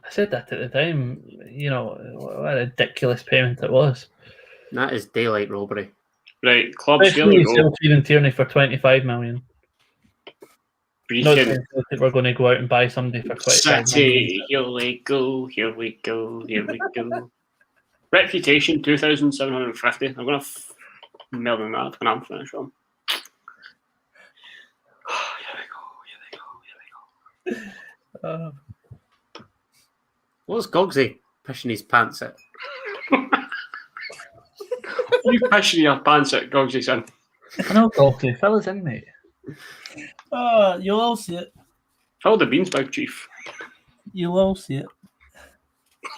I said that at the time. You know, what a ridiculous payment it was. That is daylight robbery. Right, clubs, here we go. Celtic and Tierney for 25 million. Brecon. We're going to go out and buy somebody for 25 City, here we go, here we go, here we go. Reputation, 2,750. I'm going to mail them that when I'm finished on. Here we go. What's Goggsy pushing his pants at? You pushing your pants at Goggsy, son? I know, Goggsy. Fill us in, mate. You'll all see it. Fill the beans bag, chief. You'll all see it.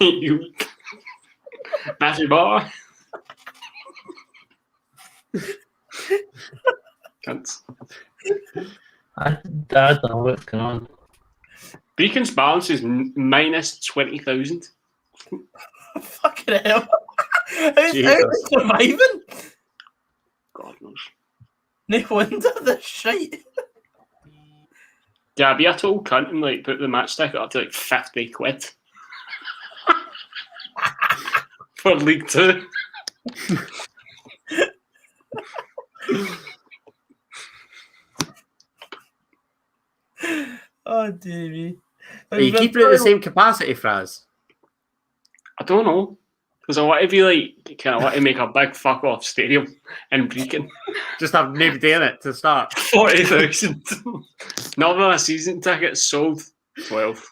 You. Matthew Bar. Cunts. I don't know what's going on. Beacon's balance is minus 20,000. Fucking hell. How's it surviving? God knows. No wonder the shite. Yeah, be a total cunt and like put the matchstick up to like 50 quid. For League 2. Oh, Davey. Are you keeping it the same capacity, Fraz? I don't know. Because I want to be like, kind of want to make a big fuck off stadium in Brecon. Just have nobody in it to start. 40,000. Not even a season ticket sold. 12.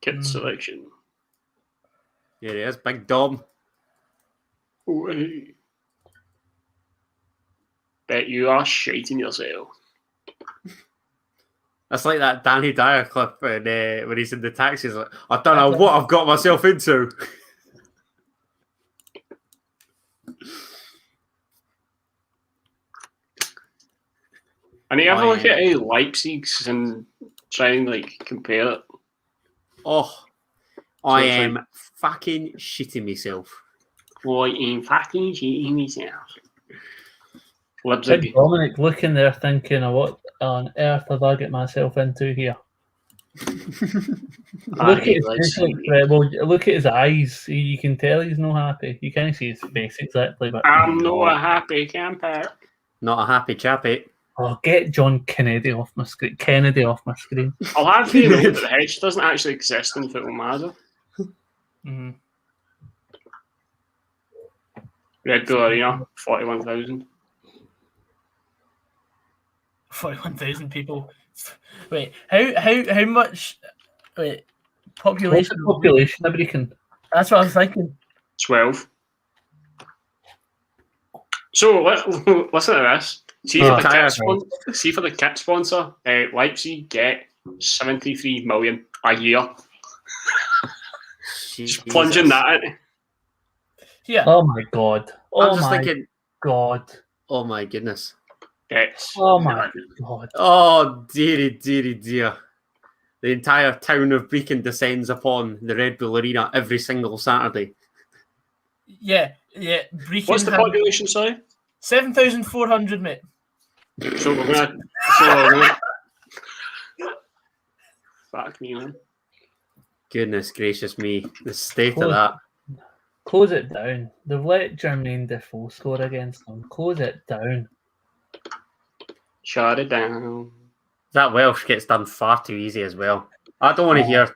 Kit selection. Here he is, Big Dom. Oh, hey. Bet you are shiting yourself. That's like that Danny Dyer clip when he's in the taxi. He's like, I don't know what I've got myself into. And you ever look at Leipzig's and try and like compare it? Oh, I am fucking shitting myself. I am fucking shitting myself. Big Dominic looking there thinking, what on earth have I get myself into here? Look at his face, look at his eyes. You can tell he's not happy. You can't see his face exactly. But I'm not a happy camper. Not a happy chappy. Oh, get John Kennedy off my screen. I'll have to know that the hedge doesn't actually exist in Football Manager. Red Bull Arena, 41,000. 41,000 people. Wait, how much? Wait, population. Population, American. That's what I was thinking. 12. So listen to this. See for the kit sponsor, Leipzig get 73 million a year. Just plunging that in. Yeah. Oh my god. I'm just thinking. God. Oh my goodness. Oh my god. Oh dearie. The entire town of Brecon descends upon the Red Bull Arena every single Saturday. Yeah. Brecon. What's the population, sorry? 7,400, mate. So we're gonna. Fuck me, man. Goodness gracious me. The state of that. Close it down. They've let Jermaine Defoe score against them. Close it down. Shut it down. That Welsh gets done far too easy as well. I don't want to hear,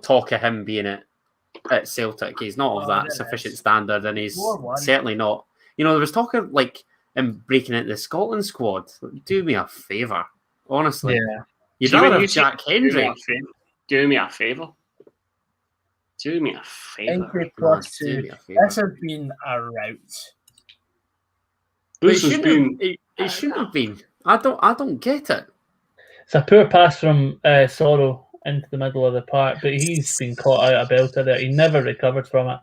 talk of him being at Celtic. He's not of that sufficient standard, and he's certainly not. There was talk of him breaking into the Scotland squad. Do me a favour, honestly. Yeah. You'd See, when rather you have Jack say, Do me Hendry. a favour. Do me a favour. Do me a favour. Entry plus Do 2. me a favour. This has been a rout. But This has been. It shouldn't have been. I don't get it. It's a poor pass from Sorrow into the middle of the park, but he's been caught out a belter there. He never recovered from it.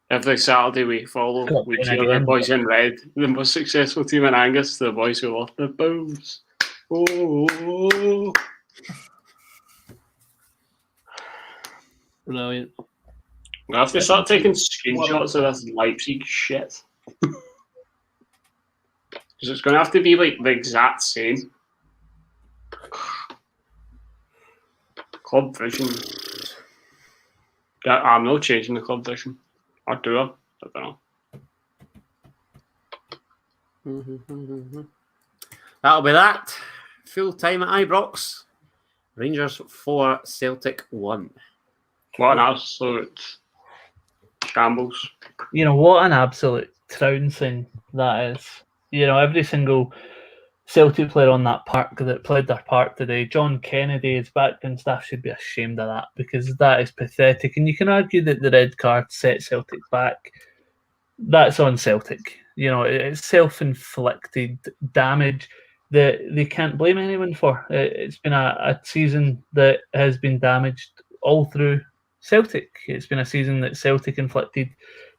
Every Saturday we follow, Got we in cheer the again. boys in red, the most successful team in Angus, the boys who lost the Bulls. Oh. Brilliant. We have to start taking screenshots of this Leipzig shit. Because it's going to have to be like the exact same. Club vision. Yeah, I'm not changing the club vision. Or do I? I don't know. That'll be that. Full time at Ibrox. Rangers 4, Celtic 1. What an absolute shambles. You know, what an absolute trouncing that is. You know, every single Celtic player on that park that played their part today, John Kennedy, his background staff should be ashamed of that, because that is pathetic. And you can argue that the red card set Celtic back. That's on Celtic. You know, it's self-inflicted damage that they can't blame anyone for. It's been a season that has been damaged all through Celtic. It's been a season that Celtic inflicted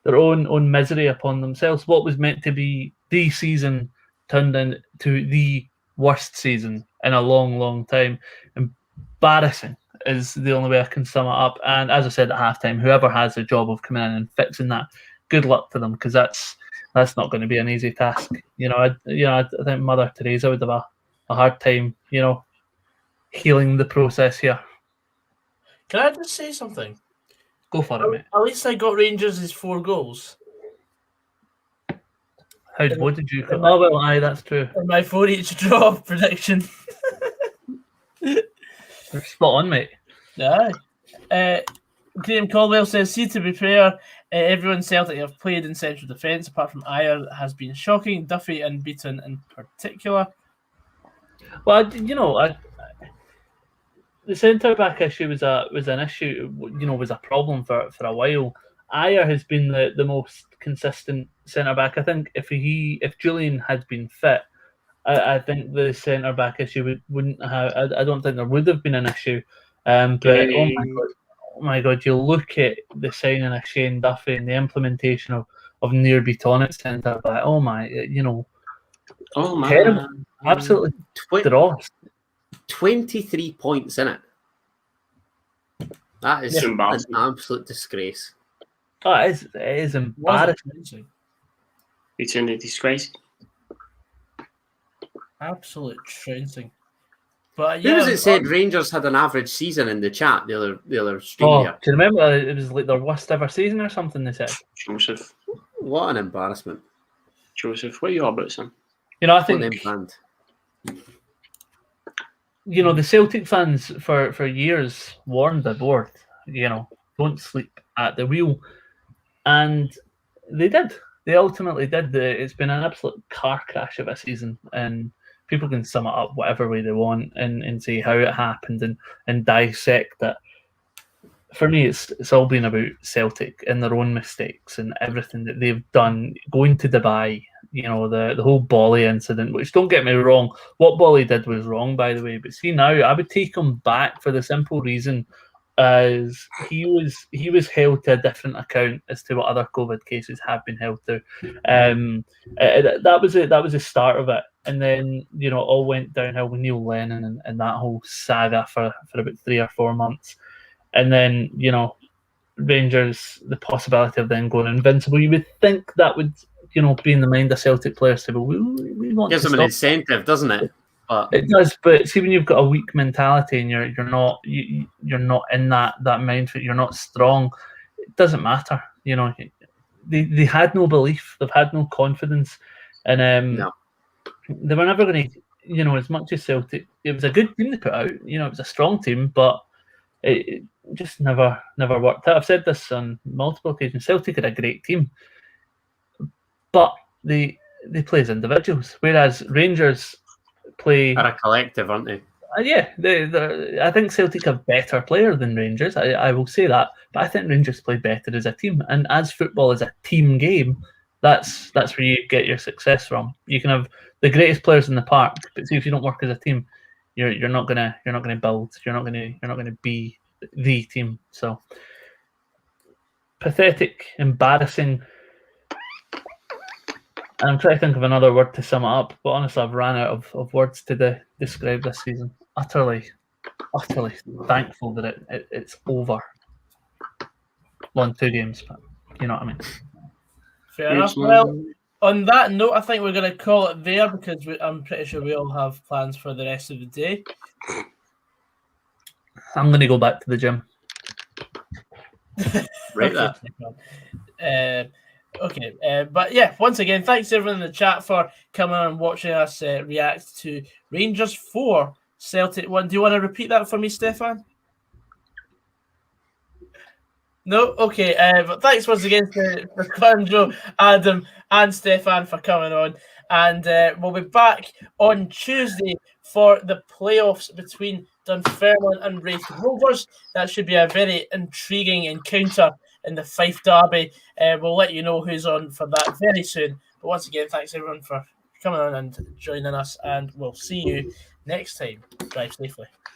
their own misery upon themselves. What was meant to be the season turned into the worst season in a long, long time. Embarrassing is the only way I can sum it up. And as I said at halftime, whoever has the job of coming in and fixing that, good luck to them, because that's not going to be an easy task. I think Mother Teresa would have a hard time, healing the process here. Can I just say something? Go for it, mate. At least I got Rangers' 4 goals. What did you? Oh well, aye, that's true. In my 4 each draw prediction. You're spot on, mate. Aye. Graham Caldwell says, see, to be fair, everyone Celtic have played in central defence, apart from Ayer, has been shocking. Duffy and Beaton in particular. Well, the centre back issue was an issue. Was a problem for a while. Ayer has been the most consistent centre back. I think if Julian had been fit, I think the centre back issue wouldn't have. I don't think there would have been an issue. But oh my god, you look at the signing of Shane Duffy and the implementation of Nir Beaton at centre back. Oh my, Oh man, terrible, absolutely dross. 23 points in it. That is an embarrassing. absolute disgrace. Oh, it is embarrassing. It's in a disgrace. Absolute trouncing. But Who was it said Rangers had an average season in the chat the other stream Oh, here? do you remember it was like their worst ever season or something? They said. Joseph, What an embarrassment. what are you all about, son? I think banned. the Celtic fans for years warned the board, don't sleep at the wheel, and they did. They ultimately did. It's been an absolute car crash of a season, and people can sum it up whatever way they want and say how it happened and dissect it. For me, it's all been about Celtic and their own mistakes and everything that they've done. Going to Dubai, the whole Bolly incident, which, don't get me wrong, what Bolly did was wrong, by the way. But see, now I would take him back for the simple reason as he was held to a different account as to what other COVID cases have been held to. That was it. That was the start of it. And then, all went downhill with Neil Lennon and that whole saga for about 3 or 4 months. And then, Rangers, the possibility of them going invincible, you would think that would, be in the mind of Celtic players to go, we want Gives to them an stop. incentive, doesn't it? But It does, but see, when you've got a weak mentality and you're not in that mindset, you're not strong, it doesn't matter. They had no belief, they've had no confidence, and no. They were never going to, as much as Celtic, it was a good team to put out. It was a strong team, but it just never worked out. I've said this on multiple occasions. Celtic had a great team, but they play as individuals, whereas Rangers play. Are a collective, aren't they? Yeah, I think Celtic are better player than Rangers. I will say that, but I think Rangers play better as a team, and as football is a team game, that's where you get your success from. You can have the greatest players in the park, but see if you don't work as a team, you're not gonna build. You're not gonna be the team. So pathetic, embarrassing. And I'm trying to think of another word to sum it up, but honestly, I've ran out of words to describe this season. Utterly thankful that it's over. Won 2 games, but you know what I mean. Fair enough. Well, on that note, I think we're going to call it there because I'm pretty sure we all have plans for the rest of the day. I'm going to go back to the gym. Right there. But yeah, once again, thanks everyone in the chat for coming on and watching us react to Rangers 4, Celtic 1. Do you want to repeat that for me, Stefan? No? Okay. But thanks once again for Clanjo, Adam, and Stefan for coming on. And we'll be back on Tuesday for the playoffs between Dunfermline and Wraith Rovers. That should be a very intriguing encounter in the Fife Derby. We'll let you know who's on for that very soon. But once again, thanks everyone for coming on and joining us, and we'll see you next time. Drive safely.